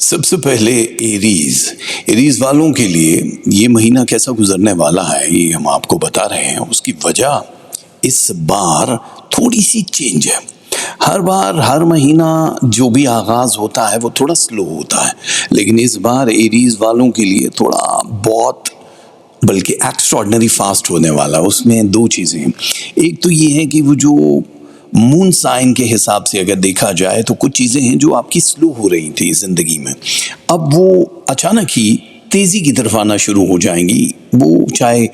सबसे पहले एरीज वालों के लिए ये महीना कैसा गुजरने वाला है ये हम आपको बता रहे हैं। उसकी वजह इस बार थोड़ी सी चेंज है। हर बार हर महीना जो भी आगाज होता है वो थोड़ा स्लो होता है, लेकिन इस बार एरीज वालों के लिए थोड़ा बहुत बल्कि एक्स्ट्रॉर्डनरी फास्ट होने वाला। उसमें दो चीज़ें हैं। एक तो ये है कि वो जो मून साइन के हिसाब से अगर देखा जाए तो कुछ चीज़ें हैं जो आपकी स्लो हो रही थी ज़िंदगी में, अब वो अचानक ही तेज़ी की तरफ आना शुरू हो जाएंगी। वो चाहे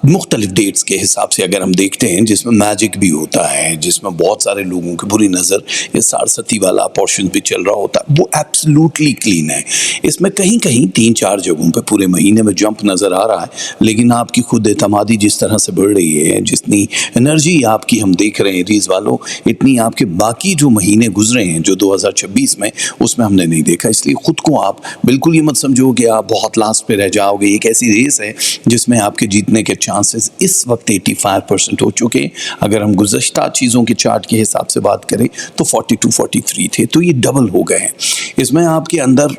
मुख्तलिफ डेट्स के हिसाब से अगर हम देखते हैं, जिसमें मैजिक भी होता है, जिसमें बहुत सारे लोगों की बुरी नज़र या सारसती वाला पोर्शन भी चल रहा होता है, वो एब्सोल्युटली क्लीन है। इसमें कहीं कहीं 3-4 जगहों पे पूरे महीने में जंप नज़र आ रहा है, लेकिन आपकी खुद एतमादी जिस तरह से बढ़ रही है, जितनी एनर्जी आपकी हम देख रहे हैं रीज़ वालों, इतनी आपके बाकी जो महीने गुजरे हैं जो 2026 में, उसमें हमने नहीं देखा। इसलिए ख़ुद को आप बिल्कुल ये मत समझो कि आप बहुत लास्ट पे रह जाओगे। एक ऐसी रेस है जिसमें आपके जीतने के चांसेस इस वक्त 85% हो चुके हैं। अगर हम गुज़श्ता चीज़ों के चार्ट के हिसाब से बात करें तो 42-43 थे, तो ये डबल हो गए हैं। इसमें आपके अंदर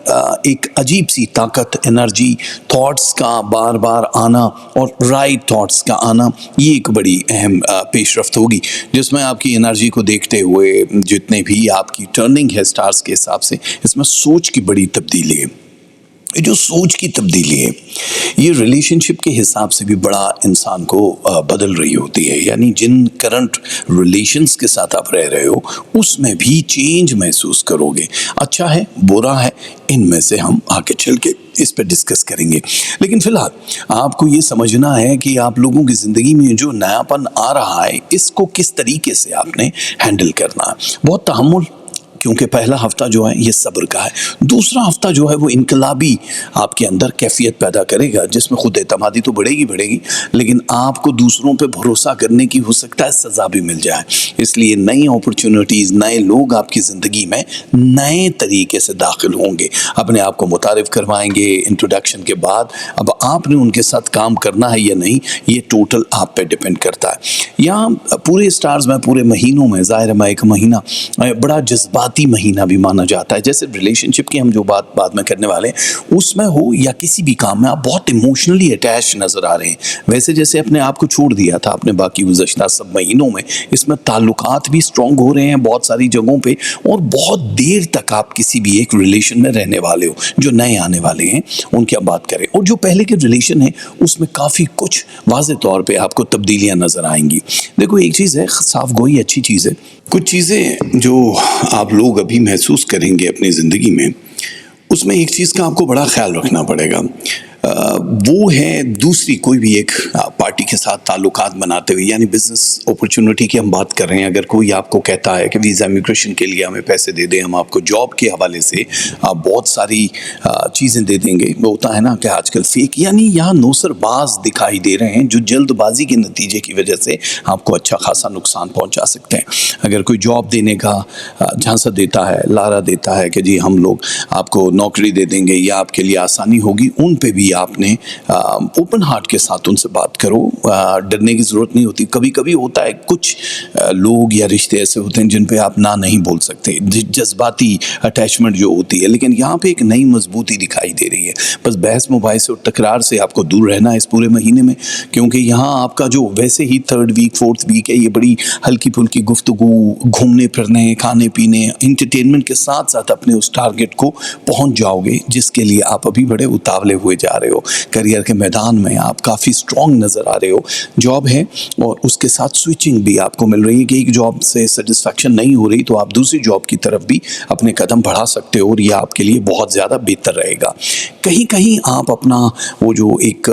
एक अजीब सी ताकत, एनर्जी, थॉट्स का बार बार आना और राइट थॉट्स का आना, ये एक बड़ी अहम पेशरफ्त होगी, जिसमें आपकी एनर्जी को देखते हुए जितने भी आपकी टर्निंग है स्टार्स के हिसाब से, इसमें सोच की बड़ी तब्दीली है। ये जो सोच की तब्दीली है ये रिलेशनशिप के हिसाब से भी बड़ा इंसान को बदल रही होती है। यानी जिन करंट रिलेशंस के साथ आप रह रहे हो उसमें भी चेंज महसूस करोगे। अच्छा है, बुरा है, इनमें से हम आगे चल के इस पर डिस्कस करेंगे। लेकिन फिलहाल आपको ये समझना है कि आप लोगों की ज़िंदगी में जो नयापन आ रहा है इसको किस तरीके से आपने हैंडल करना है। बहुत तहम्मुल, क्योंकि पहला हफ्ता जो है ये सब्र का है। दूसरा हफ्ता जो है वो इनकलाबी आपके अंदर कैफियत पैदा करेगा, जिसमें खुद एतमादी तो बढ़ेगी, लेकिन आपको दूसरों पे भरोसा करने की हो सकता है सज़ा भी मिल जाए। इसलिए नई अपॉर्चुनिटीज़, नए लोग आपकी ज़िंदगी में नए तरीके से दाखिल होंगे, अपने आप को मुतारिफ़ करवाएंगे। इंट्रोडक्शन के बाद अब आपने उनके साथ काम करना है या नहीं, ये टोटल आप पे डिपेंड करता है। यहाँ पूरे स्टार्स में, पूरे महीनों में, ज़ाहिर है एक महीना बड़ा जज्बाती महीना भी माना जाता है। जैसे रिलेशनशिप की हम जो बात बाद में करने वाले हैं उसमें हो या किसी भी काम में आप बहुत इमोशनली अटैच नजर आ रहे हैं, वैसे जैसे अपने आप को छोड़ दिया था आपने बाकी गुज़श्ता सब महीनों में, इसमें ताल्लुकात भी स्ट्रॉन्ग हो रहे हैं बहुत सारी जगहों पे, और बहुत देर तक आप किसी भी एक रिलेशन में रहने वाले हो। जो नए आने वाले हैं उनकी आप बात करें, और जो पहले के रिलेशन है उसमें काफ़ी कुछ वाज़े तौर पर आपको तब्दीलियाँ नजर आएंगी। देखो, एक चीज़ है, साफ गोई अच्छी चीज़ है। कुछ चीज़ें जो आप लोग अभी महसूस करेंगे अपनी ज़िंदगी में, उसमें एक चीज़ का आपको बड़ा ख्याल रखना पड़ेगा। वो है दूसरी कोई भी एक पार्टी के साथ ताल्लुकात बनाते हुए, यानी बिज़नेस अपॉर्चुनिटी की हम बात कर रहे हैं। अगर कोई आपको कहता है कि वीज़ा इमिग्रेशन के लिए हमें पैसे दे दें, हम आपको जॉब के हवाले से बहुत सारी चीज़ें दे देंगे, वो होता है ना कि आजकल फेक, यानी यहाँ नौसरबाज दिखाई दे रहे हैं जो जल्दबाजी के नतीजे की वजह से आपको अच्छा खासा नुकसान पहुँचा सकते हैं। अगर कोई जॉब देने का झांसा देता है, लारा देता है कि जी हम लोग आपको नौकरी दे देंगे या आपके लिए आसानी होगी, उन पे भी आपने ओपन हार्ट के साथ उनसे बात करो। डरने की ज़रूरत नहीं होती। कभी कभी होता है कुछ लोग या रिश्ते ऐसे होते हैं जिन पे आप ना नहीं बोल सकते, जज्बाती अटैचमेंट जो होती है, लेकिन यहाँ पे एक नई मजबूती दिखाई दे रही है। बस बहस मुबाहिसे और तकरार से आपको दूर रहना है इस पूरे महीने में, क्योंकि यहाँ आपका जो वैसे ही 3rd वीक 4th वीक है, ये बड़ी हल्की फुल्की गुफ्तगू, घूमने फिरने, खाने पीने, इंटरटेनमेंट के साथ साथ अपने उस टारगेट को पहुँच जाओगे जिसके लिए आप अभी बड़े उतावले हुए जा रहे हो। करियर के मैदान में आप काफ़ी स्ट्रॉन्ग नज़र आ रहे हो। जॉब है और उसके साथ स्विचिंग भी आपको मिल रही है कि एक जॉब से सेटिस्फैक्शन नहीं हो रही तो आप दूसरी जॉब की तरफ भी अपने कदम बढ़ा सकते हो, और ये आपके लिए बहुत ज़्यादा बेहतर रहेगा। कहीं कहीं आप अपना वो जो एक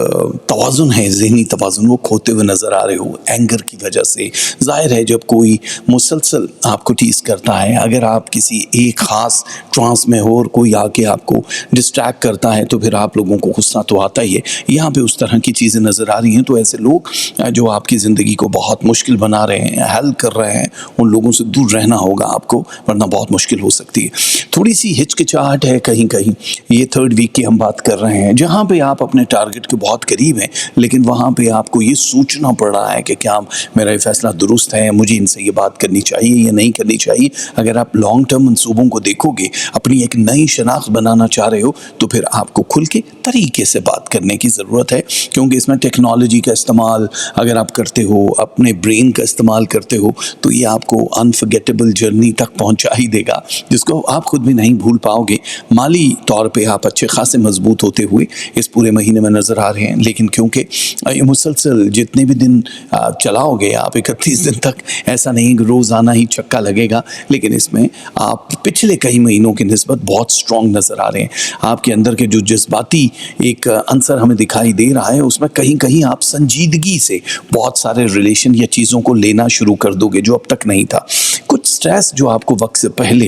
तवाज़ुन है, ज़हनी तवाज़ुन, वो खोते हुए नज़र आ रहे हो एंगर की वजह से। ज़ाहिर है जब कोई मुसलसल आपको टीज़ करता है, अगर आप किसी एक ख़ास ट्रांस में हो और कोई आके आपको डिस्ट्रैक्ट करता है तो फिर आप लोगों को गुस्सा गुस्सा तो आता ही है। यहाँ पे उस तरह की चीज़ें नज़र आ रही हैं, तो ऐसे लोग जो आपकी ज़िंदगी को बहुत मुश्किल बना रहे हैं, हेल्प कर रहे हैं, उन लोगों से दूर रहना होगा आपको, वरना बहुत मुश्किल हो सकती है। थोड़ी सी हिचकिचाहट है कहीं कहीं, ये 3rd वीक की हम बात कर रहे हैं, जहाँ पे आप अपने टारगेट के बहुत करीब हैं, लेकिन वहाँ पे आपको ये सोचना पड़ रहा है कि क्या मेरा ये फैसला दुरुस्त है, मुझे इनसे ये बात करनी चाहिए या नहीं करनी चाहिए। अगर आप लॉन्ग टर्म मंसूबों को देखोगे, अपनी एक नई शनाख्त बनाना चाह रहे हो, तो फिर आपको खुल के तरीके से बात करने की ज़रूरत है, क्योंकि इसमें टेक्नोलॉजी का इस्तेमाल अगर आप करते हो, अपने ब्रेन का इस्तेमाल करते हो, तो ये आपको अनफर्गेटेबल जर्नी तक पहुंचा ही देगा, जिसको आप खुद भी नहीं भूल पाओगे। माली तौर पे आप अच्छे खासे मजबूत होते हुए इस पूरे महीने में नज़र आ रहे हैं, लेकिन क्योंकि ये मुसलसल जितने भी दिन चलाओगे आप, 31 दिन तक, ऐसा नहीं कि रोज़ाना ही छक्का लगेगा, लेकिन इसमें आप पिछले कई महीनों की निस्बत बहुत स्ट्रॉन्ग नज़र आ रहे हैं। आपके अंदर के जो जज्बाती एक अंसर हमें दिखाई दे रहा है, उसमें कहीं कहीं आप संजीदगी से बहुत सारे रिलेशन या चीज़ों को लेना शुरू कर दोगे जो अब तक नहीं था। कुछ स्ट्रेस जो आपको वक्त से पहले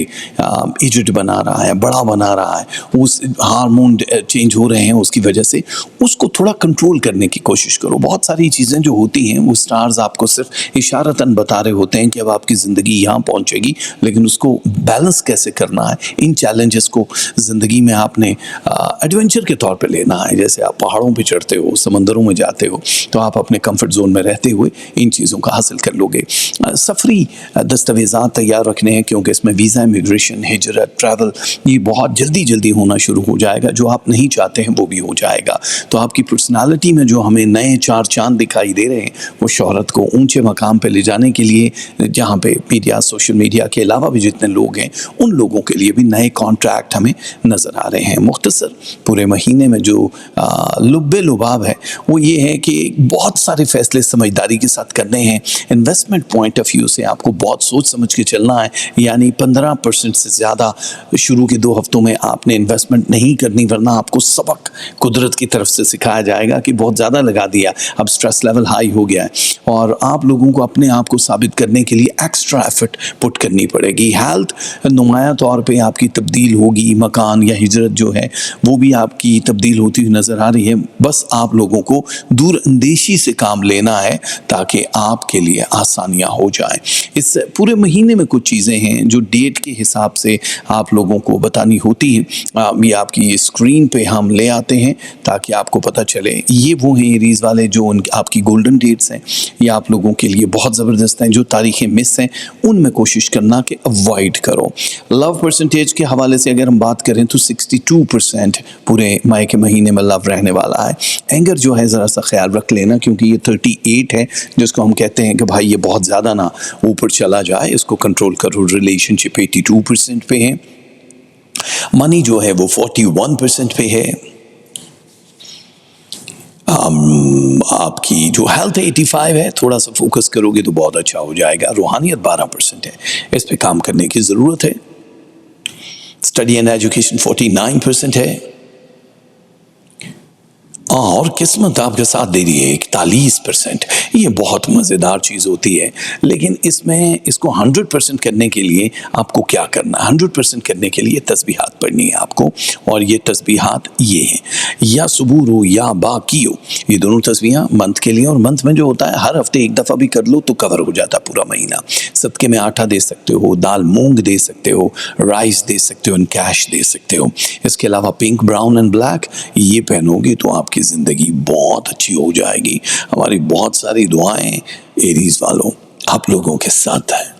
एजड बना रहा है, बड़ा बना रहा है, उस हार्मोन चेंज हो रहे हैं उसकी वजह से, उसको थोड़ा कंट्रोल करने की कोशिश करो। बहुत सारी चीज़ें जो होती हैं वो स्टार्स आपको सिर्फ इशारतन बता रहे होते हैं कि अब आपकी ज़िंदगी यहाँ पहुँचेगी, लेकिन उसको बैलेंस कैसे करना है, इन चैलेंजेस को ज़िंदगी में आपने एडवेंचर के तौर पे लेना है। जैसे आप पहाड़ों पे चढ़ते हो, समंदरों में जाते हो, तो आप अपने कंफर्ट जोन में रहते हुए इन चीज़ों का हासिल कर लोगे। सफरी दस्तावेज़ात तैयार रखने हैं, क्योंकि इसमें वीज़ा, इमिग्रेशन, हिजरत, ट्रैवल, ये बहुत जल्दी जल्दी होना शुरू हो जाएगा। जो आप नहीं चाहते हैं वो भी हो जाएगा। तो आपकी पर्सनालिटी में जो हमें नए 4 चांद दिखाई दे रहे हैं, वो शोहरत को ऊंचे मकाम पे ले जाने के लिए, जहाँ पे मीडिया, सोशल मीडिया के अलावा भी जितने लोग हैं, उन लोगों के लिए भी नए कॉन्ट्रैक्ट हमें नज़र आ रहे हैं। मुख्तसर पूरे महीने में जो लुब्बे लुबाब है वो ये है कि बहुत सारे फैसले समझदारी के साथ करने हैं। इन्वेस्टमेंट पॉइंट ऑफ व्यू से आपको बहुत सोच समझ के चलना है, यानी 15% से ज़्यादा शुरू के 2 हफ्तों में आपने इन्वेस्टमेंट नहीं करनी, वरना आपको सबक कुदरत की तरफ से सिखाया जाएगा कि बहुत ज़्यादा लगा दिया, अब स्ट्रेस लेवल हाई हो गया है, और आप लोगों को अपने आप को साबित करने के लिए एक्स्ट्रा एफर्ट पुट करनी पड़ेगी। हेल्थ नुमाया तौर पे आपकी तब्दील होगी, मकान या हिजरत जो है वो भी आपकी तब्दील होती हुई नज़र आ रही है। बस आप लोगों को दूर अंदेशी से काम लेना है ताकि आपके लिए आसानियाँ हो जाएं। इस पूरे महीने में कुछ चीज़ें हैं जो डेट के हिसाब से आप लोगों को बतानी होती हैं। ये आपकी स्क्रीन पे हम ले आते हैं ताकि आपको पता चले। ये वो हैं एरीज़ वाले जो आपकी गोल्डन डेट्स हैं, ये आप लोगों के लिए बहुत ज़बरदस्त हैं। जो तारीखें मिस हैं उनमें कोशिश करना कि अवॉइड करो। लव परसेंटेज के हवाले से अगर हम बात करें तो 62% पूरे मई के महीने में लव रहने वाला है। एंगर जो है ज़रा सा ख्याल रख लेना, क्योंकि ये 38 है, जिसको हम कहते हैं कि भाई ये बहुत ज़्यादा ना ऊपर चला जाए, इसको कंट्रोल करो। रिलेशनशिप 82% पे है। मनी जो है वो 41% पे है। आपकी जो हेल्थ 85 है, थोड़ा सा फोकस करोगे तो बहुत अच्छा हो जाएगा। रूहानियत 12% है, इस पे काम करने की ज़रूरत है। स्टडी एंड एजुकेशन 49% है, और किस्मत आपके साथ दे रही है 41%। ये बहुत मज़ेदार चीज़ होती है, लेकिन इसमें इसको 100% करने के लिए आपको क्या करना है? 100% करने के लिए तस्बीहात पढ़नी है आपको, और ये तस्बीहात ये हैं, या सुबूर हो या बाकी हो, ये दोनों तस्बीहात मंथ के लिए। और मंथ में जो होता है हर हफ्ते एक दफ़ा भी कर लो तो कवर हो जाता पूरा महीना। सदके में आटा दे सकते हो, दाल मूंग दे सकते हो, राइस दे सकते हो, कैश दे सकते हो। इसके अलावा पिंक, ब्राउन एंड ब्लैक ये पहनोगे तो आपकी ज़िंदगी बहुत अच्छी हो जाएगी। हमारी बहुत सारी दुआएं एरीज वालों आप लोगों के साथ है।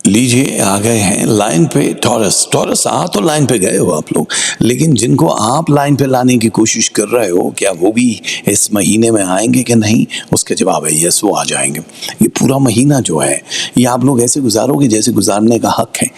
लीजिए, आ गए हैं लाइन पे टॉरस। आ तो लाइन पे गए हो आप लोग, लेकिन जिनको आप लाइन पे लाने की कोशिश कर रहे हो, क्या वो भी इस महीने में आएंगे कि नहीं? उसका जवाब है यस, वो आ जाएंगे। ये पूरा महीना जो है ये आप लोग ऐसे गुजारोगे जैसे गुजारने का हक है।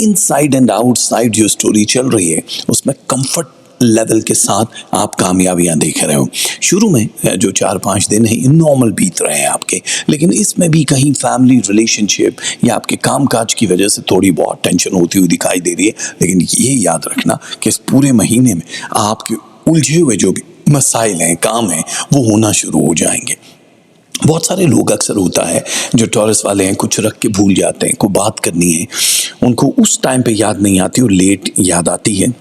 इनसाइड एंड आउटसाइड जो स्टोरी चल रही है उसमें कंफर्ट लेवल के साथ आप कामयाबियां देख रहे हो। शुरू में जो 4-5 दिन है नॉर्मल बीत रहे हैं आपके, लेकिन इसमें भी कहीं फैमिली रिलेशनशिप या आपके कामकाज की वजह से थोड़ी बहुत टेंशन होती हुई दिखाई दे रही है। लेकिन ये याद रखना कि इस पूरे महीने में आपके उलझे हुए जो भी मसाइल हैं, काम हैं, वो होना शुरू हो जाएंगे। बहुत सारे लोग अक्सर होता है जो टॉरस वाले हैं, कुछ रख के भूल जाते हैं, कोई बात करनी है उनको उस टाइम पे याद नहीं आती और लेट याद आती है।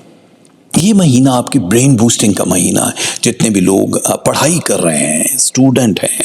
ये महीना आपकी ब्रेन बूस्टिंग का महीना है। जितने भी लोग पढ़ाई कर रहे हैं, स्टूडेंट हैं,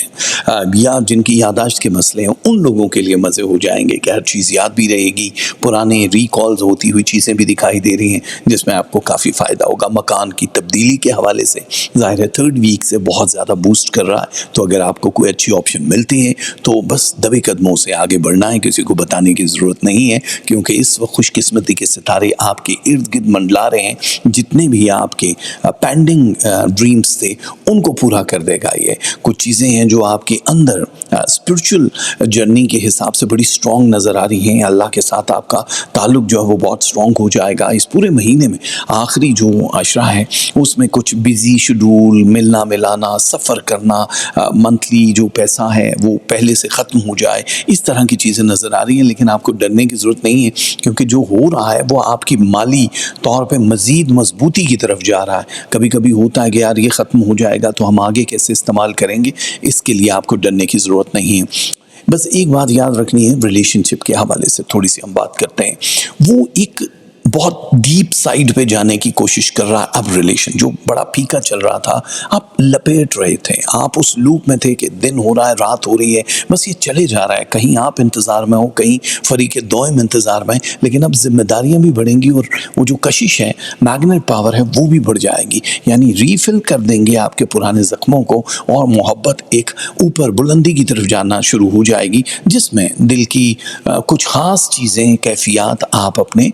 या जिनकी याददाश्त के मसले हैं, उन लोगों के लिए मज़े हो जाएंगे कि हर चीज़ याद भी रहेगी, पुराने रिकॉल्स होती हुई चीज़ें भी दिखाई दे रही हैं, जिसमें आपको काफ़ी फ़ायदा होगा। मकान की तब्दीली के हवाले से ज़ाहिर है थर्ड वीक से बहुत ज़्यादा बूस्ट कर रहा है, तो अगर आपको कोई अच्छी ऑप्शन मिलती है तो बस दबे कदमों से आगे बढ़ना है, किसी को बताने की ज़रूरत नहीं है, क्योंकि इस वक्त खुशकिस्मती के सितारे आपके इर्द गिर्द मंडला रहे हैं। जितने भी आपके पेंडिंग ड्रीम्स थे उनको पूरा कर देगा ये। कुछ चीज़ें हैं जो आपके अंदर स्पिरिचुअल जर्नी के हिसाब से बड़ी स्ट्रॉन्ग नज़र आ रही हैं। अल्लाह के साथ आपका ताल्लुक जो है वो बहुत स्ट्रॉन्ग हो जाएगा इस पूरे महीने में। आखिरी जो अशरा है उसमें कुछ बिजी शेड्यूल, मिलना मिलाना, सफ़र करना, मंथली जो पैसा है वो पहले से ख़त्म हो जाए, इस तरह की चीज़ें नज़र आ रही हैं। लेकिन आपको डरने की ज़रूरत नहीं है, क्योंकि जो हो रहा है वो आपकी माली तौर पे मज़ीद मजबूती की तरफ जा रहा है। कभी कभी होता है कि यार ये ख़त्म हो जाएगा तो हम आगे कैसे इस्तेमाल करेंगे, इसके लिए आपको डरने की ज़रूरत नहीं है। बस एक बात याद रखनी है, रिलेशनशिप के हवाले से थोड़ी सी हम बात करते हैं। वो एक बहुत डीप साइड पे जाने की कोशिश कर रहा है। अब रिलेशन जो बड़ा फीका चल रहा था, आप लपेट रहे थे, आप उस लूप में थे कि दिन हो रहा है, रात हो रही है, बस ये चले जा रहा है। कहीं आप इंतज़ार में हो, कहीं फरीक दोयम इंतज़ार में, लेकिन अब जिम्मेदारियां भी बढ़ेंगी और वो जो कशिश है, मैग्नेट पावर है, वो भी बढ़ जाएगी। यानी रीफिल कर देंगे आपके पुराने ज़ख्मों को और मोहब्बत एक ऊपर बुलंदी की तरफ जाना शुरू हो जाएगी, जिसमें दिल की कुछ ख़ास चीज़ें, कैफियत आप अपने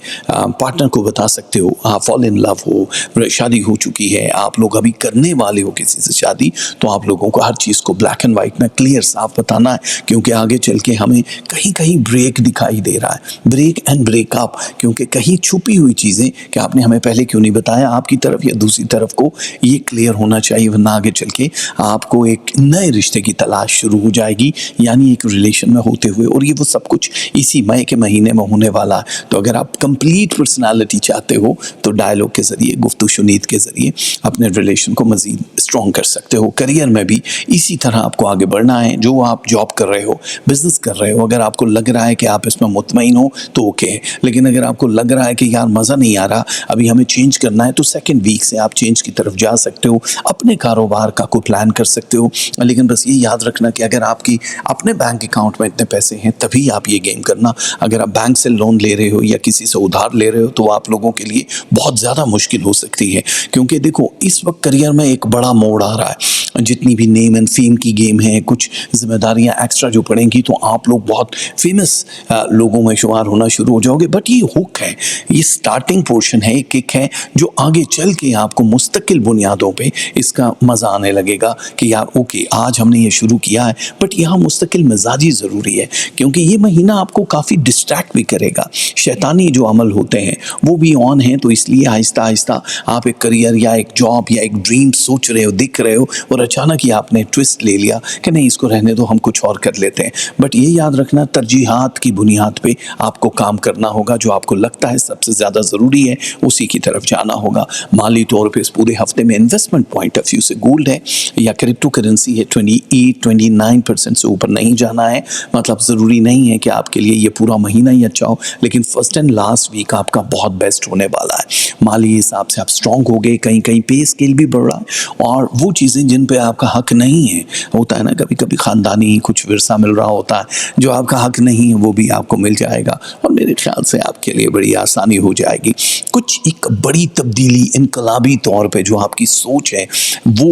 पार्टनर को बता सकते हो। आप फॉल इन लव हो, शादी हो चुकी है, आप लोग अभी करने वाले हो किसी से शादी, तो आप लोगों को हर चीज़ को ब्लैक एंड वाइट में क्लियर साफ बताना है, क्योंकि आगे चल के हमें कहीं कहीं ब्रेक दिखाई दे रहा है, ब्रेक एंड ब्रेकअप, क्योंकि कहीं छुपी हुई चीज़ें कि आपने हमें पहले क्यों नहीं बताया, आपकी तरफ या दूसरी तरफ को ये क्लियर होना चाहिए, वरना आगे चल के आपको एक नए रिश्ते की तलाश शुरू हो जाएगी, यानी एक रिलेशन में होते हुए। और ये वो सब कुछ इसी मई के महीने में होने वाला है। तो अगर आप कंप्लीट पर्सनालिटी चाहते हो तो डायलॉग के ज़रिए, गुफ्तगू शुनीद के ज़रिए अपने रिलेशन को मज़ीद स्ट्रॉन्ग कर सकते हो। करियर में भी इसी तरह आपको आगे बढ़ना है। जो आप जॉब कर रहे हो, बिज़नेस कर रहे हो, अगर आपको लग रहा है कि आप इसमें मुतमईन हो तो ओके है, लेकिन अगर आपको लग रहा है कि यार मज़ा नहीं आ रहा, अभी हमें चेंज करना है, तो सेकेंड वीक से आप चेंज की तरफ जा सकते हो। अपने कारोबार का कोई प्लान कर सकते हो, लेकिन बस ये याद रखना कि अगर आपकी अपने बैंक अकाउंट में इतने पैसे हैं तभी आप ये गेम करना। अगर आप बैंक से लोन ले रहे हो या किसी से उधार ले रहे हो तो आप लोगों के लिए बहुत ज़्यादा मुश्किल हो सकती है, क्योंकि देखो इस वक्त करियर में एक बड़ा मोड़ आ रहा है। जितनी भी नेम एंड फेम की गेम है, कुछ जिम्मेदारियां एक्स्ट्रा जो पड़ेंगी, तो आप लोग बहुत फेमस लोगों में शुमार होना शुरू हो जाओगे। बट ये हुक है, ये स्टार्टिंग पोर्शन है, किक है, जो आगे चल के आपको मुस्तकिल बुनियादों पे इसका मज़ा आने लगेगा कि यार ओके आज हमने ये शुरू किया है, बट यहाँ मुस्तकिल मिजाजी ज़रूरी है, क्योंकि ये महीना आपको काफ़ी डिस्ट्रैक्ट भी करेगा। शैतानी जो अमल होते हैं वो भी ऑन है, तो इसलिए आहिस्ता आहिस्ता आप एक करियर या एक जॉब या एक ड्रीम सोच रहे हो, दिख रहे हो, और अचानक ही आपने ट्विस्ट ले लिया कि नहीं इसको रहने दो, हम कुछ और कर लेते हैं। बट ये याद रखना, तरजीहात की बुनियाद पे आपको काम करना होगा। जो आपको लगता है सबसे ज़्यादा ज़रूरी है उसी की तरफ जाना होगा। माली तौर पर इस पूरे हफ्ते में इन्वेस्टमेंट पॉइंट ऑफ व्यू से गोल्ड है या क्रिप्टो करेंसी है, 28-29% से ऊपर नहीं जाना है। मतलब ज़रूरी नहीं है कि आपके लिए ये पूरा महीना ही अच्छा हो, लेकिन फर्स्ट एंड लास्ट वीक आपका बहुत बेस्ट होने वाला है। माली हिसाब से आप स्ट्रॉन्ग हो गए, कहीं कहीं पे स्केल भी बढ़ रहा है, और वो चीज़ें जिन पे आपका हक नहीं है, होता है ना कभी कभी ख़ानदानी कुछ विरसा मिल रहा होता है, जो आपका हक नहीं है वो भी आपको मिल जाएगा, और मेरे ख्याल से आपके लिए बड़ी आसानी हो जाएगी। कुछ एक बड़ी तब्दीली इनकलाबी तौर पे जो आपकी सोच है वो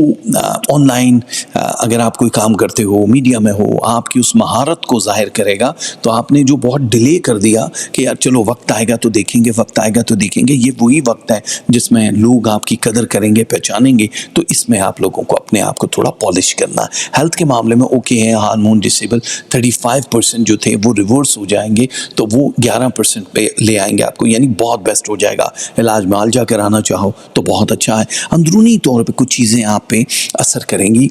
ऑनलाइन, अगर आप कोई काम करते हो, मीडिया में हो, आपकी उस महारत को जाहिर करेगा। तो आपने जो बहुत डिले कर दिया कि यार चलो वक्त आएगा तो देखेंगे, वक्त आएगा तो देखेंगे, ये वही वक्त है जिसमें लोग आपकी कदर करेंगे, पहचानेंगे। तो इसमें आप लोगों को अपने आप को थोड़ा पॉलिश करना है। हेल्थ के मामले में ओके है, हार्मोन डिसेबल 35% जो थे वो रिवर्स हो जाएंगे, तो वो 11% पे ले आएंगे आपको, यानी बहुत बेस्ट हो जाएगा। इलाज मुआलजा कराना चाहो तो बहुत अच्छा है। अंदरूनी तौर पे कुछ चीज़ें आप पे असर करेंगी,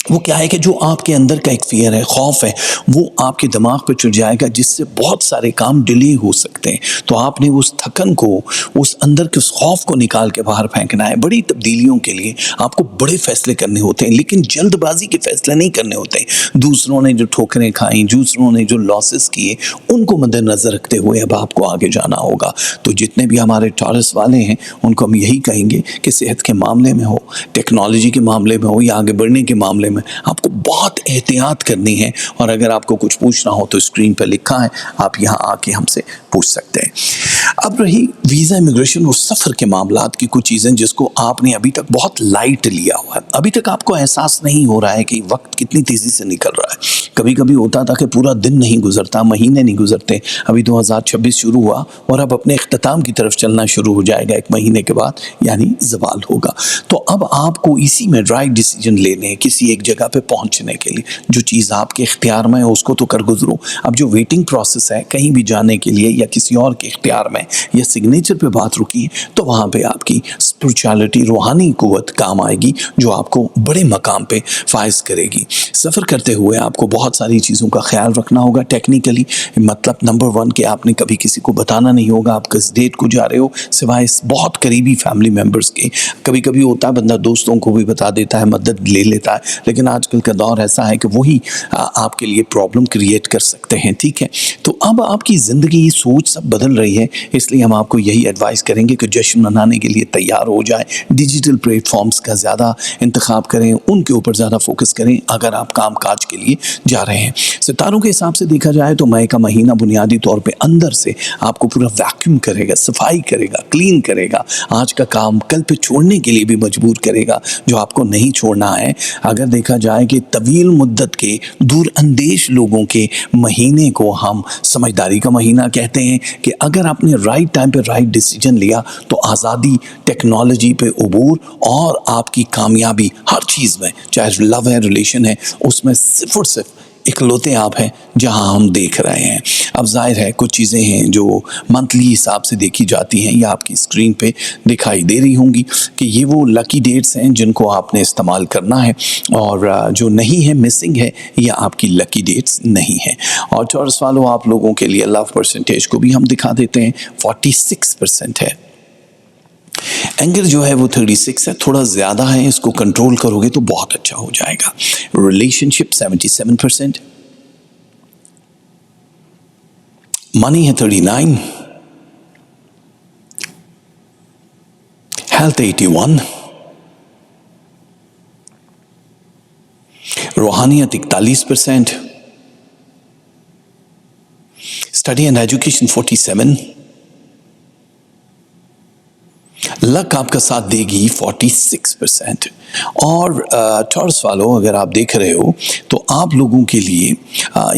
वो क्या है कि जो आपके अंदर का एक फियर है, खौफ है, वो आपके दिमाग पे चढ़ जाएगा, जिससे बहुत सारे काम डिले हो सकते हैं। तो आपने उस थकन को, उस अंदर के उस खौफ को निकाल के बाहर फेंकना है। बड़ी तब्दीलियों के लिए आपको बड़े फैसले करने होते हैं, लेकिन जल्दबाजी के फैसले नहीं करने होते हैं। दूसरों ने जो ठोकरें खाई, दूसरों ने जो लॉसेस किए, उनको मद्देनजर रखते हुए अब आपको आगे जाना होगा। तो जितने भी हमारे टॉरस वाले हैं, उनको हम यही कहेंगे कि सेहत के मामले में हो, टेक्नोलॉजी के मामले में हो, या आगे बढ़ने के मामले में आपको बहुत एहतियात करनी है। और अगर आपको कुछ पूछना हो तो स्क्रीन पर लिखा है, आप यहाँ आके हमसे पूछ सकते हैं। अब रही वीज़ा, इमिग्रेशन और सफ़र के मामलात की कुछ चीज़ें जिसको आपने अभी तक बहुत लाइट लिया हुआ है। अभी तक आपको एहसास नहीं हो रहा है कि वक्त कितनी तेज़ी से निकल रहा है। कभी कभी होता था कि पूरा दिन नहीं गुजरता, महीने नहीं गुजरते। अभी 2026 शुरू हुआ और अब अपने इख्तिताम की तरफ चलना शुरू हो जाएगा एक महीने के बाद, यानी ज़वाल होगा। तो अब आपको इसी में राइट डिसीजन लेने हैं किसी एक जगह पे पहुंचने के लिए। जो चीज़ आपके इख्तियार में है उसको तो कर गुजरो। अब जो वेटिंग प्रोसेस है कहीं भी जाने के लिए या किसी और के इख्तियार में या सिग्नेचर पे बात रुकी है, तो वहाँ पे आपकी स्पिरिचुअलिटी, रूहानी कुव्वत काम आएगी, जो आपको बड़े मकाम पे फायज करेगी। सफ़र करते हुए आपको बहुत सारी चीज़ों का ख्याल रखना होगा। टेक्निकली मतलब नंबर 1 कि आपने कभी किसी को बताना नहीं होगा आप किस डेट को जा रहे हो, सिवाय बहुत करीबी फैमिली मेम्बर्स के। कभी कभी होता है बंदा दोस्तों को भी बता देता है, मदद ले लेता है, लेकिन आजकल का दौर ऐसा है कि वही आपके लिए प्रॉब्लम क्रिएट कर सकते हैं। ठीक है, तो अब आपकी ज़िंदगी, सोच सब बदल रही है, इसलिए हम आपको यही एडवाइस करेंगे कि जश्न मनाने के लिए तैयार हो जाए। डिजिटल प्लेटफॉर्म्स का ज़्यादा इंतखाब करें, उनके ऊपर ज़्यादा फोकस करें अगर आप काम काज के लिए जा रहे हैं। सितारों के हिसाब से देखा जाए तो मई का महीना बुनियादी तौर पे अंदर से आपको पूरा वैक्यूम करेगा, सफाई करेगा, क्लीन करेगा। आज का काम कल पे छोड़ने के लिए भी मजबूर करेगा, जो आपको नहीं छोड़ना है। अगर देखा जाए कि तवील मुद्दत के दूर अंदेश लोगों के महीने को हम समझदारी का महीना कहते हैं, कि अगर आपने राइट टाइम पे राइट डिसीजन लिया तो आज़ादी, टेक्नोलॉजी पे उबूर और आपकी कामयाबी हर चीज़ में, चाहे लव है, रिलेशन है, उसमें सिर्फ और सिर्फ इकलौते आप हैं जहां हम देख रहे हैं। अब जाहिर है कुछ चीज़ें हैं जो मंथली हिसाब से देखी जाती हैं, या आपकी स्क्रीन पे दिखाई दे रही होंगी कि ये वो लकी डेट्स हैं जिनको आपने इस्तेमाल करना है, और जो नहीं है, मिसिंग है, या आपकी लकी डेट्स नहीं है। और टॉरस वालों, आप लोगों के लिए लव परसेंटेज को भी हम दिखा देते हैं, 46% है। एंगर जो है वो 36 है, थोड़ा ज़्यादा है, इसको कंट्रोल करोगे तो बहुत अच्छा हो जाएगा। रिलेशनशिप 77%, मनी है 39, health 81, रूहानियत 41%, study and education 47, luck आपका साथ देगी 46%। और टॉरस वालों, अगर आप देख रहे हो तो आप लोगों के लिए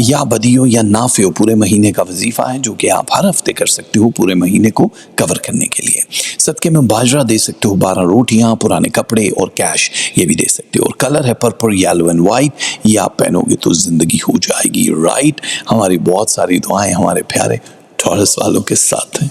या बदी हो या नाफे हो, पूरे महीने का वजीफ़ा है जो कि आप हर हफ्ते कर सकते हो पूरे महीने को कवर करने के लिए। सदके में बाजरा दे सकते हो, 12 रोटियां, पुराने कपड़े और कैश ये भी दे सकते हो। और कलर है पर्पल, येलो एंड वाइट, ये आप पहनोगे तो ज़िंदगी हो जाएगी राइट। हमारी बहुत सारी दुआएं हमारे प्यारे टॉरस वालों के साथ हैं।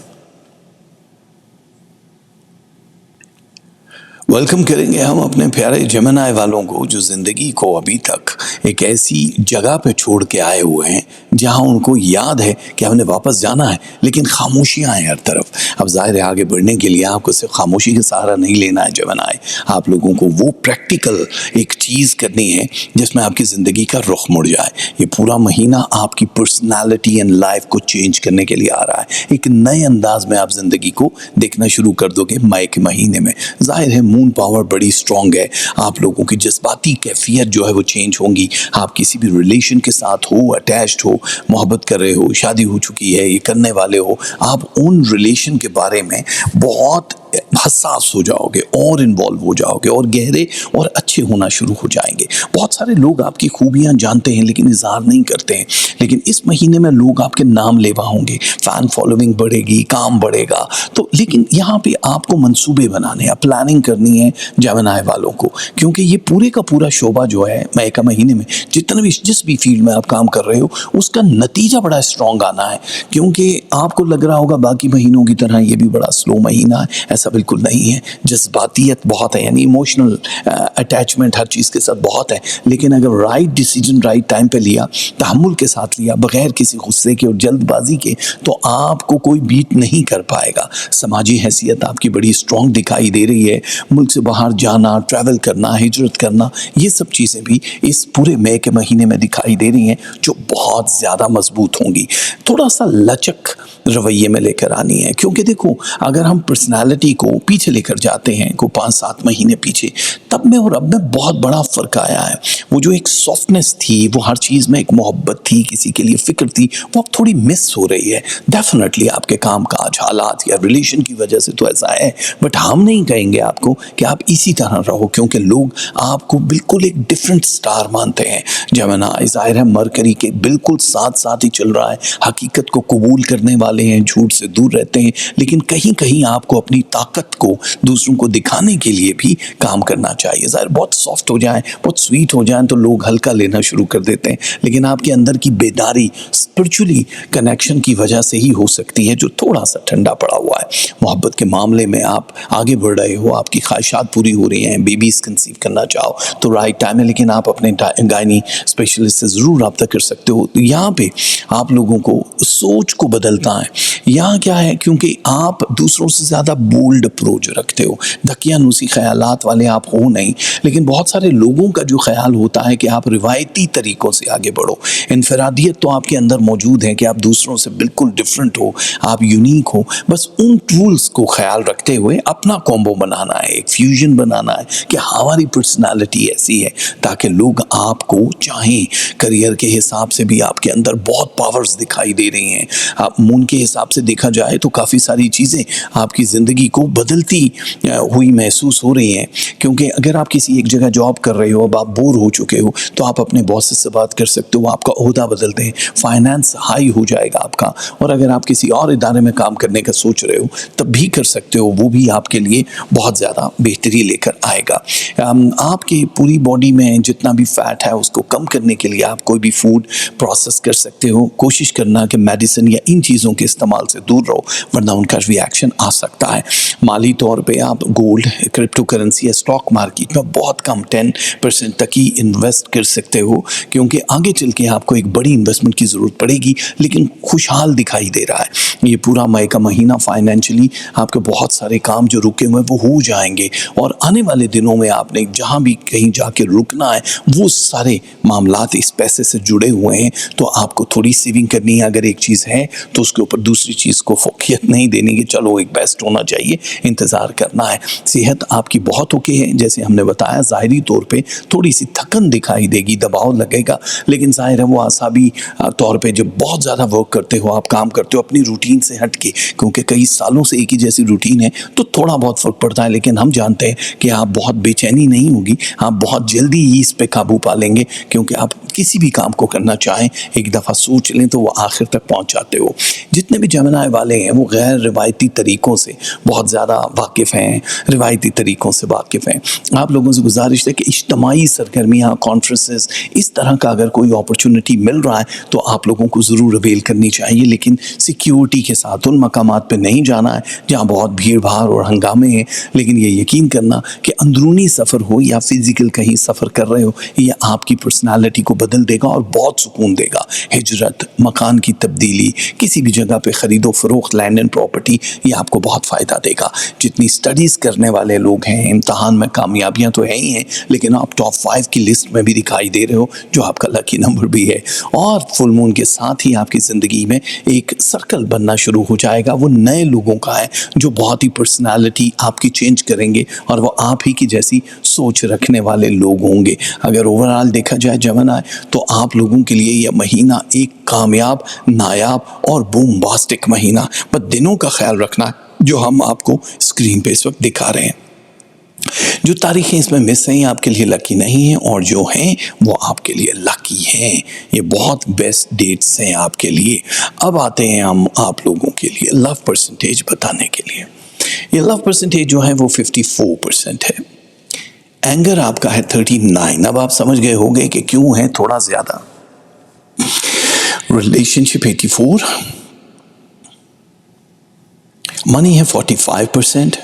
वेलकम करेंगे हम अपने प्यारे जेमिनी वालों को, जो ज़िंदगी को अभी तक एक ऐसी जगह पे छोड़ के आए हुए हैं जहां उनको याद है कि हमने वापस जाना है, लेकिन खामोशियां हैं हर तरफ। अब जाहिर है आगे बढ़ने के लिए आपको सिर्फ खामोशी का सहारा नहीं लेना है जेमिनी, आप लोगों को वो प्रैक्टिकल एक चीज़ करनी है जिसमें आपकी ज़िंदगी का रुख मुड़ जाए। ये पूरा महीना आपकी पर्सनैलिटी एंड लाइफ को चेंज करने के लिए आ रहा है। एक नए अंदाज में आप ज़िंदगी को देखना शुरू कर दोगे मई के महीने में। जाहिर है मून पावर बड़ी स्ट्रॉन्ग है, आप लोगों की जज्बाती कैफियत जो है वो चेंज होंगी। आप किसी भी रिलेशन के साथ हो, अटैच्ड हो, मोहब्बत कर रहे हो, शादी हो चुकी है, ये करने वाले हो, आप उन रिलेशन के बारे में बहुत हसास हो जाओगे और इन्वॉल्व हो जाओगे और गहरे और अच्छे होना शुरू हो जाएंगे। बहुत सारे लोग आपकी खूबियां जानते हैं लेकिन इजहार नहीं करते हैं, लेकिन इस महीने में लोग आपके नाम लेवा होंगे, फैन फॉलोइंग बढ़ेगी, काम बढ़ेगा। तो लेकिन यहाँ पे आपको मंसूबे बनाने हैं, प्लानिंग करनी है जेमिनी वालों को, क्योंकि ये पूरे का पूरा शोबा जो है मई का महीने में जितना भी जिस भी फील्ड में आप काम कर रहे हो उसका नतीजा बड़ा स्ट्रॉन्ग आना है। क्योंकि आपको लग रहा होगा बाकी महीनों की तरह ये भी बड़ा स्लो महीना है, ऐसा बिल्कुल नहीं है। जज्बातियत बहुत है, यानी इमोशनल अटैचमेंट हर चीज़ के साथ बहुत है, लेकिन अगर राइट डिसीजन राइट टाइम पे लिया, तहम्मुल के साथ लिया, बगैर किसी गुस्से के और जल्दबाजी के, तो आपको कोई बीट नहीं कर पाएगा। समाजी हैसियत आपकी बड़ी स्ट्रॉन्ग दिखाई दे रही है। मुल्क से बाहर जाना, ट्रैवल करना, हिजरत करना, ये सब चीज़ें भी इस पूरे मई के महीने में दिखाई दे रही हैं, जो बहुत ज़्यादा मजबूत होंगी। थोड़ा सा लचक रवैये में लेकर आनी है, क्योंकि देखो, अगर हम पर्सनालिटी को पीछे लेकर जाते हैं को 5-7 महीने पीछे, तब में और अब में बहुत बड़ा फ़र्क आया है। वो जो एक सॉफ्टनेस थी, वो हर चीज़ में एक मोहब्बत थी, किसी के लिए फ़िक्र थी, वो अब थोड़ी मिस हो रही है। डेफिनेटली आपके काम काज, हालात या रिलेशन की वजह से तो ऐसा है, बट हम नहीं कहेंगे आपको कि आप इसी तरह रहो, क्योंकि लोग आपको बिल्कुल एक डिफरेंट स्टार मानते हैं। जेमिनी ज़ाहिर है मरकरी के बिल्कुल साथ साथ ही चल रहा है, हकीकत को कबूल करने वाले हैं, झूठ से दूर रहते हैं, लेकिन कहीं कहीं आपको अपनी ताकत को दूसरों को दिखाने के लिए भी काम करना चाहिए। ज़ाहिर बहुत सॉफ्ट हो जाए, बहुत स्वीट हो जाए तो लोग हल्का लेना शुरू कर देते हैं, लेकिन आपके अंदर की बेदारी स्पिरिचुअली कनेक्शन की वजह से ही हो सकती है, जो थोड़ा सा ठंडा पड़ा हुआ है। मोहब्बत के मामले में आप आगे बढ़ रहे हो, आपकी ख्वाहिशात पूरी हो रही हैं, बेबीज़ कंसीव करना चाहो तो राइट टाइम है, लेकिन आप अपने गायनी स्पेशलिस्ट से ज़रूर रब्ता कर सकते हो। यहाँ पे आप लोगों को सोच को बदलता है। यहाँ क्या है, क्योंकि आप दूसरों से ज़्यादा बोल्ड अप्रोच रखते हो, दकियानूसी ख्यालात वाले आप हो नहीं, लेकिन बहुत सारे लोगों का जो ख्याल होता है कि आप रिवायती तरीक़ों से आगे बढ़ो। इनफरादियत तो आपके अंदर मौजूद है कि आप दूसरों से बिल्कुल डिफरेंट हो, आप यूनिक हो। बस उन टूल्स को ख्याल रखते हुए अपना कॉम्बो बनाना है, एक फ्यूजन बनाना है कि हमारी पर्सनालिटी ऐसी है ताकि लोग आपको चाहें। करियर के हिसाब से भी आपके अंदर बहुत पावर्स दिखाई दे रही हैं। आप मून के हिसाब से देखा जाए तो काफ़ी सारी चीज़ें आपकी ज़िंदगी को बदलती हुई महसूस हो रही हैं, क्योंकि अगर आप किसी एक जगह जॉब कर रहे हो, अब आप बोर हो चुके हो, तो आप अपने बॉसेस से बात कर सकते हो, आपका ओहदा बदल दें, फाइनेंस हाई हो जाएगा आपका। और अगर आप किसी और इदारे में काम करने का सोच रहे हो तब भी कर सकते हो, वो भी आपके लिए बहुत ज़्यादा बेहतरी लेकर आएगा। आपकी पूरी बॉडी में जितना भी फैट है उसको कम करने के लिए आप कोई भी फूड प्रोसेस कर सकते हो। कोशिश करना कि मेडिसिन या इन चीज़ों के इस्तेमाल से दूर रहो, वरना उनका रिएक्शन आ सकता है। माली तौर पे आप गोल्ड, क्रिप्टो करेंसी या स्टॉक मार्केट में बहुत कम 10% तक ही इन्वेस्ट कर सकते हो, क्योंकि आगे चल के आपको एक बड़ी इन्वेस्टमेंट की ज़रूरत पड़ेगी, लेकिन खुशहाल दिखाई दे रहा है। ये पूरा मई का महीना फाइनेंशियली आपके बहुत सारे काम जो रुके हुए हैं वो हो जाएंगे, और आने वाले दिनों में आपने जहाँ भी कहीं जाके रुकना है वो सारे मामलात इस पैसे से जुड़े हुए हैं, तो आपको थोड़ी सेविंग करनी है। अगर एक चीज़ है तो उसके ऊपर दूसरी चीज़ को फोकियत नहीं देने की, चलो एक बेस्ट होना चाहिए, इंतज़ार करना है। सेहत आपकी बहुत ओके है, जैसे हमने बताया, ज़ाहिरी तौर पे थोड़ी सी थकन दिखाई देगी, दबाव लगेगा, लेकिन ज़ाहिर है वो आसाबी तौर पे जब बहुत ज़्यादा वर्क करते हो, आप काम करते हो अपनी रूटीन से हट के, क्योंकि कई सालों से एक ही जैसी रूटीन है, तो थोड़ा बहुत फ़र्क पड़ता है। लेकिन हम जानते हैं कि आप बहुत बेचैनी नहीं होगी, आप बहुत जल्दी ही इस पे काबू पा लेंगे, क्योंकि आप किसी भी काम को करना चाहें एक दफ़ा सोच लें तो वो आखिर तक पहुंच जाते हो। जितने भी जेमिनी वाले हैं वो गैर रिवायती तरीक़ों से बहुत ज़्यादा वाकिफ़ हैं, रिवायती तरीक़ों से वाकिफ़ हैं। आप लोगों से गुजारिश है कि इज्तमाही सरगर्मियाँ, कॉन्फ्रेंसेस, इस तरह का अगर कोई अपॉर्चुनिटी मिल रहा है तो आप लोगों को ज़रूर अवेल करनी चाहिए, लेकिन सिक्योरिटी के साथ उन मकामात पर नहीं जाना है जहाँ बहुत भीड़ भाड़ और हंगामे हैं। लेकिन ये यकीन करना कि अंदरूनी सफ़र हो या फिज़िकल कहीं सफ़र कर रहे हो, ये आपकी पर्सनालिटी को बदल देगा और बहुत सुकून देगा। हिजरत, मकान की तब्दीली, किसी भी जगह पे ख़रीदो फ़रोख्त, लैंड एंड प्रॉपर्टी, ये आपको बहुत फ़ायदा देगा। जितनी स्टडीज़ करने वाले लोग हैं, इम्तहान में कामयाबियाँ तो है ही हैं, लेकिन आप टॉप 5 की लिस्ट में भी दिखाई दे रहे हो, जो आपका लकी नंबर भी है। और फुल मून के साथ ही आपकी ज़िंदगी में एक सर्कल बनना शुरू हो जाएगा, वो नए लोगों का है, जो बहुत ही पर्सनालिटी आपकी चेंज करेंगे और वो आप ही की जैसी सोच रखने वाले लोग होंगे। अगर ओवरऑल देखा जाए जेमिनी, तो आप लोगों के लिए यह महीना एक कामयाब, नायाब और बूमबास्टिक महीना, बस दिनों का ख्याल रखना जो हम आपको स्क्रीन पे इस वक्त दिखा रहे हैं। जो तारीखें इसमें मिस हैं आपके लिए लकी नहीं हैं, और जो हैं वो आपके लिए लकी हैं। ये बहुत बेस्ट डेट्स हैं आपके लिए। अब आते हैं हम आप लोगों के लिए लव परसेंटेज बताने के लिए। ये लव परसेंटेज जो है वो 54% है। एंगर आपका है 39। अब आप समझ गए होंगे कि क्यों है थोड़ा ज़्यादा। रिलेशनशिप 84, मनी है 45%,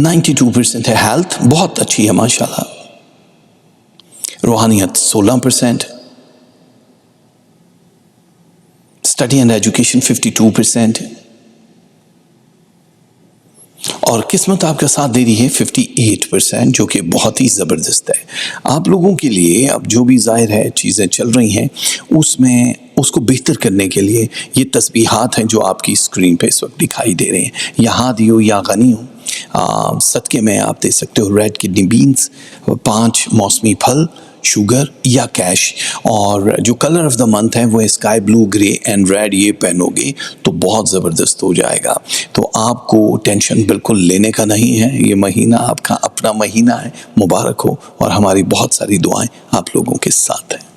92% है। हेल्थ बहुत अच्छी है माशाल्लाह। रूहानियत 16%, स्टडी एंड एजुकेशन 52%, और किस्मत आपका साथ दे रही है 58%, जो कि बहुत ही ज़बरदस्त है आप लोगों के लिए। अब जो भी ज़ाहिर है चीज़ें चल रही हैं उसमें उसको बेहतर करने के लिए ये तस्बीहात हैं जो आपकी स्क्रीन पे इस वक्त दिखाई दे रहे हैं। या हादी हो या गनी हो, सदक़े में आप दे सकते हो रेड किडनी बीन्स, 5 मौसमी फल, शुगर या कैश। और जो कलर ऑफ द मंथ है वो sky blue, grey and red, ये पहनोगे तो बहुत ज़बरदस्त हो जाएगा। तो आपको टेंशन बिल्कुल लेने का नहीं है, ये महीना आपका अपना महीना है। मुबारक हो और हमारी बहुत सारी दुआएं आप लोगों के साथ हैं।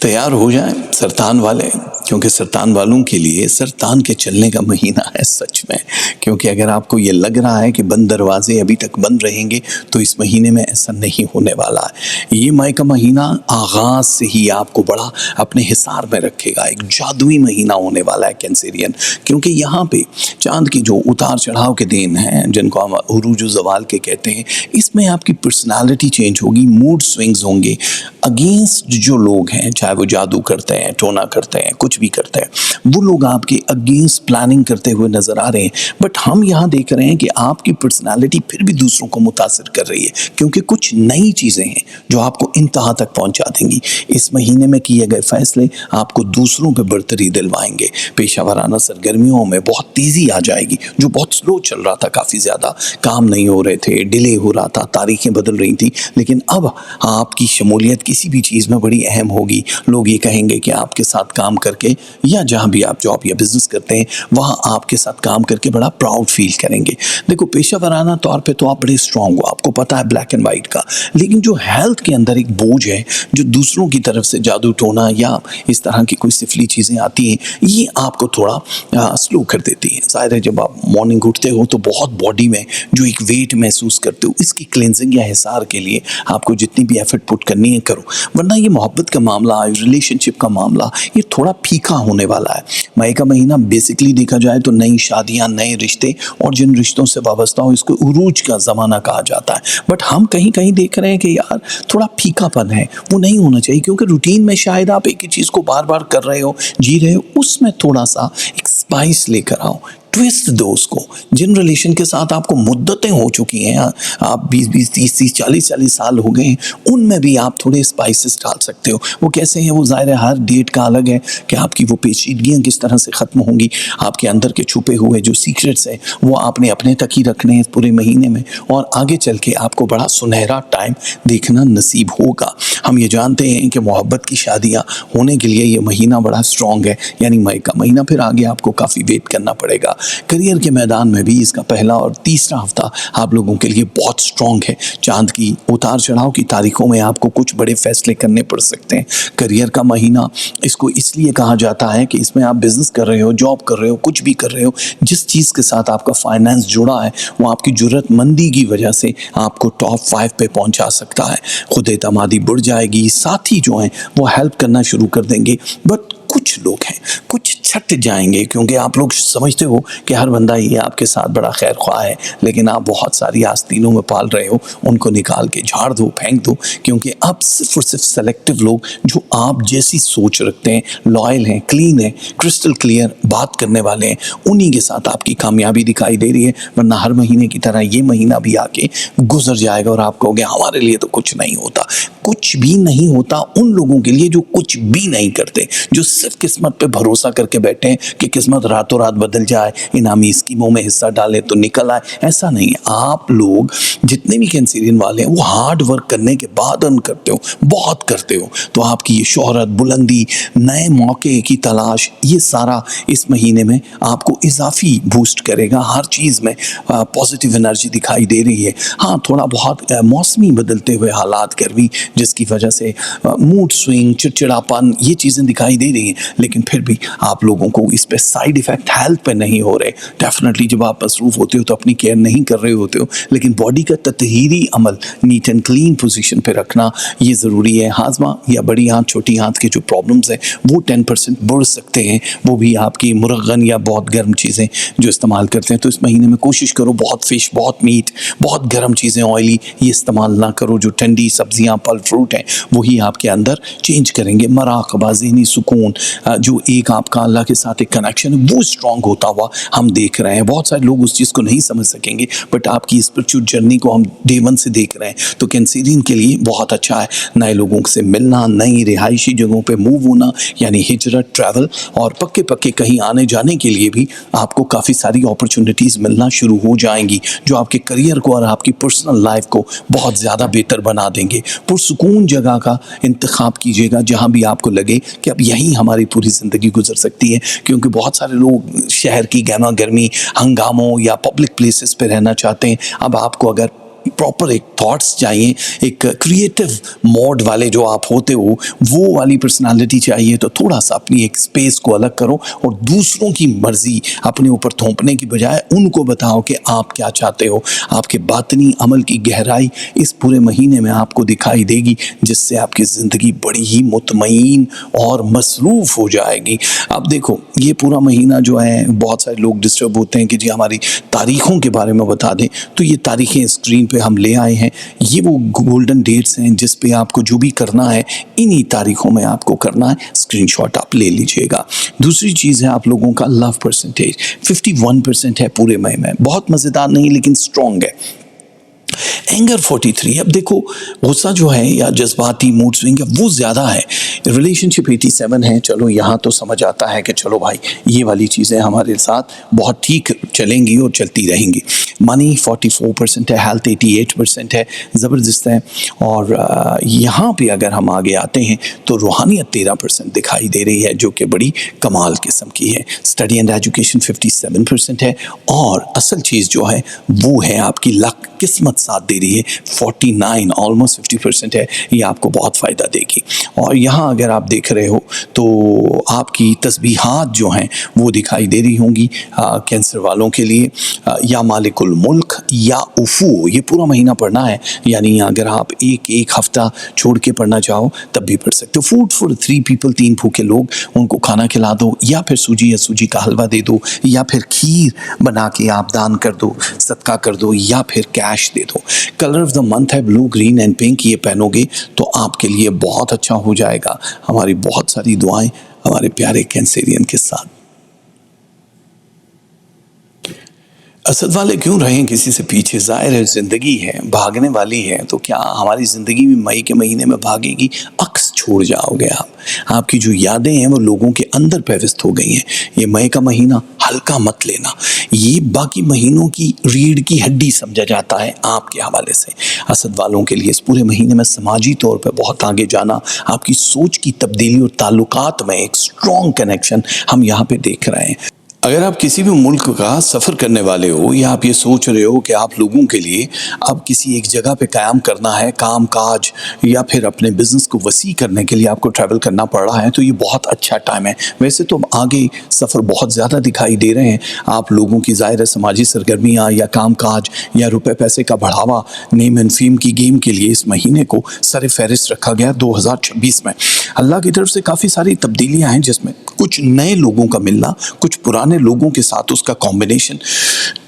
तैयार हो जाएं सरतान वाले, क्योंकि सरतान वालों के लिए सरतान के चलने का महीना है सच में। क्योंकि अगर आपको ये लग रहा है कि बंद दरवाजे अभी तक बंद रहेंगे तो इस महीने में ऐसा नहीं होने वाला है। ये मई का महीना आगाज़ से ही आपको बड़ा अपने हिसार में रखेगा। एक जादुई महीना होने वाला है कैंसेरियन, क्योंकि यहाँ पे चांद की जो उतार चढ़ाव के दिन हैं जिनको हम उरूज ज़वाल के कहते हैं, इसमें आपकी पर्सनालिटी चेंज होगी, मूड स्विंग्स होंगे। अगेंस्ट जो लोग हैं, चाहे वो जादू करते हैं, टोना करते हैं, कुछ भी करते हैं, वो लोग आपके अगेंस्ट प्लानिंग करते हुए नजर आ रहे हैं। बट हम यहाँ देख रहे हैं कि आपकी पर्सनालिटी फिर भी दूसरों को मुतासिर कर रही है, क्योंकि कुछ नई चीज़ें हैं जो आपको इंतहा तक पहुँचा देंगी। इस महीने में किए गए फैसले आपको दूसरों पर बरतरी दिलवाएंगे। पेशा वराना सरगर्मियों में बहुत तेज़ी आ जाएगी। जो बहुत स्लो चल रहा था, काफ़ी ज़्यादा काम नहीं हो रहे थे, डिले हो रहा था, तारीखें बदल रही थी, लेकिन अब आपकी शमूलियत किसी भी चीज़ में बड़ी अहम होगी। लोग ये कहेंगे कि आपके साथ काम करके, या जहाँ भी आप जॉब या बिजनेस करते हैं वहाँ आपके साथ काम करके बड़ा प्राउड फील करेंगे। देखो पेशा वराना तौर पे तो आप बड़े स्ट्रांग हो, आपको पता है ब्लैक एंड वाइट का, लेकिन जो हेल्थ के अंदर एक बोझ है, जो दूसरों की तरफ से जादू टोना या इस तरह की कोई सिफली चीज़ें आती हैं, ये आपको थोड़ा स्लो कर देती हैं। ज़ाहिर है जब आप मॉर्निंग उठते हो तो बहुत बॉडी में जो एक वेट महसूस करते हो, इसकी क्लेंजिंग या हिसार के लिए आपको जितनी भी एफर्ट पुट करनी है करो, वरना ये मोहब्बत का मामला, रिलेशनशिप का मामला ये थोड़ा फीका होने वाला है। मई का महीना बेसिकली देखा जाए तो नई शादियां, नए रिश्ते और जिन रिश्तों से वाबस्ता हो, इसको उरूज का ज़माना कहा जाता है। बट हम कहीं कहीं देख रहे हैं कि यार थोड़ा फीकापन है, वो नहीं होना चाहिए, क्योंकि रूटीन में शायद आप एक ही चीज़ को बार बार कर रहे हो, जी रहे हो, उसमें थोड़ा सा एक स्पाइस लेकर आओ, ट्विस्ट दो उसको। जिन रिलेशन के साथ आपको मुद्दतें हो चुकी हैं, आप 20-20, 30-30, 40-40 साल हो गए, उनमें भी आप थोड़े स्पाइसेस डाल सकते हो। वो कैसे हैं, वो ज़ाहिर है हर डेट का अलग है कि आपकी वो पेचीदगियाँ किस तरह से ख़त्म होंगी। आपके अंदर के छुपे हुए जो सीक्रेट्स हैं वो आपने अपने तक ही रखने हैं पूरे महीने में, और आगे चल के आपको बड़ा सुनहरा टाइम देखना नसीब होगा। हम ये जानते हैं कि मोहब्बत की शादियाँ होने के लिए ये महीना बड़ा स्ट्रॉन्ग है, यानी मई का महीना। फिर आगे आपको काफ़ी वेट करना पड़ेगा। करियर के मैदान में भी इसका पहला और तीसरा हफ्ता आप लोगों के लिए बहुत स्ट्रॉन्ग है। चांद की उतार चढ़ाव की तारीखों में आपको कुछ बड़े फैसले करने पड़ सकते हैं। करियर का महीना इसको इसलिए कहा जाता है कि इसमें आप बिजनेस कर रहे हो, जॉब कर रहे हो, कुछ भी कर रहे हो, जिस चीज़ के साथ आपका फाइनेंस जुड़ा है वो आपकी ज़रूरतमंदी की वजह से आपको टॉप 5 पे पहुंचा सकता है। खुद एतमादी बढ़ जाएगी, साथी जो हैं वो हेल्प करना शुरू कर देंगे। बट कुछ लोग हैं, कुछ छट जाएंगे, क्योंकि आप लोग समझते हो कि हर बंदा ये आपके साथ बड़ा खैर ख्वाह है, लेकिन आप बहुत सारी आस्तीनों में पाल रहे हो, उनको निकाल के झाड़ दो, फेंक दो, क्योंकि अब सिर्फ और सिर्फ सेलेक्टिव लोग जो आप जैसी सोच रखते हैं, लॉयल हैं, क्लीन हैं, क्रिस्टल क्लियर बात करने वाले हैं, उन्हीं के साथ आपकी कामयाबी दिखाई दे रही है। वरना हर महीने की तरह ये महीना भी आके गुजर जाएगा और आप कहोगे हमारे लिए तो कुछ नहीं होता। कुछ भी नहीं होता उन लोगों के लिए जो कुछ भी नहीं करते, जो सिर्फ किस्मत पे भरोसा करके बैठे हैं कि किस्मत रातों रात बदल जाए, इनामी स्कीमों में हिस्सा डालें तो निकल आए। ऐसा नहीं है। आप लोग जितने भी कैंसेरियन वाले हैं वो हार्ड वर्क करने के बाद अर्न करते हो, बहुत करते हो, तो आपकी ये शोहरत, बुलंदी, नए मौके की तलाश, ये सारा इस महीने में आपको इजाफी बूस्ट करेगा। हर चीज़ में पॉजिटिव एनर्जी दिखाई दे रही है। हाँ, थोड़ा बहुत मौसमी बदलते हुए हालात, गर्मी जिसकी वजह से मूड स्विंग, चिड़चिड़ापन, ये चीज़ें दिखाई दे रही हैं, लेकिन फिर भी आप लोगों लोगों को इस पे साइड इफ़ेक्ट हेल्थ पे नहीं हो रहे। डेफिनेटली जब आप मसरूफ़ होते हो तो अपनी केयर नहीं कर रहे होते हो, लेकिन बॉडी का ततहीरी अमल नीट एंड क्लीन पोजीशन पे रखना ये ज़रूरी है। हाजमा या बड़ी आंत छोटी आंत के जो प्रॉब्लम्स हैं वो 10% बढ़ सकते हैं, वो भी आपकी मुरगन या बहुत गर्म चीज़ें जो इस्तेमाल करते हैं। तो इस महीने में कोशिश करो बहुत फ़िश, बहुत मीट, बहुत गर्म चीज़ें, ऑयली ये इस्तेमाल ना करो। जो ठंडी सब्जियाँ, फल, फ्रूट हैं वही आपके अंदर चेंज करेंगे। मराक़बा, ज़हनी सुकून, जो एक आपका अल्लाह के साथ एक कनेक्शन है वो स्ट्रॉन्ग होता हुआ हम देख रहे हैं। बहुत सारे लोग उस चीज़ को नहीं समझ सकेंगे, बट आपकी स्पिरिचुअल जर्नी को हम डे वन से देख रहे हैं। तो कैंसेरियन के लिए बहुत अच्छा है नए लोगों से मिलना, नई रिहायशी जगहों पे मूव होना, यानी हिजरत, ट्रैवल, और पक्के पक्के कहीं आने जाने के लिए भी आपको काफ़ी सारी अपॉर्चुनिटीज़ मिलना शुरू हो जाएंगी, जो आपके करियर को और आपकी पर्सनल लाइफ को बहुत ज़्यादा बेहतर बना देंगे। पुरसुकून जगह का इंतखाब कीजिएगा जहाँ भी आपको लगे कि अब यहीं हमारी पूरी ज़िंदगी गुजर सकती है, क्योंकि बहुत सारे लोग शहर की गहमा गर्मी, हंगामों या पब्लिक प्लेसेस पे रहना चाहते हैं। अब आपको अगर प्रॉपर एक थॉट्स चाहिए, एक क्रिएटिव मोड वाले जो आप होते हो वो वाली पर्सनालिटी चाहिए, तो थोड़ा सा अपनी एक स्पेस को अलग करो और दूसरों की मर्जी अपने ऊपर थोपने की बजाय उनको बताओ कि आप क्या चाहते हो। आपके बातनी अमल की गहराई इस पूरे महीने में आपको दिखाई देगी, जिससे आपकी ज़िंदगी बड़ी ही मुतमईन और मसरूफ़ हो जाएगी। अब देखो ये पूरा महीना जो है बहुत सारे लोग डिस्टर्ब होते हैं कि जी हमारी तारीख़ों के बारे में बता दें, तो ये तारीख़ें स्क्रीन पे हम ले आए हैं। ये वो गोल्डन डेट्स हैं जिस पे आपको जो भी करना है इन्हीं तारीखों में आपको करना है। स्क्रीनशॉट आप ले लीजिएगा। दूसरी चीज़ है आप लोगों का लव परसेंटेज 51% है पूरे महीने में। बहुत मज़ेदार नहीं लेकिन स्ट्रॉन्ग है। एंगर 43। अब देखो गुस्सा जो है या जज्बाती मूड स्विंग वो ज़्यादा है। रिलेशनशिप 87 है। चलो यहाँ तो समझ आता है कि चलो भाई ये वाली चीज़ें हमारे साथ बहुत ठीक चलेंगी और चलती रहेंगी। मनी 44% है। हेल्थ 88% है। ज़बरदस्त है। और यहाँ पे अगर हम आगे आते हैं तो रूहानियत 13% दिखाई दे रही है, जो कि बड़ी कमाल किस्म की है। स्टडी एंड एजुकेशन 57% है। और असल चीज़ जो है वो है आपकी लक, किस्मत साथ दे रही है। 49 ऑलमोस्ट 50% है। ये आपको बहुत फ़ायदा देगी। और यहाँ अगर आप देख रहे हो तो आपकी तस्बीहात जो हैं वो दिखाई दे रही होंगी कैंसर वालों के लिए। या मालिकुल मुल्क या उफू ये पूरा महीना पढ़ना है, यानी अगर आप एक हफ्ता छोड़ के पढ़ना चाहो तब भी पढ़ सकते हो। फूड फॉर 3 पीपल, 3 भूखे लोग, उनको खाना खिला दो, या फिर सूजी या सूजी का हलवा दे दो, या फिर खीर बना के आप दान कर दो, सदका कर दो, या फिर कैश दे दो। कलर ऑफ द मंथ है ब्लू, ग्रीन एंड पिंक। ये पहनोगे तो आपके लिए बहुत अच्छा हो जाएगा। हमारी बहुत सारी दुआएं हमारे प्यारे कैंसेरियन के साथ। असद वाले क्यों रहें किसी से पीछे? ज़ाहिर है ज़िंदगी है, भागने वाली है, तो क्या हमारी ज़िंदगी भी मई के महीने में भागेगी? अक्स छोड़ जाओगे आप। आपकी जो यादें हैं वो लोगों के अंदर पेवस्त हो गई हैं। ये मई का महीना हल्का मत लेना। ये बाकी महीनों की रीढ़ की हड्डी समझा जाता है आपके हवाले से। असद वालों के लिए इस पूरे महीने में समाजी तौर पर बहुत आगे जाना, आपकी सोच की तब्दीली और ताल्लुकात में एक स्ट्रॉन्ग कनेक्शन हम यहाँ पे देख रहे हैं। अगर आप किसी भी मुल्क का सफ़र करने वाले हो, या आप ये सोच रहे हो कि आप लोगों के लिए अब किसी एक जगह पे क़याम करना है, काम काज या फिर अपने बिज़नेस को वसी करने के लिए आपको ट्रैवल करना पड़ रहा है, तो ये बहुत अच्छा टाइम है। वैसे तो आगे सफ़र बहुत ज़्यादा दिखाई दे रहे हैं आप लोगों की। ज़ाहिर है समाजी सरगर्मियाँ या काम काज या रुपए पैसे का बढ़ावा, नेम एंड फेम की गेम के लिए इस महीने को सर फहरिस्त रखा गया 2026 में। अल्लाह की तरफ से काफ़ी सारी तब्दीलियाँ हैं, जिसमें कुछ नए लोगों का मिलना, कुछ पुराने लोगों के साथ उसका कॉम्बिनेशन,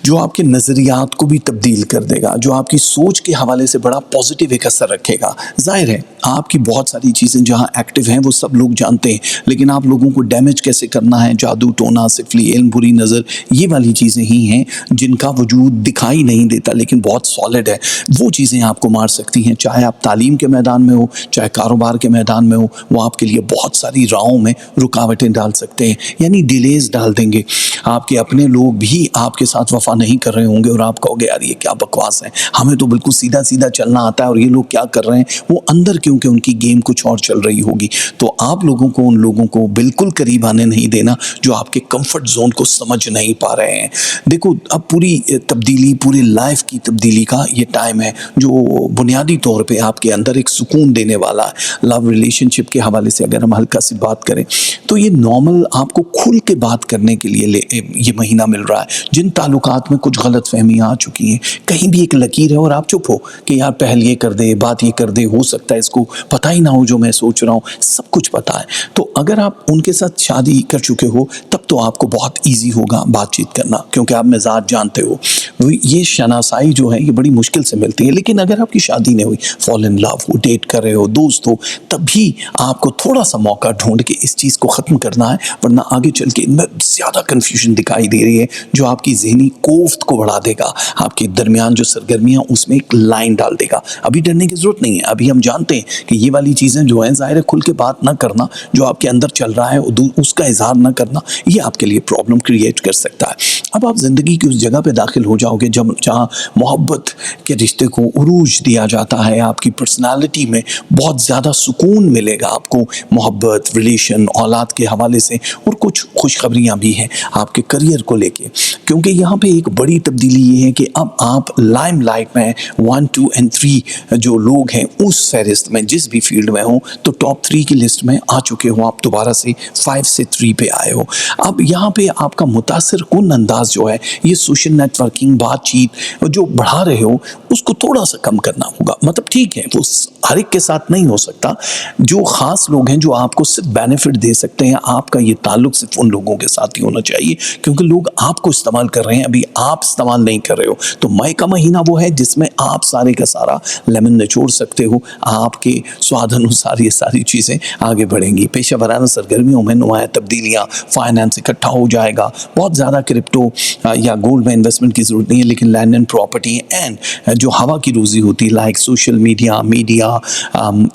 जो आपके नज़रियात को भी तब्दील कर देगा, जो आपकी सोच के हवाले से बड़ा पॉजिटिव एक असर रखेगा। जाहिर है आपकी बहुत सारी चीज़ें जहाँ एक्टिव हैं वो सब लोग जानते हैं, लेकिन आप लोगों को डैमेज कैसे करना है, जादू टोना सिफली इल्म बुरी नज़र, ये वाली चीज़ें ही हैं जिनका वजूद दिखाई नहीं देता लेकिन बहुत सॉलिड है। वो चीज़ें आपको मार सकती हैं, चाहे आप तालीम के मैदान में हो, चाहे कारोबार के मैदान में हो। वो आपके लिए बहुत सारी राहों में रुकावटें डाल सकते हैं, यानी डिलेज डाल देंगे। आपके अपने लोग भी आपके साथ वफा दफ़ा नहीं कर रहे होंगे और आप कहोगे यार ये क्या बकवास है, हमें तो बिल्कुल सीधा सीधा चलना आता है और ये लोग क्या कर रहे हैं, वो अंदर क्योंकि उनकी गेम कुछ और चल रही होगी। तो आप लोगों को उन लोगों को बिल्कुल करीब आने नहीं देना जो आपके कंफर्ट जोन को समझ नहीं पा रहे हैं। देखो, अब पूरी तब्दीली, पूरी लाइफ की तब्दीली का ये टाइम है जो बुनियादी तौर पे आपके अंदर एक सुकून देने वाला है। लव रिलेशनशिप के हवाले से अगर हम हल्का सी बात करें तो ये नॉर्मल आपको खुल के बात करने के लिए ये महीना मिल रहा है। जिन ताल्लुकात में कुछ गलत फहमियाँ आ चुकी हैं, कहीं भी एक लकीर है और आप चुप हो कि यार पहल ये कर दे, बात ये कर दे, हो सकता है इसको पता ही ना हो जो मैं सोच रहा हूँ, सब कुछ पता है। तो अगर आप उनके साथ शादी कर चुके हो तब तो आपको बहुत ईजी होगा बातचीत करना, क्योंकि आप मिजाज जानते हो। ये शनासाई जो है ये बड़ी मुश्किल से मिलती है। लेकिन अगर आपकी शादी नहीं हुई, फॉल इन लव हो, डेट कर रहे हो, दोस्त हो, तभी आपको थोड़ा सा मौका ढूंढ के इस चीज़ को ख़त्म करना है, वरना आगे चल के इनमें ज़्यादा कन्फ्यूजन दिखाई दे रही है जो आपकी जहनी कोफ्त को बढ़ा देगा, आपके दरमियान जो सरगर्मियाँ उसमें एक लाइन डाल देगा। अभी डरने की ज़रूरत नहीं है, अभी हम जानते हैं कि ये वाली चीज़ें जो हैं, ज़ाहिर है खुल के बात ना करना, जो आपके अंदर चल रहा है उसका इजहार ना करना, ये आपके लिए प्रॉब्लम क्रिएट कर सकता है। अब आप ज़िंदगी की उस जगह पे दाखिल हो जाओगे जहाँ मोहब्बत के रिश्ते को उरूज दिया जाता है, आपकी पर्सनालिटी में बहुत ज़्यादा सुकून मिलेगा आपको मोहब्बत, रिलेशन, औलाद के हवाले से, और कुछ खुशखबरियाँ भी हैं आपके करियर को लेके। क्योंकि यहाँ पे एक बड़ी तब्दीली ये है कि अब आप लाइमलाइट में 1, 2 और 3 जो लोग हैं उस फहरिस्त में, जिस भी फील्ड में हो, तो टॉप 3 की लिस्ट में आ चुके हो, आप दोबारा से 5 से 3 पे आए हो। अब यहाँ पे आपका मुतासिर कुन अंदाज जो है, ये सोशल नेटवर्किंग, बातचीत जो बढ़ा रहे हो उसको थोड़ा सा कम करना होगा। मतलब ठीक है, वो हर एक के साथ नहीं हो सकता। जो ख़ास लोग हैं जो आपको सिर्फ बेनिफिट दे सकते हैं, आपका ये ताल्लुक सिर्फ उन लोगों के साथ ही होना चाहिए, क्योंकि लोग आपको इस्तेमाल कर रहे हैं, अभी आप इस्तेमाल नहीं कर रहे हो। तो मई का महीना वो है जिसमें आप सारे का सारा लेमन निचोड़ सकते हो, आपके स्वाद अनुसार ये सारी चीज़ें आगे बढ़ेंगी। पेशा वराना सरगर्मियों में नुमाया तब्दीलियाँ, फाइनेंस इकट्ठा हो जाएगा, बहुत ज़्यादा क्रिप्टो या गोल्ड में इन्वेस्टमेंट की ज़रूरत नहीं है, लेकिन लैंड एंड प्रॉपर्टी एंड जो हवा की रोज़ी होती है, लाइक सोशल मीडिया,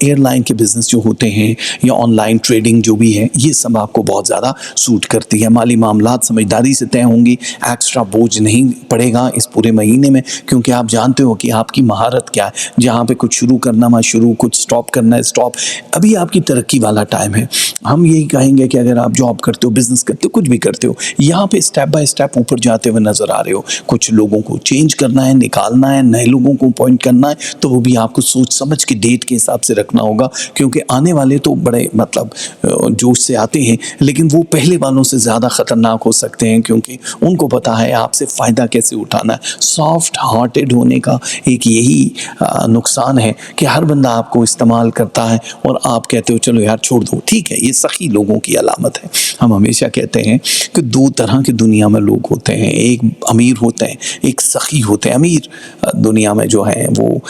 एयरलाइन के बिज़नेस जो होते हैं, या ऑनलाइन ट्रेडिंग जो भी है, ये सब आपको बहुत ज़्यादा सूट करती है। माली मामलात समझदारी से तय होंगी, एक्स्ट्रा बोझ नहीं पड़ेगा इस पूरे महीने में, क्योंकि आप जानते हो कि आपकी महारत क्या है। जहाँ पे कुछ शुरू करना है शुरू, कुछ स्टॉप करना है स्टॉप। अभी आपकी तरक्की वाला टाइम है। हम यही कहेंगे कि अगर आप जॉब करते हो, बिजनेस करते हो, कुछ भी करते हो, यहाँ पे स्टेप बाय स्टेप ऊपर जाते हुए नजर आ रहे हो। कुछ लोगों को चेंज करना है, निकालना है, नए लोगों को अपॉइंट करना है, तो वो भी आपको सोच समझ के डेट के हिसाब से रखना होगा, क्योंकि आने वाले तो बड़े मतलब जोश से आते हैं, लेकिन वो पहले वालों से ज़्यादा ख़तरनाक हो सकते हैं, क्योंकि उनको पता है आपसे फ़ायदा कैसे उठाना है। सॉफ्ट हार्टेड होने का एक यही नुकसान है कि हर बंदा आपको इस्तेमाल करता है और आप कहते हो चलो यार छोड़ दो, ठीक है। ये सखी लोगों की अलामत है। हम हमेशा कहते हैं कि 2 तरह की दुनिया में लोग होते हैं, एक अमीर होते हैं, एक सखी होते हैं। अमीर दुनिया में जो है वो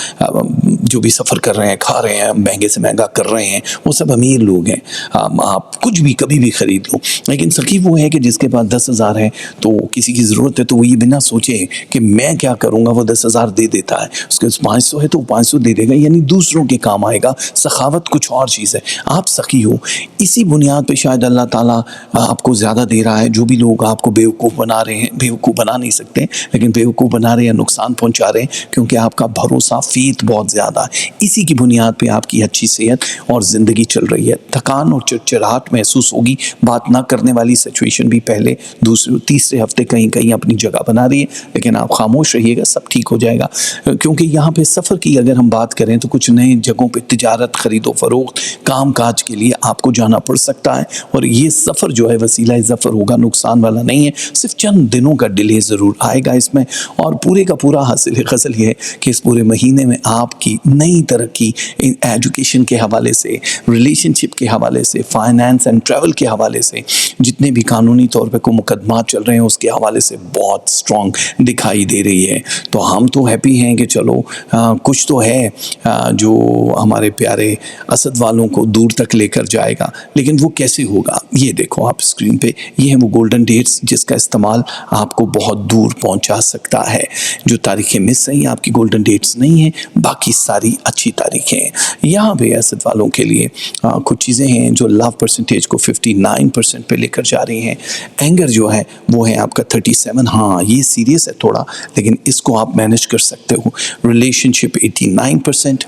जो भी सफ़र कर रहे हैं, खा रहे हैं, महंगे से महंगा कर रहे हैं, वो सब अमीर लोग हैं। आप कुछ भी कभी भी ख़रीद लो। लेकिन सखी वो है कि जिसके पास 10,000 है, तो किसी की ज़रूरत है तो वो ये बिना सोचे कि मैं क्या करूँगा, वो 10,000 दे देता है। उसके पास 500 है तो 500 दे देगा, यानी दूसरों के काम आएगा। सखावत कुछ और चीज़ है। आप सखी हो। इसी बुनियाद पे शायद अल्लाह ताला आपको ज़्यादा दे रहा है। जो भी लोग आपको बेवकूफ़ बना रहे हैं, बेवकूफ़ बना नहीं सकते, लेकिन बेवकूफ़ बना रहे हैं, नुकसान पहुंचा रहे हैं, क्योंकि आपका भरोसा, फ़ेथ बहुत ज़्यादा है। इसी की बुनियाद पे आपकी अच्छी सेहत और ज़िंदगी चल रही है। थकान और चिड़चिड़ाहट महसूस होगी। बात ना करने वाली सिचुएशन भी पहले, दूसरे, तीसरे हफ्ते कहीं कहीं अपनी जगह बना रही है, लेकिन आप खामोश रहिएगा, सब ठीक हो जाएगा। क्योंकि यहाँ पे सफ़र की अगर हम बात करें तो कुछ नए जगहों पे तिजारत, ख़रीदो फ़रोख्त, काम काज के लिए आपको जाना पड़ सकता है, और ये सफ़र जो है वसीला ज़फ़र होगा, नुकसान वाला नहीं है। सिर्फ चंद दिनों का डिले ज़रूर आएगा इसमें, और पूरे का पूरा हासिल गज़ल ये है कि इस पूरे महीने में आपकी नई तरक्की एजुकेशन के हवाले से, रिलेशनशिप के हवाले से, फाइनेंस एंड ट्रैवल के हवाले से, जितने भी कानूनी तौर पे कोई मुकदमात चल रहे हैं उसके हवाले से बहुत स्ट्रॉन्ग दिखाई दे रही है। तो हम तो हैप्पी हैं कि चलो कुछ तो है जो हमारे प्यारे असद वालों को दूर तक लेकर जाएगा। लेकिन वो कैसे होगा, ये देखो आप स्क्रीन पे, ये है वो गोल्डन डेट्स जिसका इस्तेमाल आपको बहुत दूर पहुंचा सकता है। जो तारीखें मिस हैं आपकी गोल्डन डेट्स नहीं हैं, बाकी सारी अच्छी तारीखें हैं। यहाँ पे असद वालों के लिए कुछ चीज़ें हैं जो लव परसेंटेज को 59% पे लेकर जा रही हैं। एंगर जो है वो है आपका 37, हाँ हाँ ये सीरियस है थोड़ा, लेकिन इसको आप मैनेज कर सकते हो। रिलेशनशिप 89%,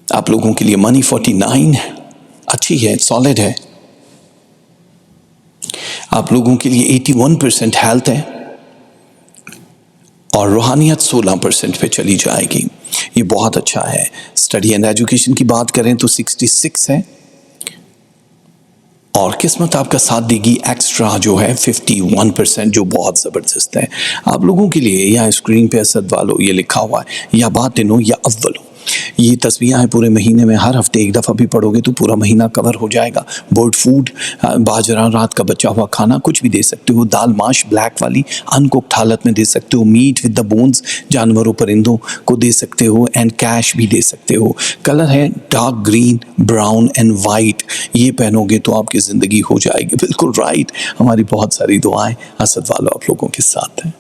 आप लोगों के लिए मनी 49, अच्छी है, सॉलिड है। आप लोगों के लिए 81% हेल्थ है, और रूहानियत 16% पे चली जाएगी। ये बहुत अच्छा है। स्टडी एंड एजुकेशन की बात करें तो 66 है, और किस्मत आपका साथ देगी एक्स्ट्रा जो है 51%, जो बहुत ज़बरदस्त है। आप लोगों के लिए या स्क्रीन पे असद वालों ये लिखा हुआ है, या बातिनो या अव्वलो, ये तस्वीरें हैं पूरे महीने में, हर हफ्ते एक दफ़ा भी पढ़ोगे तो पूरा महीना कवर हो जाएगा। बोर्ड फूड, बाजरा, रात का बचा हुआ खाना, कुछ भी दे सकते हो। दाल माश ब्लैक वाली अनकुक्ड हालत में दे सकते हो। मीट विद द बोन्स जानवरों परिंदों को दे सकते हो, एंड कैश भी दे सकते हो। कलर है dark green, brown and white. ये पहनोगे तो आपकी ज़िंदगी हो जाएगी। बिल्कुल राइट, हमारी बहुत सारी दुआएं असद वालों आप लोगों के साथ हैं।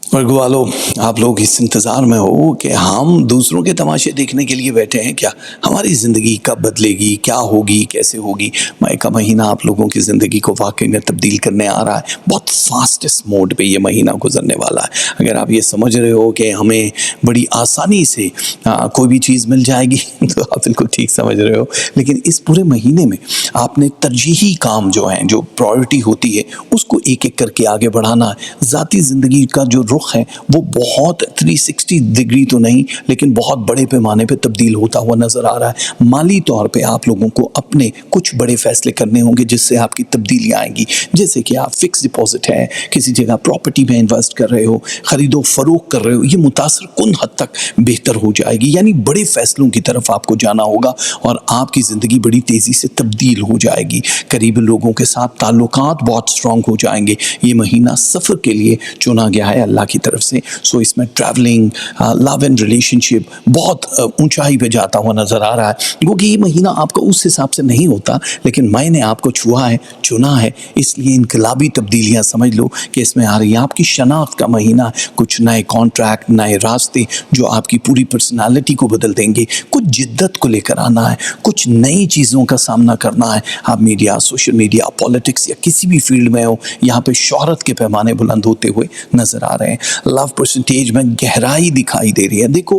वर्गो वालों, आप लोग इस इंतज़ार में हो कि हम दूसरों के तमाशे देखने के लिए बैठे हैं क्या? हमारी ज़िंदगी कब बदलेगी, क्या होगी, कैसे होगी? मई का महीना आप लोगों की ज़िंदगी को वाकई में तब्दील करने आ रहा है। बहुत फास्टेस्ट मोड पे ये महीना गुजरने वाला है। अगर आप ये समझ रहे हो कि हमें बड़ी आसानी से कोई भी चीज़ मिल जाएगी तो आप बिल्कुल ठीक समझ रहे हो। लेकिन इस पूरे महीने में आपने तरजीही काम जो हैं, जो प्रायोरिटी होती है, उसको एक एक करके आगे बढ़ाना है। ज़ाती ज़िंदगी का जो रुख है वो बहुत 360 डिग्री तो नहीं, लेकिन बहुत बड़े पैमाने पे तब्दील होता हुआ नजर आ रहा है। माली तौर पे आप लोगों को अपने कुछ बड़े फैसले करने होंगे जिससे आपकी तब्दीलियां आएंगी। जैसे कि आप फिक्स डिपॉजिट है, किसी जगह प्रॉपर्टी में इन्वेस्ट कर रहे हो, खरीदो फरोख्त कर रहे हो, ये मुतासर कुन हद तक बेहतर हो जाएगी। यानी बड़े फैसलों की तरफ आपको जाना होगा और आपकी ज़िंदगी बड़ी तेज़ी से तब्दील हो जाएगी। करीबी लोगों के साथ ताल्लुकात बहुत स्ट्रॉन्ग हो जाएंगे। ये महीना सफ़र के लिए चुना गया है अल्लाह की तरफ से। सो इसमें ट्रैवलिंग, लव एंड रिलेशनशिप बहुत ऊंचाई पे जाता हुआ नज़र आ रहा है। क्योंकि ये महीना आपका उस हिसाब से नहीं होता, लेकिन मैंने आपको छुआ है, चुना है, इसलिए इनकलाबी तब्दीलियाँ समझ लो कि इसमें आ रही है। आपकी शनाख्त का महीना, कुछ नए कॉन्ट्रैक्ट, नए रास्ते जो आपकी पूरी पर्सनालिटी को बदल देंगे। कुछ जिद्दत को लेकर आना है, कुछ नई चीज़ों का सामना करना है। आप मीडिया, सोशल मीडिया, पॉलिटिक्स या किसी भी फील्ड में हो, यहाँ पे शोहरत के पैमाने बुलंद होते हुए नज़र आ रहे हैं। लव परसेंटेज में गहराई दिखाई दे रही है। देखो,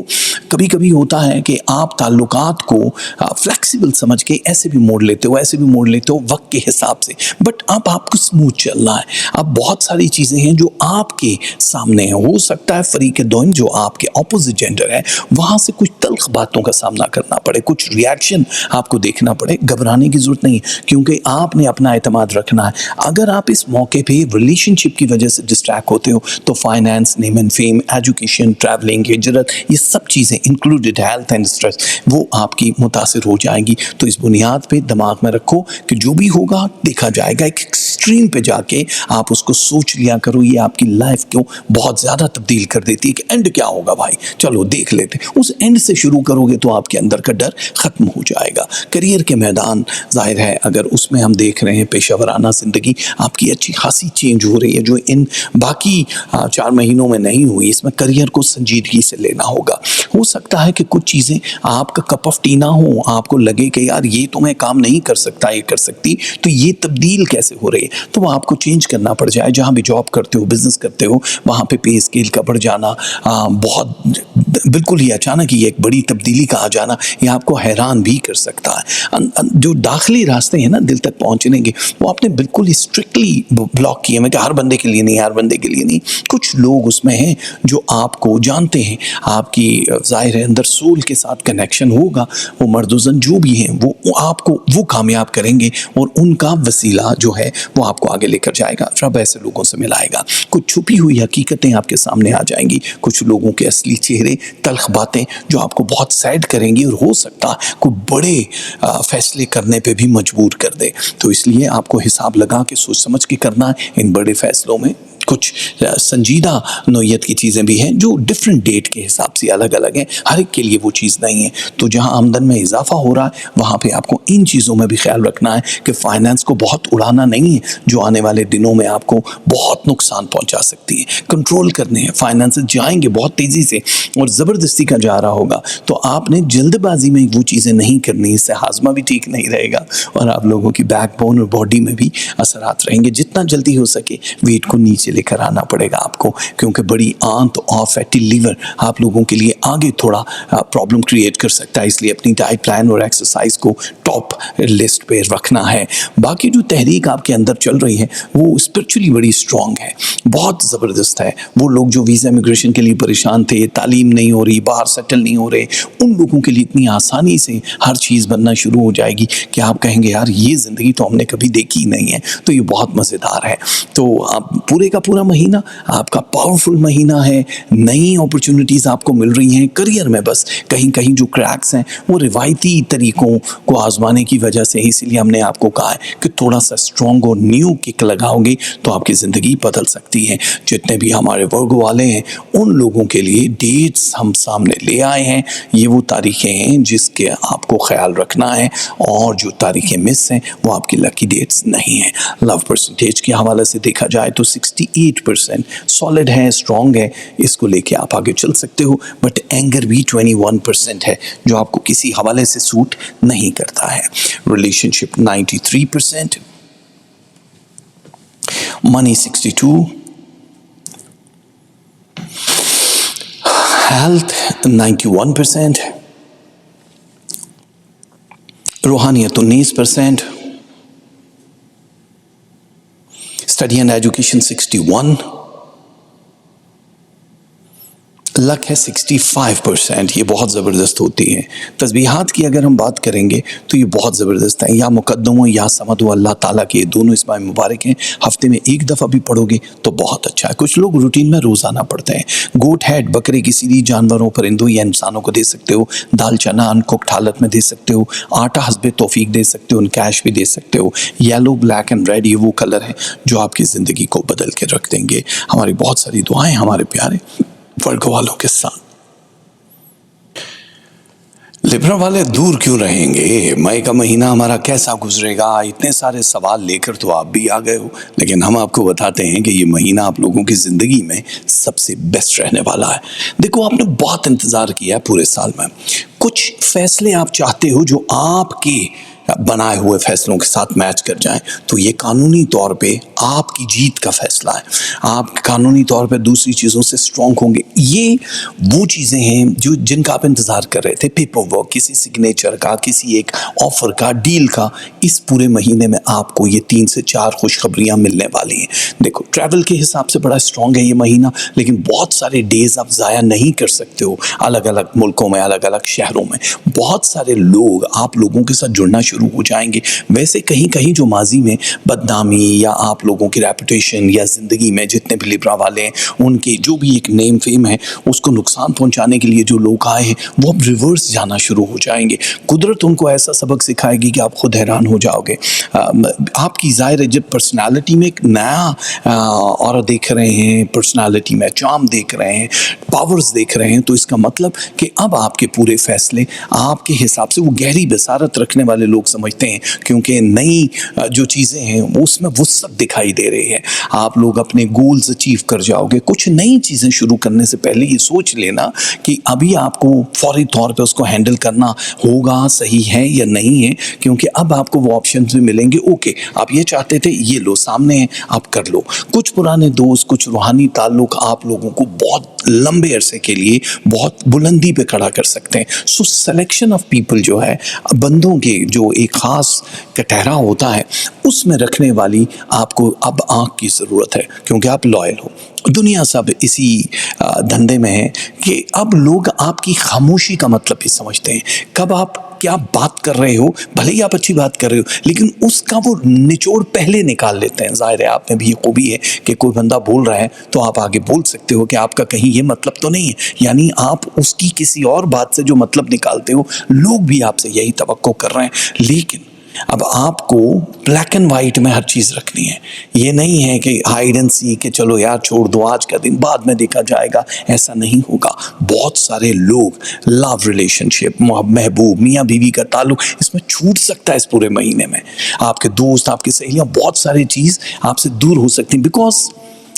कभी कभी होता है कि आप ताल्लुकात को फ्लेक्सिबल समझ के ऐसे भी मोड़ लेते हो, ऐसे भी मोड़ लेते हो वक्त के हिसाब से, बट अब आपको स्मूथ चलना है। अब बहुत सारी चीज़ें हैं जो आपके सामने हैं। हो सकता है फरीक दोन जो आपके ऑपोजिट जेंडर है, वहाँ से कुछ तल्ख बातों का सामना करना पड़े, कुछ रिएक्शन आपको देखना पड़े। घबराने की ज़रूरत नहीं, क्योंकि आपने अपना एतमाद रखना है। अगर आप इस मौके पे रिलेशनशिप की वजह से डिस्ट्रैक्ट होते हो तो finance, name and fame, education, travelling, हिजरत, ये सब चीज़ें इंक्लूडेड हेल्थ एंड स्ट्रेस, वो आपकी मुतासिर हो जाएंगी। तो इस बुनियाद पे दिमाग में रखो कि जो भी होगा देखा जाएगा। एक एक्सट्रीम पे जाके आप उसको सोच लिया करो, ये आपकी लाइफ को बहुत ज़्यादा तब्दील कर देती है कि एंड क्या होगा भाई, चलो देख लेते। उस एंड से शुरू करोगे तो आपके अंदर का डर ख़त्म हो जाएगा। करियर के मैदान जाहिर है, अगर उसमें हम देख रहे हैं पेशेवराना ज़िंदगी आपकी अच्छी खासी चेंज हो रही है, जो इन बाकी 4 महीनों में नहीं हुई। इसमें करियर को संजीदगी से लेना होगा। हो सकता है कि कुछ चीज़ें आपका कप ऑफ टी ना हो, आपको लगे कि यार ये तो मैं काम नहीं कर सकता, ये कर सकती, तो ये तब्दील कैसे हो रही है, तो वो आपको चेंज करना पड़ जाए। जहाँ भी जॉब करते हो, बिजनेस करते हो, वहाँ पे पे स्केल का बढ़ जाना, बहुत बिल्कुल ही अचानक ही एक बड़ी तब्दीली का आ जाना, ये आपको हैरान भी कर सकता है। जो दाखिली रास्ते हैं ना दिल तक पहुँचने के, वो आपने बिल्कुल ही स्ट्रिक्टली ब्लॉक किए हैं कि हर बंदे के लिए नहीं, हर बंदे के लिए नहीं। कुछ लोग उसमें हैं जो आपको जानते हैं, आपकी ज़ाहिर है अंदर सोल के साथ कनेक्शन होगा। वो मर्दोज़न जो भी हैं वो आपको वो कामयाब करेंगे और उनका वसीला जो है वो आपको आगे लेकर जाएगा। रब ऐसे लोगों से मिलाएगा। कुछ छुपी हुई हकीकतें आपके सामने आ जाएंगी, कुछ लोगों के असली चेहरे, तल्ख बातें जो आपको बहुत सैड करेंगी और हो सकता है कोई बड़े फैसले करने पे भी मजबूर कर दे। तो इसलिए आपको हिसाब लगा के सोच समझ के करना है। इन बड़े फैसलों में कुछ संजीदा नोयत की चीज़ें भी हैं जो डिफरेंट डेट के हिसाब से अलग अलग हैं, हर एक के लिए वो चीज़ नहीं है। तो जहां आमदन में इजाफा हो रहा है वहां पे आपको इन चीज़ों में भी ख्याल रखना है कि फाइनेंस को बहुत उड़ाना नहीं है, जो आने वाले दिनों में आपको बहुत नुकसान पहुंचा सकती है। कंट्रोल करने हैं, फाइनेंस जाएंगे बहुत तेज़ी से और ज़बरदस्ती का जा रहा होगा, तो आपने जल्दबाजी में वो चीज़ें नहीं करनी, इससे हाजमा भी ठीक नहीं रहेगा और आप लोगों की बैकबोन और बॉडी में भी असरात रहेंगे। जितना जल्दी हो सके वेट को नीचे लेकर आना पड़ेगा आपको, क्योंकि बड़ी आंत और फैटी लीवर आप लोगों के लिए आगे थोड़ा प्रॉब्लम क्रिएट कर सकता है। इसलिए अपनी डाइट प्लान और एक्सरसाइज को टॉप लिस्ट पे रखना है। बाकी जो तहरीक आपके अंदर चल रही है वो स्पिरिचुअली बड़ी स्ट्रांग है, बहुत ज़बरदस्त है। वो लोग जो वीज़ा इमिग्रेशन के लिए परेशान थे, तालीम नहीं हो रही, बाहर सेटल नहीं हो रहे, उन लोगों के लिए इतनी आसानी से हर चीज़ बनना शुरू हो जाएगी कि आप कहेंगे यार ये ज़िंदगी तो हमने कभी देखी नहीं है। तो ये बहुत मज़ेदार है। तो आप पूरे का पूरा महीना आपका पावरफुल महीना है, नई अपॉर्चुनिटीज़ आपको मिल रही हैं करियर में। बस कहीं कहीं जो क्रैक्स हैं वो रिवायती तरीक़ों को आजमाने की वजह से, इसीलिए हमने आपको कहा है कि थोड़ा सा स्ट्रॉन्ग और न्यू किक लगाओगे तो आपकी ज़िंदगी बदल सकती है। जितने भी हमारे वर्ग वाले हैं उन लोगों के लिए डेट्स हम सामने ले आए हैं। ये वो तारीखें हैं जिसके आपको ख्याल रखना है और जो तारीखें मिस हैं वो आपकी लकी डेट्स नहीं हैं। लव परसेंटेज के हवाले से देखा जाए तो 68% सॉलिड है, स्ट्रॉन्ग है, इसको लेके आप आगे चल सकते हो। बट एंगर भी 21% है जो आपको किसी हवाले से सूट नहीं करता है। Relationship 93%, money 62%, health 91%, रूहानियत 19%, study and education 61%, luck है 65%। ये बहुत ज़बरदस्त होती है। तस्बीहात की अगर हम बात करेंगे तो ये बहुत ज़बरदस्त है। या मुकद्दम हो या समद हो, अल्लाह ताला के दोनों इसमें मुबारक हैं। हफ्ते में एक दफ़ा भी पढ़ोगे तो बहुत अच्छा है। कुछ लोग रूटीन में रोज़ाना पढ़ते हैं। गोट हेड, बकरे की सीरी, जानवरों, परिंदों या इंसानों को दे सकते हो। दाल चना अनकुक्ड हालत में दे सकते हो। आटा हस्बे तौफीक दे सकते हो, कैश भी दे सकते हो। येलो, ब्लैक एंड रेड ये वो कलर है जो आपकी ज़िंदगी को बदल के रख देंगे। हमारी बहुत सारी दुआएं हमारे प्यारे वर्ग वालों के साथ। लिब्रा वाले दूर क्यों रहेंगे? मई का महीना हमारा कैसा गुजरेगा? इतने सारे सवाल लेकर तो आप भी आ गए हो, लेकिन हम आपको बताते हैं कि ये महीना आप लोगों की ज़िंदगी में सबसे बेस्ट रहने वाला है। देखो, आपने बहुत इंतज़ार किया है पूरे साल में। कुछ फैसले आप चाहते हो जो आपके बनाए हुए फैसलों के साथ मैच कर जाएं, तो ये कानूनी तौर पे आपकी जीत का फैसला है। आप कानूनी तौर पे दूसरी चीज़ों से स्ट्रॉन्ग होंगे। ये वो चीज़ें हैं जो जिनका आप इंतज़ार कर रहे थे, पेपर वर्क, किसी सिग्नेचर का, किसी एक ऑफर का, डील का। इस पूरे महीने में आपको ये 3 से 4 खुशखबरियाँ मिलने वाली हैं। देखो, ट्रैवल के हिसाब से बड़ा स्ट्रॉन्ग है ये महीना, लेकिन बहुत सारे डेज आप ज़ाया नहीं कर सकते हो। अलग अलग मुल्कों में, अलग अलग शहरों में बहुत सारे लोग आप लोगों के साथ जुड़ना शुरू हो जाएंगे। वैसे कहीं कहीं जो माजी में बदनामी या आप लोगों की रेपुटेशन या ज़िंदगी में जितने भी लिब्रा वाले हैं उनके जो भी एक नेम फेम है उसको नुकसान पहुंचाने के लिए जो लोग आए हैं वो अब रिवर्स जाना शुरू हो जाएंगे। कुदरत उनको ऐसा सबक सिखाएगी कि आप खुद हैरान हो जाओगे। आपकी ज़ाहिर है जब पर्सनालिटी में एक नया और देख रहे हैं, पर्सनालिटी में चार्म देख रहे हैं, पावर्स देख रहे हैं, तो इसका मतलब कि अब आपके पूरे फैसले आपके हिसाब से वो गहरी बसारत रखने वाले लोग समझते हैं, क्योंकि नई जो चीज़ें हैं उसमें वुसअत दिखाई दे रही है। आप लोग अपने गोल्स अचीव कर जाओगे। कुछ नई चीज़ें शुरू करने से पहले ये सोच लेना कि अभी आपको फौरी तौर पे उसको हैंडल करना होगा, सही है या नहीं है, क्योंकि अब आपको वो ऑप्शन भी मिलेंगे। ओके, आप ये चाहते थे, ये लो सामने है, आप कर लो। कुछ पुराने दोस्त, कुछ रूहानी ताल्लुक आप लोगों को बहुत लंबे अरसे के लिए बहुत बुलंदी पे खड़ा कर सकते हैं। सो सिलेक्शन ऑफ पीपल जो है, बंदों के जो एक ख़ास कटहरा होता है उसमें रखने वाली आपको अब आँख की ज़रूरत है, क्योंकि आप लॉयल हो। दुनिया सब इसी धंधे में है कि अब लोग आपकी खामोशी का मतलब भी समझते हैं। कब आप क्या बात कर रहे हो, भले ही आप अच्छी बात कर रहे हो, लेकिन उसका वो निचोड़ पहले निकाल लेते हैं। ज़ाहिर है आप में भी ये खूबी है कि कोई बंदा बोल रहा है तो आप आगे बोल सकते हो कि आपका कहीं ये मतलब तो नहीं है, यानी आप उसकी किसी और बात से जो मतलब निकालते हो, लोग भी आपसे यही तवक्को कर रहे हैं। लेकिन अब आपको ब्लैक एंड वाइट में हर चीज़ रखनी है। ये नहीं है कि हाइड एंड सी के चलो यार छोड़ दो, आज का दिन बाद में देखा जाएगा, ऐसा नहीं होगा। बहुत सारे लोग लव रिलेशनशिप, महबूब, मियाँ बीवी का ताल्लुक इसमें छूट सकता है इस पूरे महीने में। आपके दोस्त, आपकी सहेलियाँ, बहुत सारी चीज़ आपसे दूर हो सकती हैं बिकॉज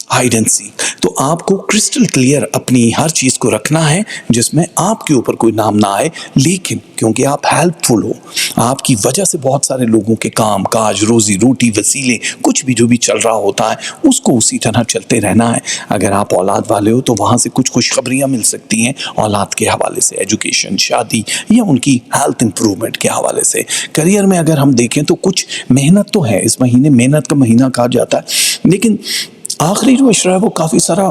हाइड एंड सी। तो आपको क्रिस्टल क्लियर अपनी हर चीज़ को रखना है जिसमें आपके ऊपर कोई नाम ना आए, लेकिन क्योंकि आप हेल्पफुल हो, आपकी वजह से बहुत सारे लोगों के काम काज, रोजी रोटी, वसीले, कुछ भी जो भी चल रहा होता है उसको उसी तरह चलते रहना है। अगर आप औलाद वाले हो तो वहाँ से कुछ खुशखबरियाँ मिल सकती हैं औलाद के हवाले से, एजुकेशन, शादी या उनकी हेल्थ इंप्रूवमेंट के हवाले से। करियर में अगर हम देखें तो कुछ मेहनत तो है, इस महीने मेहनत का महीना कहा जाता है, लेकिन आखिरी जो अशरा है वो काफ़ी सारा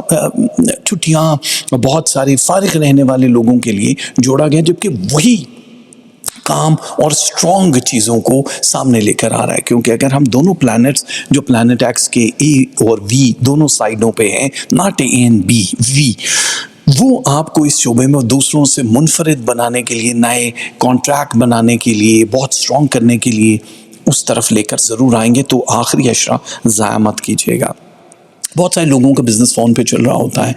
छुट्टियाँ, बहुत सारे फारिग रहने वाले लोगों के लिए जोड़ा गया, जबकि वही काम और स्ट्रॉन्ग चीज़ों को सामने लेकर आ रहा है। क्योंकि अगर हम दोनों प्लैनेट्स जो प्लैनेट एक्स के ए और वी दोनों साइडों पे हैं, not A and B, we, वो आपको इस शोबे में दूसरों से मुनफरिद बनाने के लिए, नए कॉन्ट्रैक्ट बनाने के लिए, बहुत स्ट्रॉन्ग करने के लिए उस तरफ लेकर ज़रूर आएंगे। तो आखिरी अशरा ज़ाया मत कीजिएगा। बहुत सारे लोगों का बिजनेस फ़ोन पे चल रहा होता है,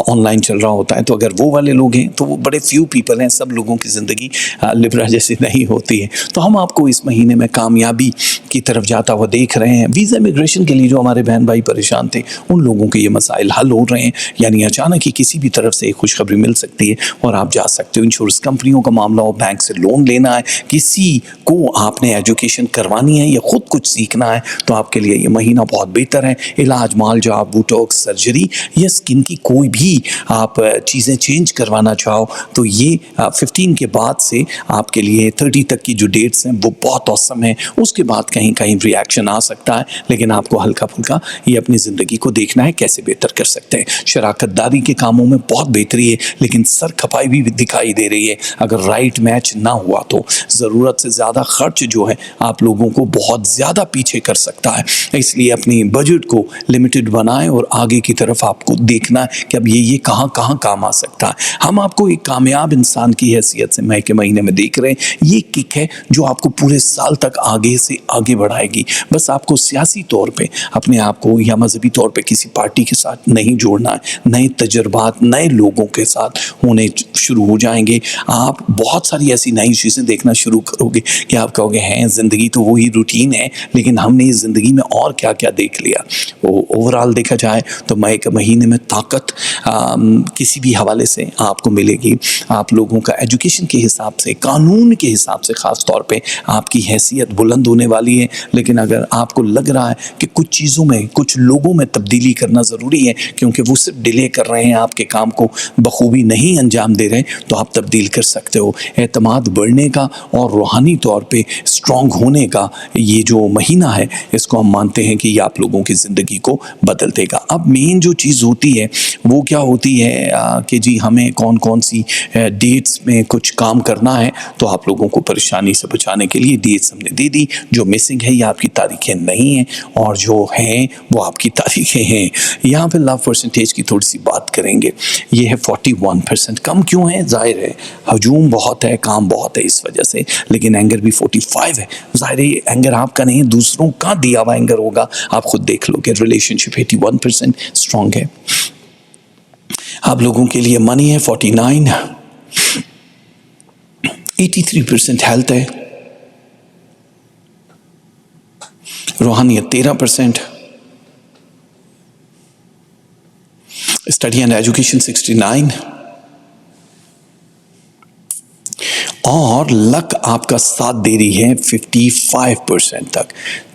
ऑनलाइन चल रहा होता है, तो अगर वो वाले लोग हैं तो वो बड़े फ्यू पीपल हैं, सब लोगों की ज़िंदगी लिब्रा जैसी नहीं होती है। तो हम आपको इस महीने में कामयाबी की तरफ जाता हुआ देख रहे हैं। वीज़ा इमिग्रेशन के लिए जो हमारे बहन भाई परेशान थे, उन लोगों के ये मसाइल हल हो रहे हैं, यानी अचानक ही किसी भी तरफ से एक खुशखबरी मिल सकती है और आप जा सकते हो। इंश्योरेंस कंपनियों का मामला हो, बैंक से लोन लेना है, किसी को आपने एजुकेशन करवानी है या ख़ुद कुछ सीखना है, तो आपके लिए ये महीना बहुत बेहतर है। इलाज, माल जाल, बोटॉक्स, सर्जरी या स्किन की कोई भी आप चीज़ें चेंज करवाना चाहो तो ये 15 के बाद से आपके लिए 30 तक की जो डेट्स हैं वो बहुत औसम है। उसके बाद कहीं कहीं रिएक्शन आ सकता है, लेकिन आपको हल्का फुल्का ये अपनी ज़िंदगी को देखना है कैसे बेहतर कर सकते हैं। शराकतदारी के कामों में बहुत बेहतरी है, लेकिन सर खपाई भी दिखाई दे रही है। अगर राइट मैच ना हुआ तो ज़रूरत से ज़्यादा खर्च जो है आप लोगों को बहुत ज़्यादा पीछे कर सकता है। इसलिए अपनी बजट को लिमिटेड बनाएं और आगे की तरफ आपको देखना है कि अब ये कहाँ कहाँ काम आ सकता है। हम आपको एक कामयाब इंसान की हैसियत से मई के महीने में देख रहे हैं। ये किक है जो आपको पूरे साल तक आगे से आगे बढ़ाएगी। बस आपको सियासी तौर पे अपने आप को या मजहबी तौर पे किसी पार्टी के साथ नहीं जोड़ना है। नए तजर्बात नए लोगों के साथ होने शुरू हो जाएंगे। आप बहुत सारी ऐसी नई चीज़ें देखना शुरू करोगे कि आप कहोगे हैं ज़िंदगी तो वही रूटीन है, लेकिन हमने इस ज़िंदगी में और क्या क्या देख लिया। ओवरऑल देखा जाए तो मई के महीने में ताकत किसी भी हवाले से आपको मिलेगी। आप लोगों का एजुकेशन के हिसाब से, कानून के हिसाब से ख़ास तौर पे आपकी हैसियत बुलंद होने वाली है। लेकिन अगर आपको लग रहा है कि कुछ चीज़ों में, कुछ लोगों में तब्दीली करना ज़रूरी है क्योंकि वो सिर्फ डिले कर रहे हैं, आपके काम को बखूबी नहीं अंजाम दे रहे, तो आप तब्दील कर सकते हो। एतमाद बढ़ने का और रूहानी तौर पे स्ट्रॉन्ग होने का ये जो महीना है, इसको हम मानते हैं कि ये आप लोगों की ज़िंदगी को बदल देगा। अब मेन जो चीज़ होती है वो क्या होती है कि जी हमें कौन कौन सी डेट्स में कुछ काम करना है, तो आप लोगों को परेशानी से बचाने के लिए डेट्स हमने दे दी। जो मिसिंग है ये आपकी तारीखें नहीं हैं, और जो हैं वो आपकी तारीखें हैं। यहाँ पे लव परसेंटेज की थोड़ी सी बात करेंगे। ये है 41%। कम क्यों है? जाहिर है हजूम बहुत है, काम बहुत है इस वजह से, लेकिन एंगर भी 45 है। जाहिर है एंगर आपका नहीं, दूसरों का दिया हुआ एंगर होगा। आप खुद देख लो कि रिलेशनशिप 81% स्ट्रॉन्ग है। आप लोगों के लिए मनी है 49, 83% हेल्थ है, रूहानियत 13%, स्टडी एंड एजुकेशन 69, और लक आपका साथ दे रही है 55% तक।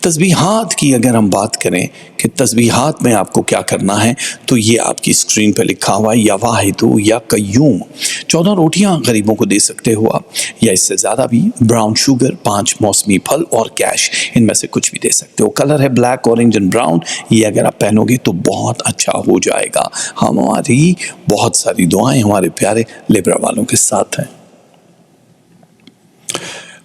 तस्बीहात की अगर हम बात करें कि तस्बीहात में आपको क्या करना है, तो ये आपकी स्क्रीन पर लिखा हुआ है, या वाहिदु या कय्यूम। 14 रोटियां गरीबों को दे सकते हो आप, या इससे ज़्यादा भी। ब्राउन शुगर, 5 मौसमी फल और कैश, इनमें से कुछ भी दे सकते हो। कलर है ब्लैक, ऑरेंज एंड ब्राउन। ये अगर आप पहनोगे तो बहुत अच्छा हो जाएगा। हमारी बहुत सारी दुआएं हमारे प्यारे लिब्रा वालों के साथ हैं।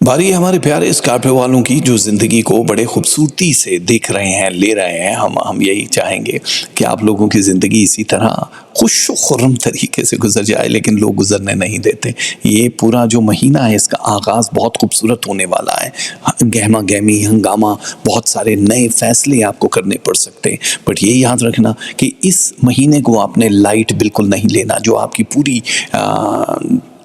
बारी है हमारे प्यारे स्कॉर्पियो वालों की, जो ज़िंदगी को बड़े खूबसूरती से देख रहे हैं, ले रहे हैं। हम यही चाहेंगे कि आप लोगों की ज़िंदगी इसी तरह खुश खुर्रम तरीके से गुजर जाए, लेकिन लोग गुजरने नहीं देते। ये पूरा जो महीना है, इसका आगाज़ बहुत खूबसूरत होने वाला है। गहमा गहमी, हंगामा, बहुत सारे नए फैसले आपको करने पड़ सकते हैं। बट ये याद रखना कि इस महीने को आपने लाइट बिल्कुल नहीं लेना, जो आपकी पूरी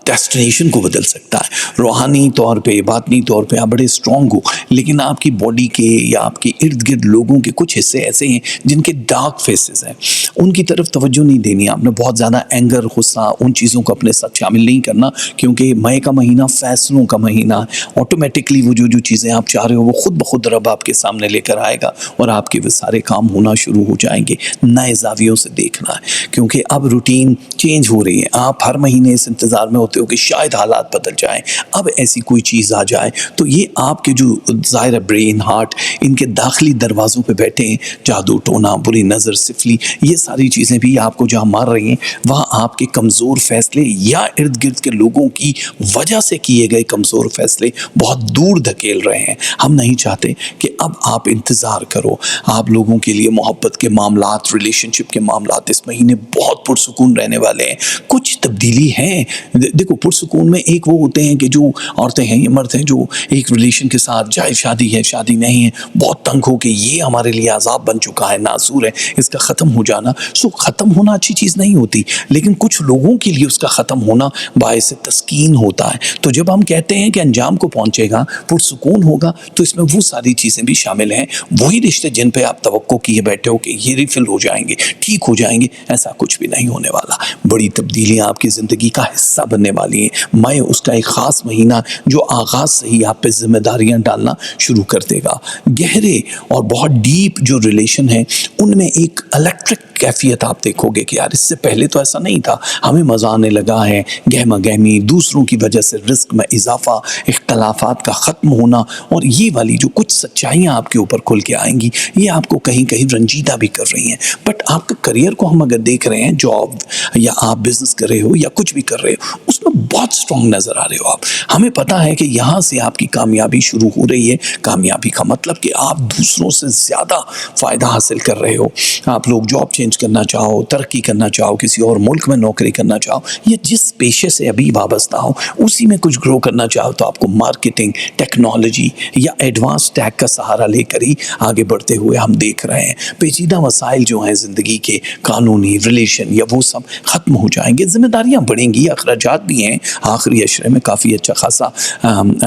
डेस्टिनेशन को बदल सकता है। रूहानी तौर पे, बातनी तौर पे आप बड़े स्ट्रॉन्ग हो, लेकिन आपकी बॉडी के या आपके इर्द गिर्द लोगों के कुछ हिस्से ऐसे हैं जिनके डार्क फेसेस हैं, उनकी तरफ तवज्जो नहीं देनी। आपने बहुत ज़्यादा एंगर, गुस्सा, उन चीज़ों को अपने साथ शामिल नहीं करना, क्योंकि मई का महीना फैसलों का महीना। ऑटोमेटिकली वो जो चीज़ें आप चाह रहे हो, वो खुद ब खुद रब आपके सामने लेकर आएगा और आपके वो सारे काम होना शुरू हो जाएंगे। नए जावियों से देखना है, क्योंकि अब रूटीन चेंज हो रही है। आप हर महीने इस इंतज़ार में होते हो कि शायद हालात बदल जाएं, अब ऐसी कोई चीज़ आ जाए। तो ये आपके जो ज़ाहिर ब्रेन, हार्ट, इनके दाखिली दरवाज़ों पे बैठे हैं जादू टोना, बुरी नज़र, सिफली, ये सारी चीज़ें भी आपको जहाँ मार रही हैं, वहाँ आपके कमज़ोर फैसले या इर्द गिर्द के लोगों की वजह से किए गए कमज़ोर फैसले बहुत दूर धकेल रहे हैं। हम नहीं चाहते कि अब आप इंतज़ार करो। आप लोगों के लिए मोहब्बत के मामलात, रिलेशनशिप के मामलात इस महीने बहुत पुरसुकून रहने वाले हैं। कुछ तब्दीली है। देखो, पुरसुकून में एक वो होते हैं कि जो औरतें हैं या मर्द हैं जो एक रिलेशन के साथ, चाहे शादी है शादी नहीं है, बहुत तंग हो कि ये हमारे लिए अजाब बन चुका है, नासूर है, इसका ख़त्म हो जाना। सो ख़त्म होना अच्छी चीज़ नहीं होती, लेकिन कुछ लोगों के लिए उसका ख़त्म होना बायस तस्कीन होता है। तो जब हम कहते हैं कि अंजाम को पहुँचेगा, पुरसुकून होगा, तो इसमें वो सारी चीज़ें भी शामिल हैं। वही रिश्ते जिन पर आप तवक्को किए बैठे हो कि ये रिफिल हो जाएंगे, ठीक हो जाएंगे, ऐसा कुछ भी नहीं होने वाला। बड़ी तब्दीलियाँ आपकी ज़िंदगी का हिस्सा बनने वाली हैं। मई उसका एक ख़ास महीना जो आगाज़ से ही आप पे जिम्मेदारियाँ डालना शुरू कर देगा। गहरे और बहुत डीप जो रिलेशन है, उनमें एक इलेक्ट्रिक कैफियत आप देखोगे कि यार इससे पहले तो ऐसा नहीं था, हमें मज़ा आने लगा है। गहमा गहमी, दूसरों की वजह से रिस्क में इजाफा, इख्तलाफात का ख़त्म होना, और ये वाली जो कुछ सच्चाइयाँ आपके ऊपर खुल के आएंगी, ये आपको कहीं कहीं रंजीदा भी कर रही हैं। बट आपके करियर को हम अगर देख रहे हैं, जॉब या आप बिजनेस कर रहे हो या कुछ भी कर रहे हो, उसमें बहुत स्ट्रॉन्ग नज़र आ रहे हो आप। हमें पता है कि यहाँ से आपकी कामयाबी शुरू हो रही है। कामयाबी का मतलब कि आप दूसरों से ज़्यादा फ़ायदा हासिल कर रहे हो। आप लोग जॉब चेंज करना चाहो, तरक्की करना चाहो, किसी और मुल्क में नौकरी करना चाहो, या जिस पेशे से अभी वाबस्ता हो उसी में कुछ ग्रो करना चाहो, तो आपको मार्केटिंग, टेक्नोलॉजी या एडवांस टेक का सहारा लेकर ही आगे बढ़ते हुए हम देख रहे हैं। पेचीदा मसाइल जो हैं ज़िंदगी के, कानूनी, रिलेशन, या वो सब ख़त्म हो जाएंगे। जिम्मेदारियाँ बढ़ेंगी, अखराजात भी हैं। आखिरी अशरे में काफ़ी अच्छा खासा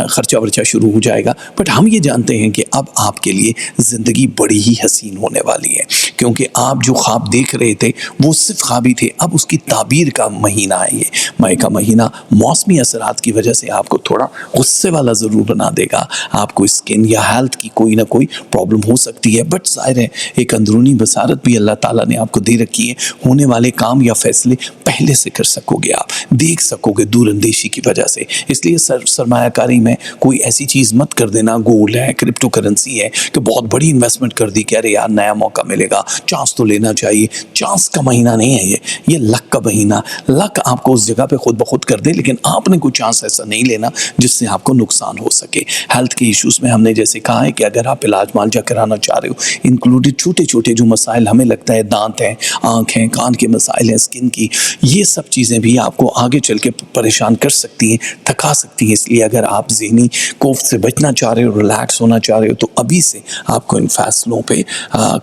खर्चा वर्चा शुरू हो जाएगा। बट हम ये जानते हैं कि अब आपके लिए ज़िंदगी बड़ी ही हसीन होने वाली है, क्योंकि आप जो ख्वाब देख रहे थे वो सिर्फ ख्वाब ही थे। अब उसकी ताबीर का महीना है ये मई का महीना। मौसमी असरात की वजह से आपको थोड़ा गुस्से वाला ज़रूर बना देगा। आपको स्किन या हेल्थ की कोई ना कोई प्रॉब्लम हो सकती है, बट जाहिर है एक अंदरूनी बसारत भी अल्लाह ताला ने आपको दे रखी है। होने वाले काम या फैसले पहले से कर सकोगे, आप देख सकोगे दूरअंदेशी की वजह से। इसलिए सरमायाकारी में कोई ऐसी चीज़ मत कर देना, गोल्ड है, क्रिप्टो करेंसी है, कि बहुत बड़ी इन्वेस्टमेंट कर दी कि अरे यार नया मौका मिलेगा, चांस तो लेना चाहिए। चांस का महीना नहीं है ये लक का महीना। लक आपको उस जगह पे खुद ब खुद कर दे, लेकिन आपने कोई चांस ऐसा नहीं लेना जिससे आपको नुकसान हो सके। हेल्थ के इश्यूज़ में हमने जैसे कहा है कि अगर आप इलाज मालजा कराना चाह रहे हो, इंक्लूडेड छोटे छोटे जो मसाइल हमें लगता है, दांत हैं, आँख हैं, कान के मसाइल हैं, स्किन की, ये सब चीज़ें भी आपको आगे चल के परेशान कर सकती हैं, थका सकती हैं। इसलिए अगर आप ज़हनी कोफ्त से बचना चाह रहे हो, रिलैक्स होना चाह रहे हो, तो अभी से आपको इन फैसलों पे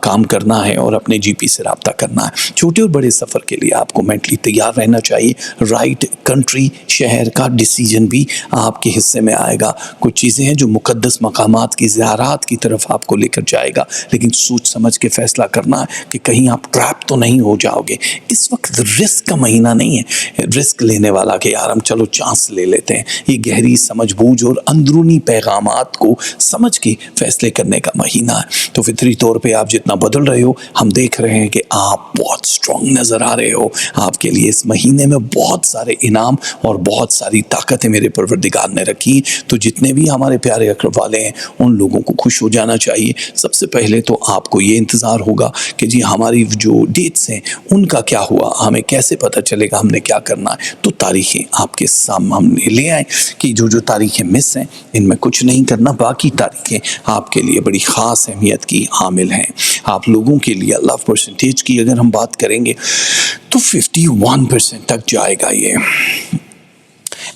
काम करना है और अपने जीपी से रब्ता करना है। छोटे और बड़े सफ़र के लिए आपको मेंटली तैयार रहना चाहिए। राइट कंट्री, शहर का डिसीजन भी आपके हिस्से में आएगा। कुछ चीज़ें हैं जो मुक़द्दस मकामात की ज़ियारत की तरफ आपको लेकर जाएगा, लेकिन सोच समझ के फ़ैसला करना है कि कहीं आप ट्रैप तो नहीं हो जाओगे। इस वक्त रिस्क का महीना नहीं है, रिस्क लेने वाला कि यार हम चलो चांस ले लेते हैं। ये गहरी समझबूझ और अंदरूनी पैगामात को समझ के फ़ैसले करने का महीना है। तो फितरी तौर पे आप जितना बदल रहे हो, हम देख रहे हैं कि आप बहुत स्ट्रांग नज़र आ रहे हो। आपके लिए इस महीने में बहुत सारे इनाम और बहुत सारी ताकतें मेरे परवरदिगार ने रखी। तो जितने भी हमारे प्यारे अक़रब वाले हैं उन लोगों को खुश हो जाना चाहिए। सबसे पहले तो आपको ये इंतज़ार होगा कि जी हमारी जो डेट्स हैं उनका क्या हुआ, हमें कैसे पता चलेगा हमने क्या करना है। तो तारीखें आपके सामने ले आए कि जो जो तारीखें मिस हैं इनमें कुछ नहीं करना, बाकी तारीखें आपके लिए बड़ी ख़ास अहमियत की हामिल हैं। आप लोगों के लिए लव परसेंटेज की अगर हम बात करेंगे तो 51% तक जाएगा ये।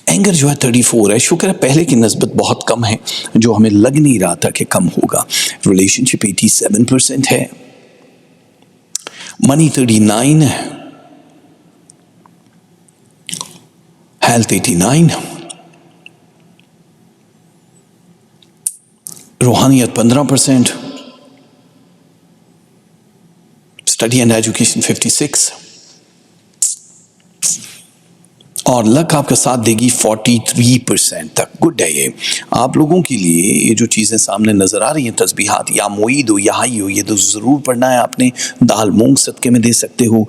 एंगर जो है 34 है, शुक्र है पहले की नस्बत बहुत कम है, जो हमें लग नहीं रहा था कि कम होगा। रिलेशनशिप 87% है, मनी 39 है, हेल्थ 89, रूहानियत 15%, स्टडी एंड एजुकेशन 56 और लक आपका साथ देगी 43% तक। गुड है ये आप लोगों के लिए। ये जो चीज़ें सामने नज़र आ रही हैं, तस्बीहात या मुईद हो या हाई हो, ये तो ज़रूर पढ़ना है आपने। दाल मूंग सदके में दे सकते हो,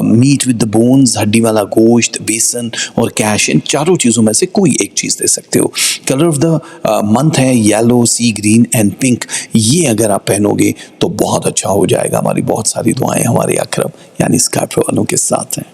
मीट विद द बोन्स, हड्डी वाला गोश्त, बेसन और कैश, इन चारों चीज़ों में से कोई एक चीज़ दे सकते हो। कलर ऑफ द मंथ है yellow, sea green and pink. ये अगर आप पहनोगे तो बहुत अच्छा हो जाएगा। हमारी बहुत सारी दुआएं हमारे अक़रब यानी स्कॉर्पियो वालों के साथ हैं।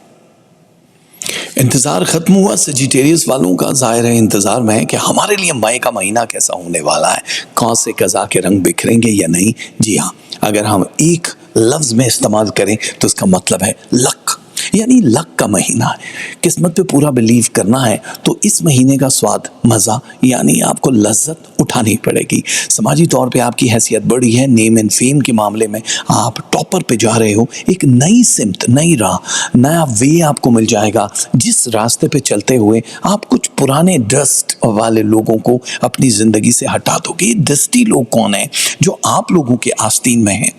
इंतज़ार ख़त्म हुआ सजिटेरियस वालों का। ज़ाहिर है इंतज़ार में है कि हमारे लिए मई का महीना कैसा होने वाला है, कौन से क़ज़ा के रंग बिखरेंगे या नहीं। जी हाँ, अगर हम एक लफ्ज़ में इस्तेमाल करें तो इसका मतलब है लक, यानी लक का महीना है। किस्मत पे पूरा बिलीव करना है तो इस महीने का स्वाद, मज़ा यानी आपको लज्जत उठानी पड़ेगी। समाजी तौर पे आपकी हैसियत बढ़ी है, नेम एंड फेम के मामले में आप टॉपर पे जा रहे हो। एक नई सिमत, नई राह, नया वे आपको मिल जाएगा, जिस रास्ते पे चलते हुए आप कुछ पुराने डस्ट वाले लोगों को अपनी ज़िंदगी से हटा दोगे। डस्टी लोग कौन हैं? जो आप लोगों के आस्तीन में हैं,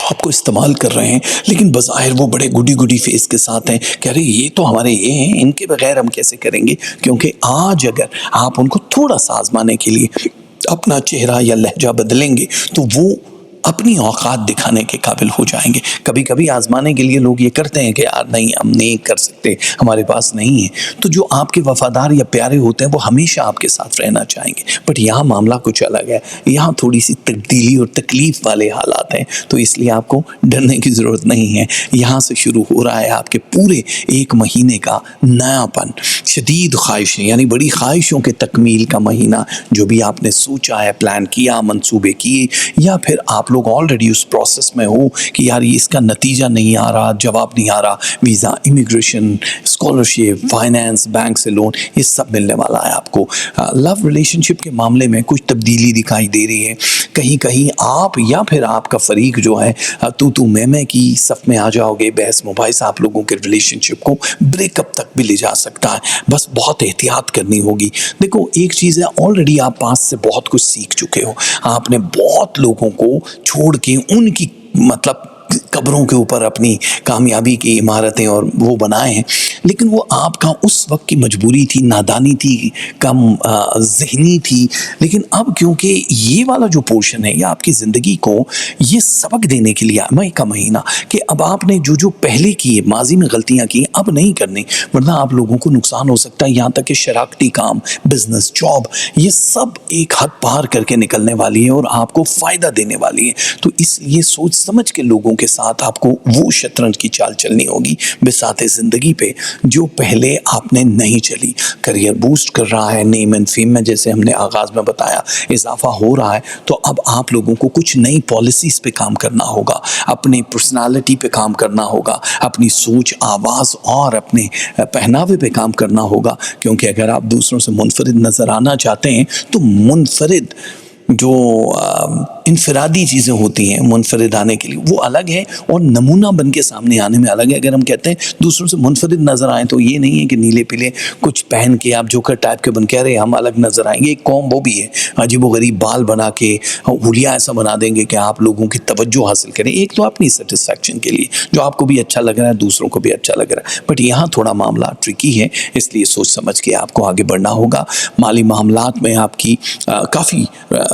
आपको इस्तेमाल कर रहे हैं, लेकिन बज़ाहिर वो बड़े गुडी गुडी फेस के साथ हैं। कह रहे ये तो हमारे ये हैं, इनके बगैर हम कैसे करेंगे। क्योंकि आज अगर आप उनको थोड़ा सा आजमाने के लिए अपना चेहरा या लहजा बदलेंगे तो वो अपनी औकात दिखाने के काबिल हो जाएंगे। कभी कभी आजमाने के लिए लोग ये करते हैं कि यार नहीं, हम नहीं कर सकते, हमारे पास नहीं है। तो जो आपके वफादार या प्यारे होते हैं वो हमेशा आपके साथ रहना चाहेंगे। बट यहाँ मामला कुछ अलग है, यहाँ थोड़ी सी तब्दीली और तकलीफ़ वाले हालात हैं। तो इसलिए आपको डरने की ज़रूरत नहीं है। यहाँ से शुरू हो रहा है आपके पूरे एक महीने का नयापन, शदीद ख्वाहिशें यानी बड़ी ख्वाहिशों के तकमील का महीना। जो भी आपने सोचा है, प्लान किया, मंसूबे किए, या फिर आप लोग ऑलरेडी उस प्रोसेस में हो कि यार ये इसका नतीजा नहीं आ रहा, जवाब नहीं आ रहा, visa, immigration, scholarship, finance, bank से लोन, ये सब मिलने वाला है आपको। लव रिलेशनशिप के मामले में कुछ तब्दीली दिखाई दे रही है। कहीं कहीं आप या फिर आपका फरीक जो है तू मैं की सफ़ में आ जाओगे। बहस मुबाहिसा आप लोगों के रिलेशनशिप को ब्रेकअप तक भी ले जा सकता है। बस बहुत एहतियात करनी होगी। देखो एक चीज़ है, ऑलरेडी आप पास से बहुत कुछ सीख चुके हो। आपने बहुत लोगों को छोड़ के उनकी मतलब कब्रों के ऊपर अपनी कामयाबी की इमारतें और वो बनाए हैं, लेकिन वो आपका उस वक्त की मजबूरी थी, नादानी थी, कम ज़हनी थी। लेकिन अब क्योंकि ये वाला जो पोर्शन है ये आपकी ज़िंदगी को ये सबक देने के लिए मई का महीना कि अब आपने जो जो पहले किए, माजी में गलतियाँ की, अब नहीं करनी, वरना आप लोगों को नुकसान हो सकता है। यहाँ तक कि शराकती काम, बिजनेस, जॉब, ये सब एक हद पार करके निकलने वाली है और आपको फ़ायदा देने वाली है। तो इसलिए सोच समझ के लोगों के साथ आपको वो शतरंज की चाल चलनी होगी बिसाते ज़िंदगी पे जो पहले आपने नहीं चली। करियर बूस्ट कर रहा है, नेम एंड फेम में जैसे हमने आगाज़ में बताया इजाफा हो रहा है। तो अब आप लोगों को कुछ नई पॉलिसीज़ पे काम करना होगा, अपनी पर्सनालिटी पे काम करना होगा, अपनी सोच, आवाज़ और अपने पहनावे पे काम करना होगा। क्योंकि अगर आप दूसरों से मुनफरिद नज़र आना चाहते हैं तो मुनफरिद जो इनफरादी चीज़ें होती हैं मुनफरिद आने के लिए वो अलग है और नमूना बन के सामने आने में अलग है। अगर हम कहते हैं दूसरों से मुनफरिद नज़र आएँ तो ये नहीं है कि नीले पीले कुछ पहन के आप जोकर टाइप के बन के रहे हम अलग नज़र आएंगे। एक कौम वो भी है, अजीब व गरीब बाल बना के हुलिया ऐसा बना देंगे कि आप लोगों की तवज्जो हासिल करें। एक तो अपनी सेटिस्फैक्शन के लिए जो आपको भी अच्छा लग रहा है, दूसरों को भी अच्छा लग रहा है। बट यहाँ थोड़ा मामला ट्रिकी है, इसलिए सोच समझ के आपको आगे बढ़ना होगा। माली मामलात में आपकी काफ़ी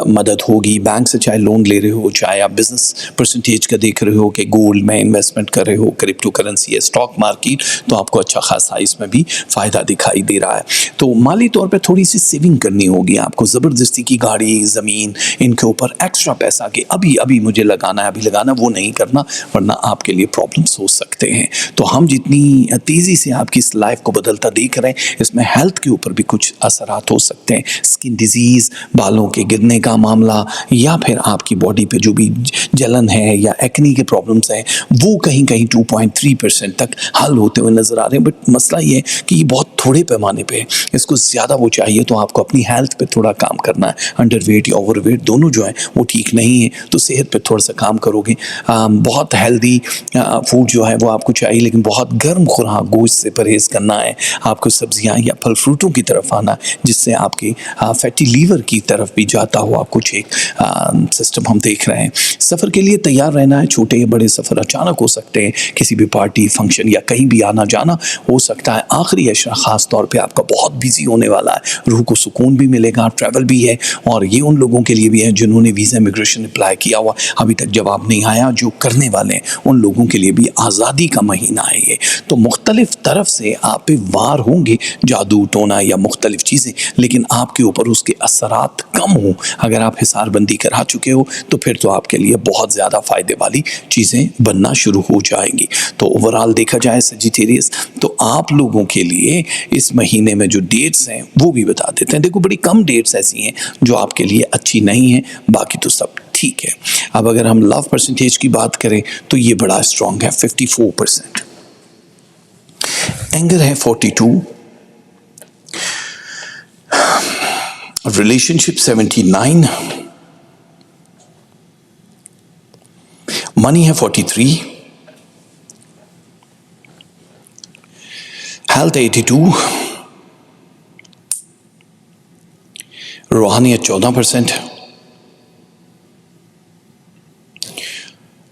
मदद होगी। बैंक से चाहे लोन ले रहे हो, चाहे आप बिजनेस परसेंटेज का देख रहे हो कि गोल्ड में इन्वेस्टमेंट कर रहे हो, क्रिप्टो करेंसी है, स्टॉक मार्केट, तो आपको अच्छा खासा इसमें भी फ़ायदा दिखाई दे रहा है। तो माली तौर पे थोड़ी सी सेविंग करनी होगी आपको। ज़बरदस्ती की गाड़ी, ज़मीन, इनके ऊपर एक्स्ट्रा पैसा कि अभी अभी मुझे लगाना है, अभी लगाना, वो नहीं करना, वरना आपके लिए प्रॉब्लम्स हो सकते हैं। तो हम जितनी तेज़ी से आपकी इस लाइफ को बदलता देख रहे हैं, इसमें हेल्थ के ऊपर भी कुछ असरात हो सकते हैं। स्किन डिजीज़, बालों के गिरने का मामला, या फिर आपकी बॉडी पे जो भी जलन है या एक्नी के प्रॉब्लम्स हैं, वो कहीं कहीं 2.3% तक हल होते हुए नज़र आ रहे हैं। बट मसला ये है कि ये बहुत थोड़े पैमाने पे है, इसको ज़्यादा वो चाहिए, तो आपको अपनी हेल्थ पे थोड़ा काम करना है। अंडरवेट या ओवरवेट दोनों जो है वो ठीक नहीं है, तो सेहत पे थोड़ा सा काम करोगे। बहुत हेल्दी फूड जो है वो आपको चाहिए, लेकिन बहुत गर्म खुराक, गोश्त से परहेज़ करना है। आपको सब्जियां या फल फ्रूटों की तरफ आना, जिससे आपके फैटी लीवर की तरफ भी जाता हुआ कुछ एक सिस्टम हम देख रहे हैं। सफ़र के लिए तैयार रहना है। छोटे या बड़े सफ़र अचानक हो सकते हैं, किसी भी पार्टी, फंक्शन या कहीं भी आना जाना हो सकता है। आखिरी अशरा ख़ास तौर पे आपका बहुत बिजी होने वाला है, रूह को सुकून भी मिलेगा, ट्रैवल भी है, और ये उन लोगों के लिए भी है जिन्होंने वीज़ा इमिग्रेशन अप्लाई किया हुआ, अभी तक जवाब नहीं आया, जो करने वाले हैं उन लोगों के लिए भी आज़ादी का महीना है ये। तो मुख्तलिफ तरफ से आप पे वार होंगे, जादू टोना या मुख्तलिफ चीज़ें, लेकिन आपके ऊपर उसके असरात कम हो। अगर आप हिसारबंदी करा चुके हो तो फिर तो आपके लिए बहुत ज़्यादा फ़ायदे वाली चीज़ें बनना शुरू हो जाएंगी। तो ओवरऑल देखा जाए सजिटेरियस, तो आप लोगों के लिए इस महीने में जो डेट्स हैं वो भी बता देते हैं। देखो, बड़ी कम डेट्स ऐसी हैं जो आपके लिए अच्छी नहीं हैं, बाकी तो सब ठीक है। अब अगर हम लव परसेंटेज की बात करें तो ये बड़ा स्ट्रॉन्ग है, 54%। एंगर है 42, रिलेशनशिप 79, मनी है 43, हेल्थ 82, रूहानियत 14%,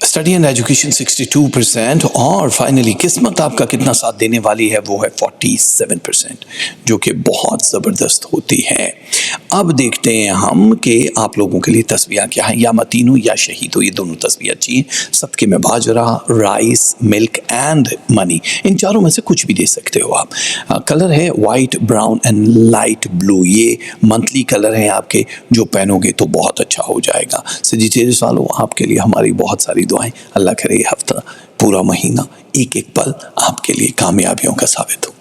स्टडी एंड एजुकेशन 62%, और फाइनली किस्मत आपका कितना साथ देने वाली है वो है 47%, जो कि बहुत ज़बरदस्त होती है। अब देखते हैं हम कि आप लोगों के लिए तस्वीर क्या है। या मतीनो या शहीद हो, ये दोनों तस्वीर अच्छी हैं। सदके में बाजरा, राइस, मिल्क एंड मनी, इन चारों में से कुछ भी दे सकते हो आप। कलर है white, brown and light blue, ये मंथली कलर हैं आपके, जो पहनोगे तो बहुत अच्छा हो जाएगा। सजिटेरियस वालों, आपके लिए हमारी बहुत सारी दुआएं। अल्लाह करे ये हफ्ता, पूरा महीना, एक एक पल आपके लिए कामयाबियों का साबित हो।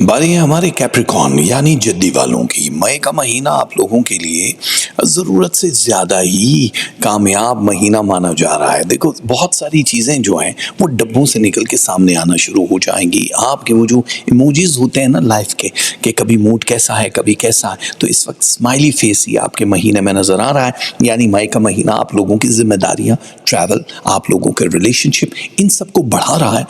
बारी है हमारे कैप्रिकॉर्न यानी जद्दी वालों की। मई का महीना आप लोगों के लिए ज़रूरत से ज़्यादा ही कामयाब महीना माना जा रहा है। देखो, बहुत सारी चीज़ें जो हैं वो डब्बों से निकल के सामने आना शुरू हो जाएंगी। आपके वो जो इमोजीज होते हैं ना लाइफ के, कि कभी मूड कैसा है, कभी कैसा है, तो इस वक्त स्माइली फेस ही आपके महीने में नज़र आ रहा है। यानी मई का महीना आप लोगों की जिम्मेदारियाँ, ट्रैवल, आप लोगों के रिलेशनशिप, इन सब को बढ़ा रहा है।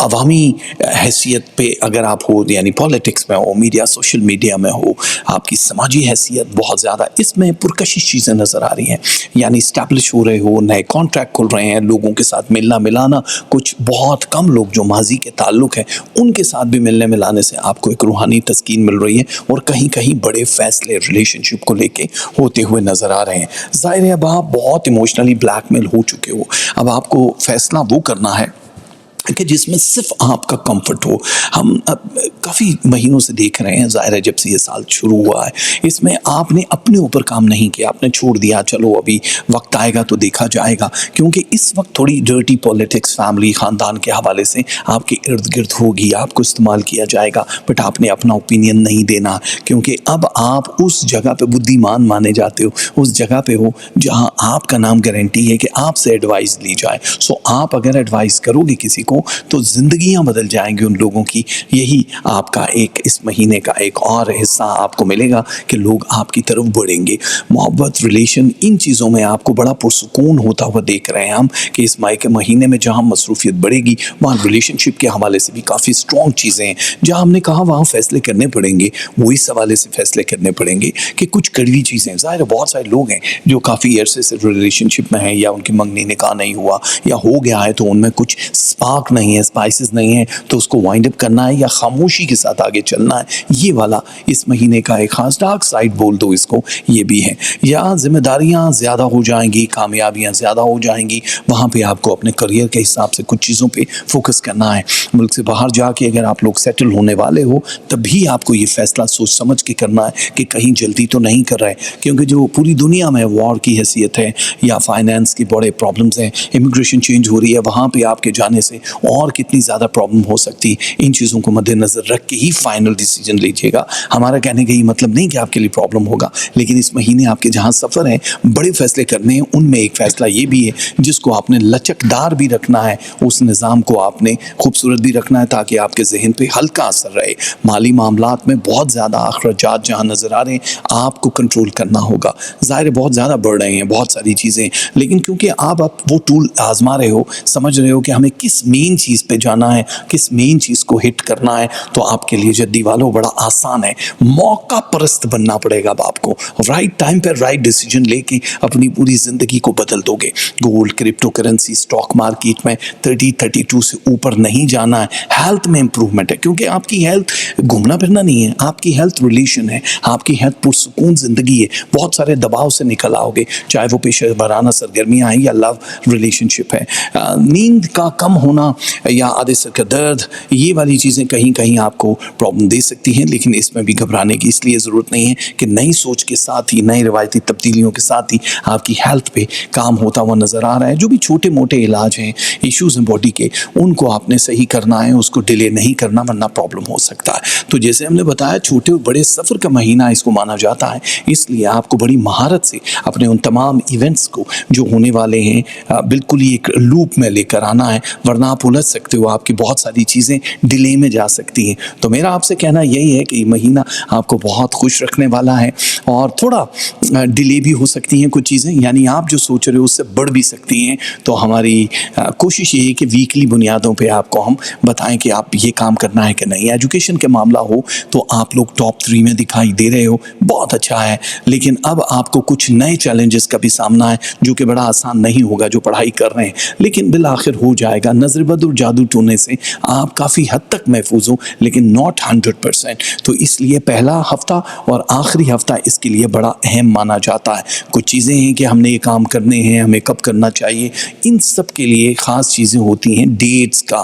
अवामी हैसियत पे अगर आप हो, यानी पॉलिटिक्स में हो, मीडिया, सोशल मीडिया में हो, आपकी समाजी हैसियत बहुत ज़्यादा, इसमें पुरकशिश चीज़ें नज़र आ रही हैं। यानी इस्टेब्लिश हो रहे हो, नए कॉन्ट्रैक्ट खुल रहे हैं, लोगों के साथ मिलना मिलाना, कुछ बहुत कम लोग जो माजी के ताल्लुक़ हैं उनके साथ भी मिलने मिलाने से आपको एक रूहानी तस्कीन मिल रही है, और कहीं कहीं बड़े फैसले रिलेशनशिप को लेके होते हुए नज़र आ रहे हैं। ज़ाहिर है अब आप बहुत इमोशनली ब्लैकमेल हो चुके हो, अब आपको फैसला वो करना है कि जिसमें सिर्फ आपका कंफर्ट हो। हम काफ़ी महीनों से देख रहे हैं, ज़ाहिर है जब से ये साल शुरू हुआ है, इसमें आपने अपने ऊपर काम नहीं किया, आपने छोड़ दिया, चलो अभी वक्त आएगा तो देखा जाएगा। क्योंकि इस वक्त थोड़ी डर्टी पॉलिटिक्स फैमिली, ख़ानदान के हवाले से आपके इर्द गिर्द होगी, आपको इस्तेमाल किया जाएगा, बट आपने अपना ओपिनियन नहीं देना, क्योंकि अब आप उस जगह पे बुद्धिमान माने जाते हो, उस जगह पे हो जहाँ आपका नाम गारंटी है कि आपसे एडवाइस ली जाए। सो आप अगर एडवाइस करोगे किसी को तो जिंदगियां बदल जाएंगी उन लोगों की। यही आपका एक इस महीने का एक और हिस्सा आपको मिलेगा कि लोग आपकी तरफ बढ़ेंगे। मोहब्बत, रिलेशन, इन चीज़ों में आपको बड़ा पुरसुकून होता हुआ देख रहे हैं हम कि इस मई के महीने में जहां मसरूफियत बढ़ेगी, वहाँ रिलेशनशिप के हवाले से भी काफ़ी स्ट्रॉन्ग चीज़ें हैं। जहाँ हमने कहा वहाँ फैसले करने पड़ेंगे, वो इस हवाले से फैसले करने पड़ेंगे कि कुछ कड़वी चीज़ें, ज़ाहिर बहुत सारे लोग हैं जो काफ़ी अरसे से रिलेशनशिप में हैं, या उनकी मंगनी निकाह नहीं हुआ या हो गया है, तो उनमें कुछ स्पार्क स्पार्क नहीं है, स्पाइसेस नहीं है, तो उसको वाइंड अप करना है या खामोशी के साथ आगे चलना है, ये वाला इस महीने का एक खास डार्क साइड बोल दो इसको, ये भी है। या जिम्मेदारियां ज़्यादा हो जाएंगी, कामयाबियां ज़्यादा हो जाएंगी, वहाँ पे आपको अपने करियर के हिसाब से कुछ चीज़ों पे फोकस करना है। मुल्क से बाहर जाके अगर आप लोग सेटल होने वाले हो तभी आपको ये फैसला सोच समझ के करना है कि कहीं जल्दी तो नहीं कर रहे, क्योंकि जो पूरी दुनिया में वॉर की हैसियत है या फाइनेंस की बड़े प्रॉब्लम्स हैं, इमिग्रेशन चेंज हो रही है, वहाँ पे आपके जाने से और कितनी ज़्यादा प्रॉब्लम हो सकती है, इन चीज़ों को मद्देनज़र रख के ही फाइनल डिसीजन लीजिएगा। हमारा कहने का ये मतलब नहीं कि आपके लिए प्रॉब्लम होगा, लेकिन इस महीने आपके जहाँ सफ़र है, बड़े फैसले करने हैं, उनमें एक फ़ैसला ये भी है जिसको आपने लचकदार भी रखना है, उस निज़ाम को आपने खूबसूरत भी रखना है ताकि आपके जहन पे हल्का असर रहे। माली मामलात में बहुत ज़्यादा अखराजात जहाँ नज़र आ रहे हैं, आपको कंट्रोल करना होगा। ज़ाहिर बहुत ज़्यादा बढ़ रहे हैं बहुत सारी चीज़ें, लेकिन क्योंकि आप वो टूल आजमा रहे हो, समझ रहे हो कि हमें किस मेन चीज़ पे जाना है, किस मेन चीज़ को हिट करना है, तो आपके लिए जद्दी वालों बड़ा आसान है। मौका परस्त बनना पड़ेगा अब आपको, राइट टाइम पर राइट डिसीजन लेके अपनी पूरी ज़िंदगी को बदल दोगे। Gold, crypto currency, stock market में 30-32 से ऊपर नहीं जाना है। हेल्थ में इंप्रूवमेंट है, क्योंकि आपकी हेल्थ घूमना फिरना नहीं है, आपकी हेल्थ रिलेशन है, आपकी हेल्थ पुरसुकून ज़िंदगी है। बहुत सारे दबाव से निकल आओगे, चाहे वो पेशे वराना सरगर्मियाँ हैं या लव रिलेशनशिप है। नींद का कम होना या आधे सर का दर्द, ये वाली चीज़ें कहीं कहीं आपको प्रॉब्लम दे सकती हैं, लेकिन इसमें भी घबराने की इसलिए ज़रूरत नहीं है कि नई सोच के साथ ही, नई रिवायती तब्दीलियों के साथ ही आपकी हेल्थ पे काम होता हुआ नज़र आ रहा है। जो भी छोटे मोटे इलाज हैं, इश्यूज़ हैं बॉडी के, उनको आपने सही करना है, उसको डिले नहीं करना, वरना प्रॉब्लम हो सकता है। तो जैसे हमने बताया, छोटे और बड़े सफ़र का महीना इसको माना जाता है, इसलिए आपको बड़ी महारत से अपने उन तमाम इवेंट्स को जो होने वाले हैं बिल्कुल ही एक लूप में लेकर आना है, वरना आप उलझ सकते हो, आपकी बहुत सारी चीज़ें डिले में जा सकती हैं। तो मेरा आपसे कहना यही है कि ये महीना आपको बहुत खुश रखने वाला है, और थोड़ा डिले भी हो सकती हैं कुछ चीज़ें, यानी आप जो सोच रहे हो उससे बढ़ भी सकती हैं। तो हमारी कोशिश ये है कि वीकली बुनियादों पे आपको हम बताएं कि आप ये काम करना है कि नहीं। एजुकेशन के मामला हो तो आप लोग टॉप 3 में दिखाई दे रहे हो, बहुत अच्छा है, लेकिन अब आपको कुछ नए चैलेंजेस का भी सामना है जो कि बड़ा आसान नहीं होगा जो पढ़ाई कर रहे हैं, लेकिन बिल आखिर हो जाएगा। नजर बद और जादू टूने से आप काफ़ी हद तक महफूज हो, लेकिन नॉट 100%। तो इसलिए पहला हफ्ता और आखिरी हफ्ता इसके लिए बड़ा अहम माना जाता है। कुछ चीज़ें हैं कि हमने ये काम करने हैं, हमें कब करना चाहिए, इन सब के लिए ख़ास चीज़ें होती हैं। डेट्स का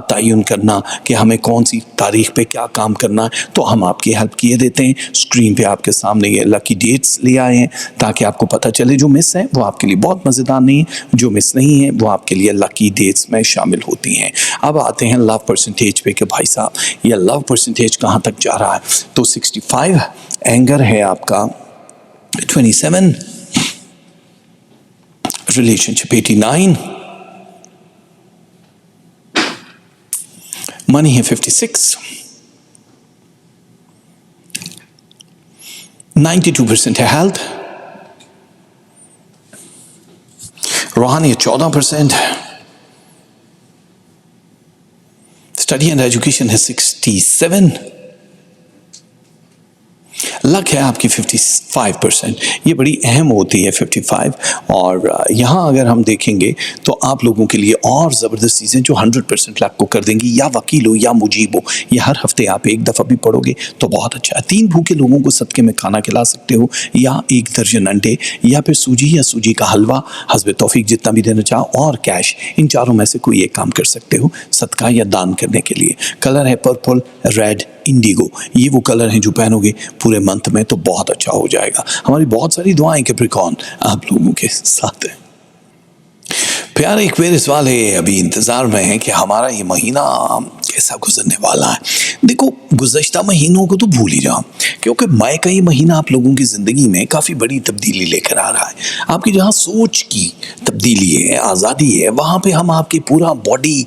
तयन करना कि हमें कौन सी तारीख पे क्या काम करना है, तो हम आपकी हेल्प किए देते हैं। स्क्रीन पे आपके सामने ये लकी डेट्स ले आए हैं ताकि आपको पता चले जो मिस है वो आपके लिए बहुत मज़ेदार नहीं है, जो मिस नहीं है वो आपके लिए लकी डेट्स में शामिल होती हैं। अब आते हैं लव परसेंटेज पे कि भाई साहब ये लव परसेंटेज कहाँ तक जा रहा है। तो 65, एंगर है आपका 27, रिलेशनशिप 89, मनी है 56, 92% है हेल्थ, रूहानियत 14%, स्टडी एंड एजुकेशन है 67, लक है आपकी 55%। ये बड़ी अहम होती है 55, और यहाँ अगर हम देखेंगे तो आप लोगों के लिए और ज़बरदस्त चीज़ें जो 100% लक को कर देंगी, या वकील हो या मुजीब हो, ये हर हफ्ते आप एक दफ़ा भी पढ़ोगे तो बहुत अच्छा है। 3 भूखे लोगों को सदके में खाना खिला सकते हो, या 1 दर्जन अंडे, या फिर सूजी या सूजी का हलवा, हस्ब तौफीक जितना भी देना चाहो, और कैश, इन चारों में से कोई एक काम कर सकते हो सदका या दान करने के लिए। कलर है पर्पल, रेड, इंडिगो, ये वो कलर हैं जो पहनोगे पूरे मंथ में तो बहुत अच्छा हो जाएगा। हमारी बहुत सारी दुआएं कैप्रिकॉर्न आप लोगों के साथ है। प्यारे एक्वेरियस वाले अभी इंतज़ार में हैं कि हमारा ये महीना कैसा गुजरने वाला है। देखो, गुज़श्ता महीनों को तो भूल ही जाओ, क्योंकि मई का ये महीना आप लोगों की ज़िंदगी में काफ़ी बड़ी तब्दीली लेकर आ रहा है। आपकी जहाँ सोच की तब्दीली है, आज़ादी है, वहाँ पे हम आपकी पूरा बॉडी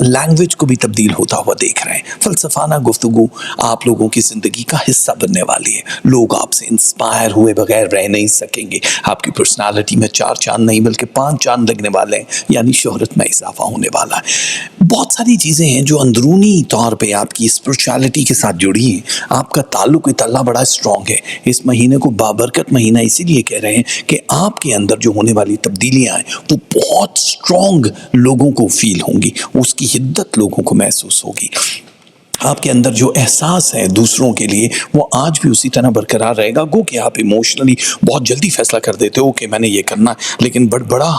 लैंग्वेज को भी तब्दील होता हुआ देख रहे हैं। फ़लसफ़ाना गुफ्तगू आप लोगों की ज़िंदगी का हिस्सा बनने वाली है। लोग आपसे इंस्पायर हुए बगैर रह नहीं सकेंगे। आपकी पर्सनालिटी में 4 चांद नहीं बल्कि 5 चांद लगने वाले वाले हैं, यानी शोहरत में इजाफा होने वाला है। बहुत सारी चीज़ें हैं जो अंदरूनी तौर पे आपकी स्पिरिचुअलिटी के साथ जुड़ी हैं। आपका ताल्लुक इतला बड़ा स्ट्रॉन्ग है। इस महीने को बाबरकत महीना इसीलिए कह रहे हैं कि आपके अंदर जो होने वाली तब्दीलियाँ हैं वो बहुत स्ट्रॉन्ग लोगों को फील होंगी, उसकी हिद्दत लोगों को महसूस होगी। आपके अंदर जो एहसास है दूसरों के लिए वो आज भी उसी तरह बरकरार रहेगा। गो कि आप इमोशनली बहुत जल्दी फैसला कर देते हो कि मैंने ये करना है, लेकिन बड़ा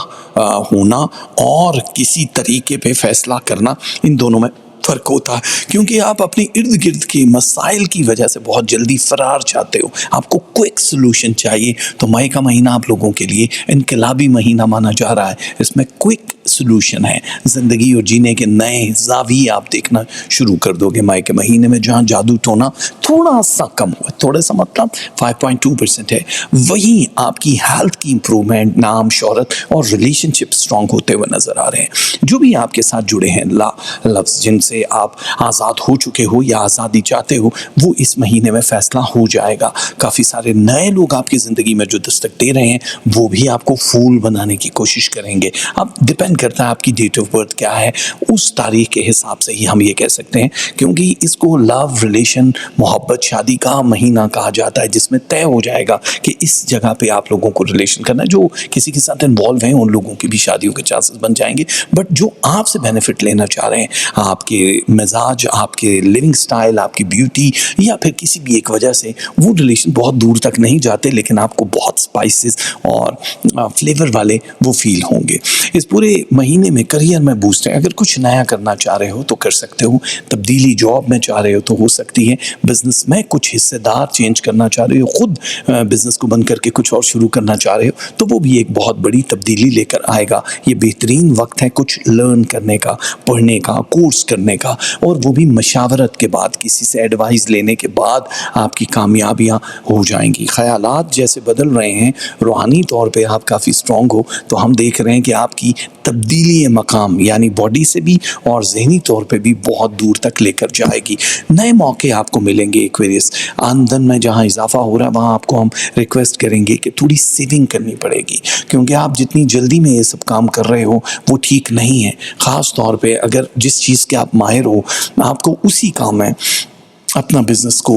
होना और किसी तरीके पे फैसला करना, इन दोनों में फ़र्क होता है। क्योंकि आप अपने इर्द गिर्द के मसाइल की वजह से बहुत जल्दी फरार चाहते हो, आपको क्विक सोल्यूशन चाहिए। तो मई का महीना आप लोगों के लिए इनकलाबी महीना माना जा रहा है। इसमें क्विक सोल्यूशन है, ज़िंदगी और जीने के नए ज़ाविये आप देखना शुरू कर दोगे मई के महीने में। जहाँ जादू टोना थोड़ा सा कम हुआ, थोड़ा सा मतलब 5.2% है, वहीं आपकी हेल्थ की इंप्रूवमेंट, नाम, शोहरत और रिलेशनशिप स्ट्रॉन्ग होते हुए नजर आ रहे हैं। जो भी आपके साथ जुड़े हैं लफ्ज़ जिनसे आप आज़ाद हो चुके हो या आज़ादी चाहते हो, वो इस महीने में फैसला हो जाएगा। काफ़ी सारे नए लोग आपकी ज़िंदगी में जो दस्तक दे रहे हैं वो भी आपको फूल बनाने की कोशिश करेंगे। अब डिपेंड करता है आपकी डेट ऑफ बर्थ क्या है, उस तारीख के हिसाब से ही हम ये कह सकते हैं। क्योंकि इसको लव, रिलेशन, मोहब्बत, शादी का महीना कहा जाता है, जिसमें तय हो जाएगा कि इस जगह पे आप लोगों को रिलेशन करना है। जो किसी के साथ इन्वॉल्व हैं उन लोगों की भी शादियों के चांसेस बन जाएंगे, बट जो आपसे बेनिफिट लेना चाह रहे हैं, आपके मिजाज, आपके लिविंग स्टाइल, आपकी ब्यूटी या फिर किसी भी एक वजह से, वो रिलेशन बहुत दूर तक नहीं जाते, लेकिन आपको बहुत स्पाइसेस और फ्लेवर वाले वो फील होंगे। इस पूरे महीने में करियर में बूस्ट है। अगर कुछ नया करना चाह रहे हो तो कर सकते हो, तब्दीली जॉब में चाह रहे हो तो हो सकती है, बिजनेस में कुछ हिस्सेदार चेंज करना चाह रहे हो, खुद बिजनेस को बंद करके कुछ और शुरू करना चाह रहे हो तो वो भी एक बहुत बड़ी तब्दीली लेकर आएगा। ये बेहतरीन वक्त है कुछ लर्न करने का, पढ़ने का, कोर्स करने का, और वो भी मशावरत के बाद, किसी से एडवाइस लेने के बाद आपकी कामयाबियाँ हो जाएंगी। ख़यालात जैसे बदल रहे हैं, रूहानी तौर पे आप काफ़ी स्ट्रॉन्ग हो, तो हम देख रहे हैं कि आपकी तब्दीली मकाम यानी बॉडी से भी और जहनी तौर पे भी बहुत दूर तक लेकर जाएगी। नए मौके आपको मिलेंगे। एक्वेरियस, आमदन में जहाँ इजाफा हो रहा है वहाँ आपको हम रिक्वेस्ट करेंगे कि थोड़ी सेविंग करनी पड़ेगी, क्योंकि आप जितनी जल्दी में ये सब काम कर रहे हो वो ठीक नहीं है। ख़ास तौर पे अगर जिस चीज़ के आप माहिर हो, आपको उसी काम में अपना बिज़नेस को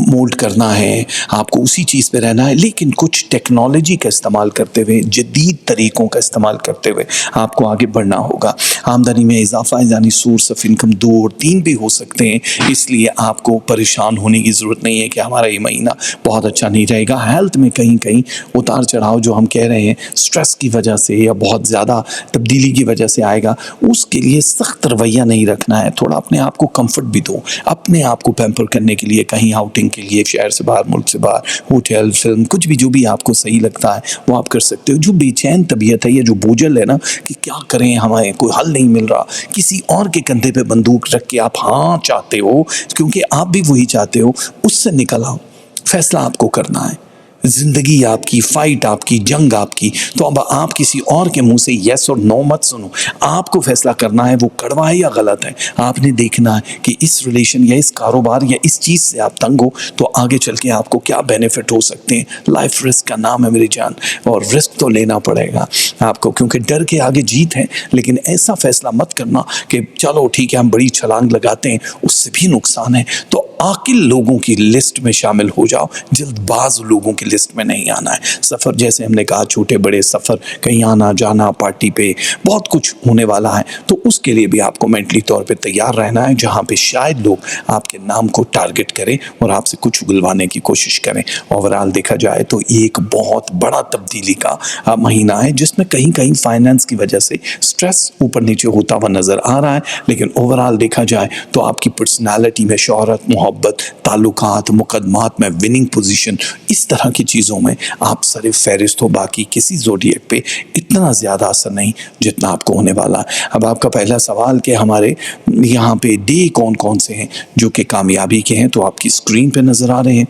मोल्ड करना है, आपको उसी चीज़ पे रहना है, लेकिन कुछ टेक्नोलॉजी का इस्तेमाल करते हुए, जदीद तरीक़ों का इस्तेमाल करते हुए आपको आगे बढ़ना होगा। आमदनी में इजाफा यानी सोर्स ऑफ इनकम 2 और 3 भी हो सकते हैं, इसलिए आपको परेशान होने की ज़रूरत नहीं है कि हमारा ये महीना बहुत अच्छा नहीं रहेगा। हेल्थ में कहीं कहीं उतार चढ़ाव जो हम कह रहे हैं स्ट्रेस की वजह से या बहुत ज़्यादा तब्दीली की वजह से आएगा, उसके लिए सख्त रवैया नहीं रखना है। थोड़ा अपने आप को कम्फर्ट भी दो, अपने आपको पैम्पर करने के लिए, कहीं आउटिंग के लिए, शहर से बाहर, मुल्क से बाहर, होटल, फिल्म, कुछ भी जो भी आपको सही लगता है वो आप कर सकते हो। जो बेचैन तबीयत है या जो बोझल है ना कि क्या करें, हमें कोई हल नहीं मिल रहा, किसी और के कंधे पे बंदूक रख के आप हाँ चाहते हो, क्योंकि आप भी वही चाहते हो, उससे निकल आओ। फैसला आपको करना है, ज़िंदगी आपकी, फ़ाइट आपकी, जंग आपकी। तो अब आप किसी और के मुंह से येस और नो मत सुनो, आपको फैसला करना है वो कड़वा है या गलत है। आपने देखना है कि इस रिलेशन या इस कारोबार या इस चीज़ से आप तंग हो तो आगे चल के आपको क्या बेनिफिट हो सकते हैं। लाइफ रिस्क का नाम है मेरी जान, और रिस्क तो लेना पड़ेगा आपको, क्योंकि डर के आगे जीत है। लेकिन ऐसा फैसला मत करना कि चलो ठीक है हम बड़ी छलांग लगाते हैं, उससे भी नुकसान है। तो आकिल लोगों की लिस्ट में शामिल हो जाओ, जल्दबाज लोगों की लिस्ट में नहीं आना है। सफ़र जैसे हमने कहा, छोटे बड़े सफ़र, कहीं आना जाना, पार्टी पे बहुत कुछ होने वाला है, तो उसके लिए भी आपको मेंटली तौर पे तैयार रहना है, जहाँ पे शायद लोग आपके नाम को टारगेट करें और आपसे कुछ उगलवाने की कोशिश करें। ओवरऑल देखा जाए तो एक बहुत बड़ा तब्दीली का महीना है, जिसमें कहीं कहीं फाइनेंस की वजह से स्ट्रेस ऊपर नीचे होता हुआ नज़र आ रहा है, लेकिन ओवरऑल देखा जाए तो आपकी पर्सनैलिटी में शोहरत, मोहब्बत, ताल्लुकात, मुकदमात में विनिंग पोजीशन, इस तरह की चीज़ों में आप सर फहरिस्त हो। बाकी किसी ज़ोडिएक पे इतना ज़्यादा असर नहीं जितना आपको होने वाला है। अब आपका पहला सवाल कि हमारे यहाँ पे डे कौन कौन से हैं जो कि कामयाबी के हैं, तो आपकी स्क्रीन पे नज़र आ रहे हैं।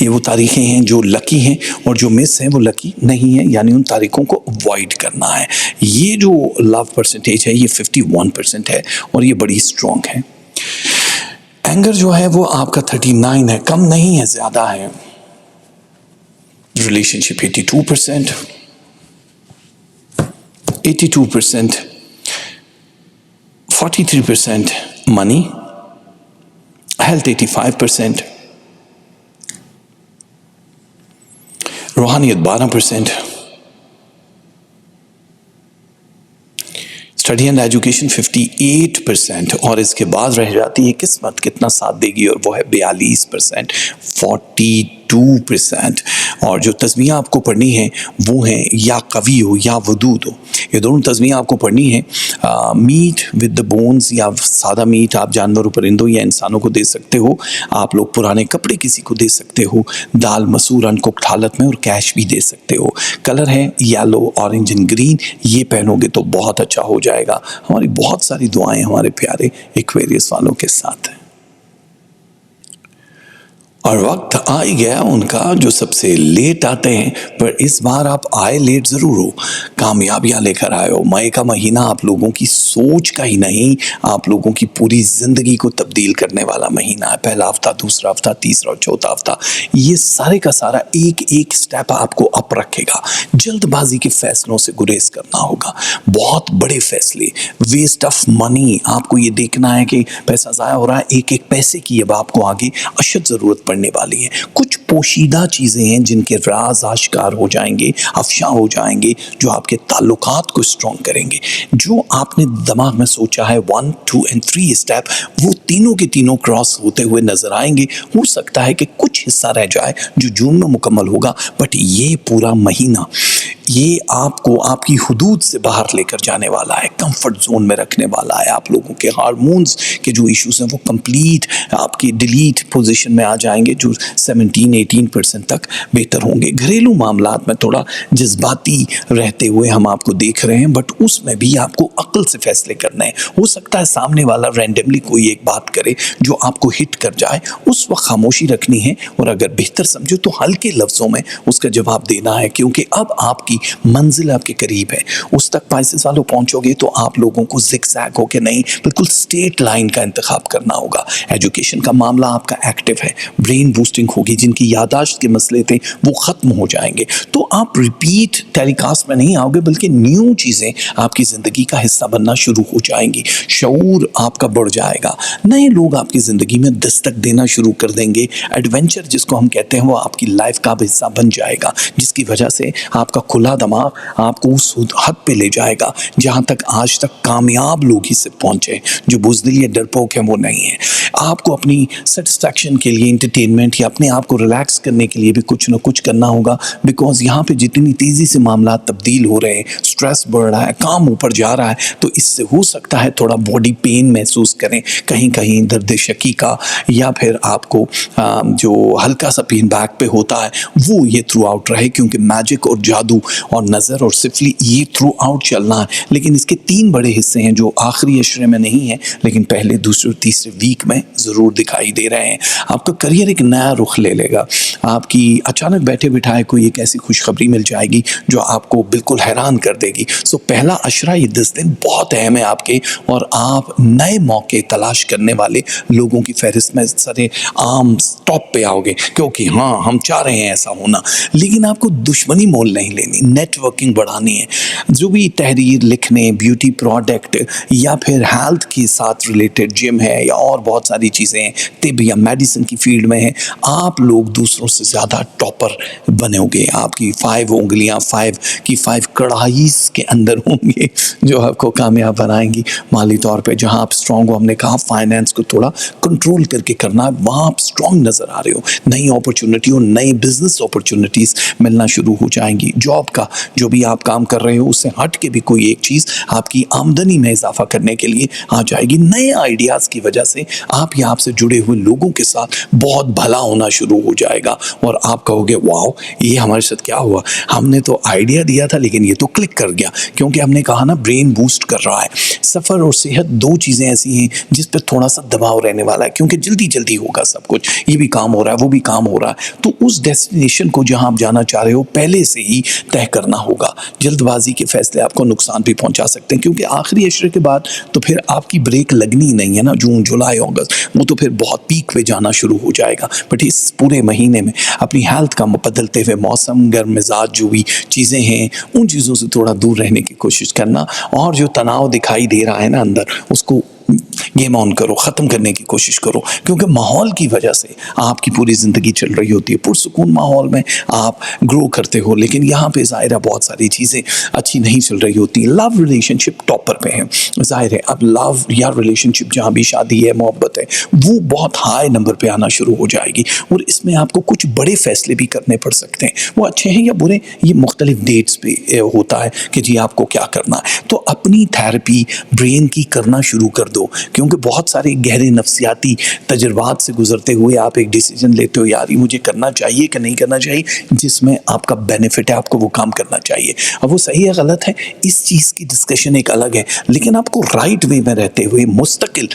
ये वो तारीखें हैं जो लकी हैं और जो मिस हैं वो लकी नहीं है, यानी उन तारीखों को अवॉइड करना है। ये जो लव परसेंटेज है ये 51% है और ये बड़ी स्ट्रॉन्ग है। एंगर जो है वो आपका 39 है, कम नहीं है, ज़्यादा है। Relationship 82%, 82%, 43% money, health 85%, रूहानियत 12%, study and education 58%, और इसके बाद रह जाती है किस्मत कितना साथ देगी, और वो है 42%, 42%। और जो तस्मीयाँ आपको पढ़नी है वो हैं या कवी हो या वदूद हो, ये दोनों तस्मीयाँ आपको पढ़नी है। मीट विद द बोन्स, या सादा मीट आप जानवरों परिंदों या इंसानों को दे सकते हो। आप लोग पुराने कपड़े किसी को दे सकते हो, दाल मसूर अनकुक्ड हालत में, और कैश भी दे सकते हो। कलर है येलो, ऑरेंज एंड ग्रीन, ये पहनोगे तो बहुत अच्छा हो जाएगा। हमारी बहुत सारी दुआएं हमारे प्यारे एक्वेरियस वालों के साथ हैं। और वक्त आ ही गया उनका जो सबसे लेट आते हैं, पर इस बार आप आए लेट ज़रूर हो, कामयाबियाँ लेकर आए हो। मई का महीना आप लोगों की सोच का ही नहीं, आप लोगों की पूरी ज़िंदगी को तब्दील करने वाला महीना है। पहला हफ्ता, दूसरा हफ्ता, तीसरा और चौथा हफ्ता, ये सारे का सारा एक एक स्टेप आपको अप रखेगा। जल्दबाजी के फैसलों से गुरेज करना होगा, बहुत बड़े फैसले, वेस्ट ऑफ मनी, आपको ये देखना है कि पैसा ज़ाया हो रहा है, एक एक पैसे की अब आपको आगे अशद ज़रूरत पड़ने वाली है। कुछ पोशीदा चीज़ें हैं जिनके राज आश्कार हो जाएंगे, अफशा हो जाएंगे, जो आपके ताल्लुकात को स्ट्रॉन्ग करेंगे। जो आपने दिमाग में सोचा है 1, 2 एंड 3 स्टेप, वो तीनों के तीनों क्रॉस होते हुए नजर आएंगे। हो सकता है कि कुछ हिस्सा रह जाए जो जून में मुकम्मल होगा, बट ये पूरा महीना ये आपको आपकी हुदूद से बाहर लेकर जाने वाला है, कंफर्ट जोन में रखने वाला है। आप लोगों के हार्मोन्स के जो इश्यूज हैं वो कंप्लीट आपकी डिलीट पोजीशन में आ जाएंगे, जो 17-18% तक बेहतर होंगे। घरेलू मामलात में थोड़ा जज्बाती रहते हुए हम आपको देख रहे हैं, बट उसमें भी आपको अक्ल से फैसले करने हैं। हो सकता है सामने वाला रैंडमली कोई एक बात करे जो आपको हिट कर जाए, उस वक्त खामोशी रखनी है, और अगर बेहतर समझो तो हल्के लफ्ज़ों में उसका जवाब देना है, क्योंकि अब आपकी मंजिल आपके करीब है। उस तक पाइसेस वालों पहुंचोगे तो आप लोगों को जिगजैग होके नहीं, बिल्कुल स्ट्रेट लाइन का इंतखाब करना होगा। एजुकेशन का मामला आपका एक्टिव है, ब्रेन बूस्टिंग होगी, जिनकी यादाश्त के मसले थे वो ख़त्म हो जाएंगे। तो आप रिपीट टेलीकास्ट में नहीं आओगे, बल्कि न्यू चीज़ें आपकी ज़िंदगी का हिस्सा बनना शुरू हो जाएंगी। शऊर आपका बढ़ जाएगा, नए लोग आपकी ज़िंदगी में दस्तक देना शुरू कर देंगे। एडवेंचर जिसको हम कहते हैं वो आपकी लाइफ का हिस्सा बन जाएगा, जिसकी वजह से आपका खुला दिमाग आपको उस हद पे ले जाएगा जहां तक आज तक कामयाब लोग ही से पहुंचे। जो बुज़दिल या डरपोक है वो नहीं है। आपको अपनी सेटिस्फैक्शन के लिए, एंटरटेनमेंट या अपने आप को रिलैक्स करने के लिए भी कुछ ना कुछ करना होगा, बिकॉज यहाँ पे जितनी तेज़ी से मामला तब्दील हो रहे हैं, स्ट्रेस बढ़ रहा है, काम ऊपर जा रहा है, तो इससे हो सकता है थोड़ा बॉडी पेन महसूस करें, कहीं कहीं दर्द शकी का, या फिर आपको जो हल्का सा पेन बैक पे होता है वो ये थ्रू आउट रहे, क्योंकि मैजिक और जादू और नज़र और सिफली ये थ्रू आउट चलना है। लेकिन इसके 3 बड़े हिस्से हैं जो आखिरी अशरे में नहीं है, लेकिन पहले, दूसरे और तीसरे वीक में ज़रूर दिखाई दे रहे हैं। आपका करियर एक नया रुख ले लेगा। आपकी अचानक बैठे बिठाए कोई एक ऐसी खुशखबरी मिल जाएगी जो आपको बिल्कुल हैरान कर देगी। सो पहला अशरा, ये 10 दिन बहुत अहम है आपके, और आप नए मौके तलाश करने वाले लोगों की फहरिस्त में सरे आम टॉप पे आओगे, क्योंकि हाँ, हम चाह रहे हैं ऐसा होना। लेकिन आपको दुश्मनी मोल नहीं लेनी, नेटवर्किंग बढ़ानी है। जो भी तहरीर लिखने, ब्यूटी प्रोडक्ट या फिर हेल्थ के साथ रिलेटेड जिम है या और बहुत सारी चीज़ें हैं, तिब या मेडिसिन की फील्ड में है, आप लोग दूसरों से ज़्यादा टॉपर बनोगे। आपकी 5 उंगलियां 5 की 5 कढ़ाई के अंदर होंगे जो आपको कामयाब बनाएंगी माली तौर पे। जहां आप स्ट्रॉन्ग हो, हमने कहा फाइनेंस को थोड़ा कंट्रोल करके करना है, वहाँ आप स्ट्रॉन्ग नज़र आ रहे हो। नई अपॉर्चुनिटी और नई बिजनेस अपॉर्चुनिटीज़ मिलना शुरू हो जाएंगी। जॉब का जो भी आप काम कर रहे हो उससे हट के भी कोई एक चीज़ आपकी आमदनी में इजाफा करने के लिए आ जाएगी। नए आइडियाज़ की वजह से आप या आपसे जुड़े हुए लोगों के साथ बहुत भला होना शुरू हो जाएगा, और आप कहोगे वाओ, ये हमारे साथ क्या हुआ, हमने तो आइडिया दिया था लेकिन ये तो क्लिक कर गया। क्योंकि हमने कहा ना, ब्रेन बूस्ट कर रहा है। सफ़र और सेहत 2 चीज़ें ऐसी हैं जिस पर थोड़ा सा दबाव रहने वाला है, क्योंकि जल्दी जल्दी होगा सब कुछ, ये भी काम हो रहा है, वो भी काम हो रहा है। तो उस डेस्टिनेशन को जहाँ आप जाना चाह रहे हो, पहले से ही तय करना होगा। जल्दबाजी के फैसले आपको नुकसान भी पहुंचा सकते हैं, क्योंकि आखिरी अशरे के बाद तो फिर आपकी ब्रेक लगनी ही नहीं है ना। जून, जुलाई, अगस्त, वो तो फिर बहुत पीक पे जाना शुरू हो जाएगा। बट इस पूरे महीने में अपनी हेल्थ का बदलते हुए मौसम, गर्म मिजाज जो भी चीज़ें हैं, उन चीज़ों से थोड़ा दूर रहने की कोशिश करना, और जो तनाव दिखाई दे रहा है ना अंदर, उसको गेम ऑन करो, ख़त्म करने की कोशिश करो। क्योंकि माहौल की वजह से आपकी पूरी ज़िंदगी चल रही होती है। पुरसुकून माहौल में आप ग्रो करते हो, लेकिन यहाँ पे ज़ाहिर है बहुत सारी चीज़ें अच्छी नहीं चल रही होती। लव रिलेशनशिप टॉपर पे है, ज़ाहिर है अब लव या रिलेशनशिप जहाँ भी शादी है, मोहब्बत है, वो बहुत हाई नंबर पे आना शुरू हो जाएगी। और इसमें आपको कुछ बड़े फैसले भी करने पड़ सकते हैं। वो अच्छे हैं या बुरे, ये मुख्तलिफ डेट्स पे होता है कि जी आपको क्या करना है। तो अपनी थेरेपी ब्रेन की करना शुरू कर दो, क्योंकि बहुत सारे गहरे नफ्सियाती तजुर्बात से गुजरते हुए आप एक डिसीजन लेते हो, यार ये मुझे करना चाहिए कि नहीं करना चाहिए, जिसमें आपका बेनिफिट है, आपको वो काम करना चाहिए। अब वो सही है गलत है, इस चीज़ की डिस्कशन एक अलग है, लेकिन आपको राइट वे में रहते हुए मुस्तकिल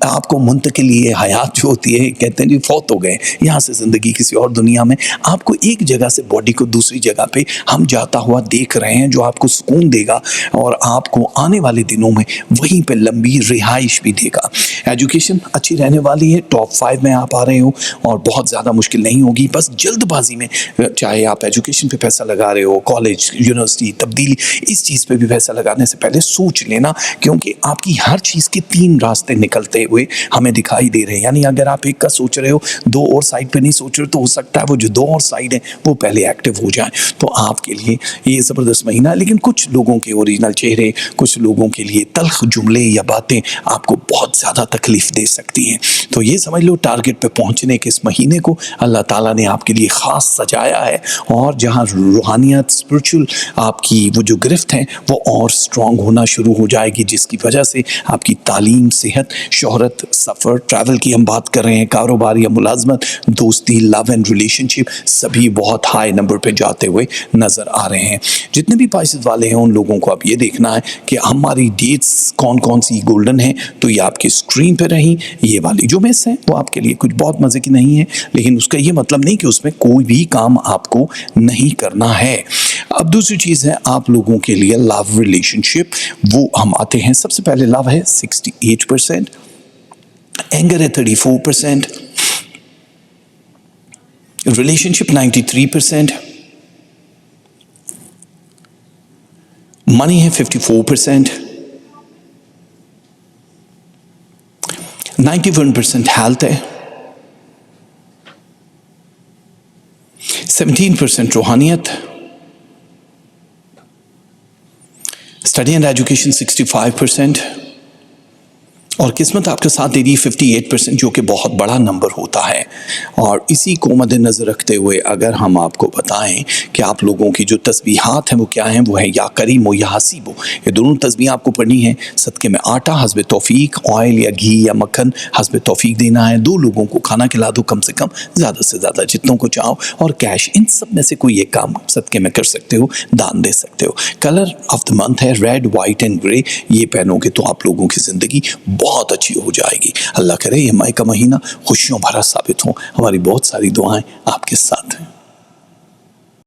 आपको मुंतकिल ये हयात जो होती है, कहते हैं जी फौत हो गए, यहाँ से ज़िंदगी किसी और दुनिया में, आपको एक जगह से बॉडी को दूसरी जगह पे हम जाता हुआ देख रहे हैं, जो आपको सुकून देगा और आपको आने वाले दिनों में वहीं पे लंबी रिहाइश भी देगा। एजुकेशन अच्छी रहने वाली है, टॉप 5 में आप आ रहे हो और बहुत ज़्यादा मुश्किल नहीं होगी। बस जल्दबाजी में, चाहे आप एजुकेशन पे पैसा लगा रहे हो, कॉलेज, यूनिवर्सिटी, तब्दीली, इस चीज़ पे भी पैसा लगाने से पहले सोच लेना, क्योंकि आपकी हर चीज़ के 3 रास्ते निकलते हुए हमें दिखाई दे रहे हैं। यानी अगर आप एक का सोच रहे हो, 2 और साइड पे नहीं सोच रहे, तो हो सकता है वो जो 2 और साइड है वो पहले एक्टिव हो जाए। तो आपके लिए ये ज़बरदस्त महीना है। लेकिन कुछ लोगों के ओरिजिनल चेहरे, कुछ लोगों के लिए तल्ख जुमले या बातें आपको बहुत ज़्यादा तकलीफ दे सकती हैं। तो ये समझ लो, टारगेट पे पहुंचने के इस महीने को अल्लाह ताला ने आपके लिए ख़ास सजाया है, और जहां रूहानियत, स्पिरिचुअल आपकी वो जो गिरफ्त है वो और स्ट्रॉन्ग होना शुरू हो जाएगी, जिसकी वजह से आपकी तालीम, सेहत, शोहरत, सफ़र, ट्रैवल की हम बात कर रहे हैं, कारोबार या मुलाजमत, दोस्ती, लव एंड रिलेशनशिप, सभी बहुत हाई नंबर पे जाते हुए नज़र आ रहे हैं। जितने भी पाइसेस वाले हैं उन लोगों को अब ये देखना है कि हमारी डेट्स कौन कौन सी गोल्डन है, तो ये आपकी स्क्रीन पे रही। ये वाली जो मिस है वो आपके लिए कुछ बहुत मज़े की नहीं है, लेकिन उसका ये मतलब नहीं कि उसमें कोई भी काम आपको नहीं करना है। अब दूसरी चीज़ है आप लोगों के लिए लव रिलेशनशिप, वो हम आते हैं। सबसे पहले लव है 68%, एंगर है 34%, रिलेशनशिप 93%, मनी है 54%, 91% हेल्थ है, 17% रूहानियत, स्टडी एंड एजुकेशन 65%, और किस्मत आपके साथ दे रही 58%, जो कि बहुत बड़ा नंबर होता है। और इसी को मद्देनज़र रखते हुए अगर हम आपको बताएं कि आप लोगों की जो तस्बीहात हैं वो क्या हैं, वो है या करीम या हसीबो। ये दोनों तस्बीह आपको पढ़नी है। सदक़े में आटा हस्बे तौफीक, ऑयल या घी या मक्खन हस्बे तौफीक देना है। 2 लोगों को खाना खिला दो कम से कम, ज़्यादा से ज़्यादा जितनों को चाहो, और कैश, इन सब में से कोई एक काम सदक़े में कर सकते हो, दान दे सकते हो। कलर ऑफ द मंथ है रेड, वाइट एंड ग्रे। ये पहनोगे तो आप लोगों की ज़िंदगी बहुत अच्छी हो जाएगी। अल्लाह करे ये मई का महीना खुशियों भरा साबित हो। हमारी बहुत सारी दुआएं आपके साथ हैं।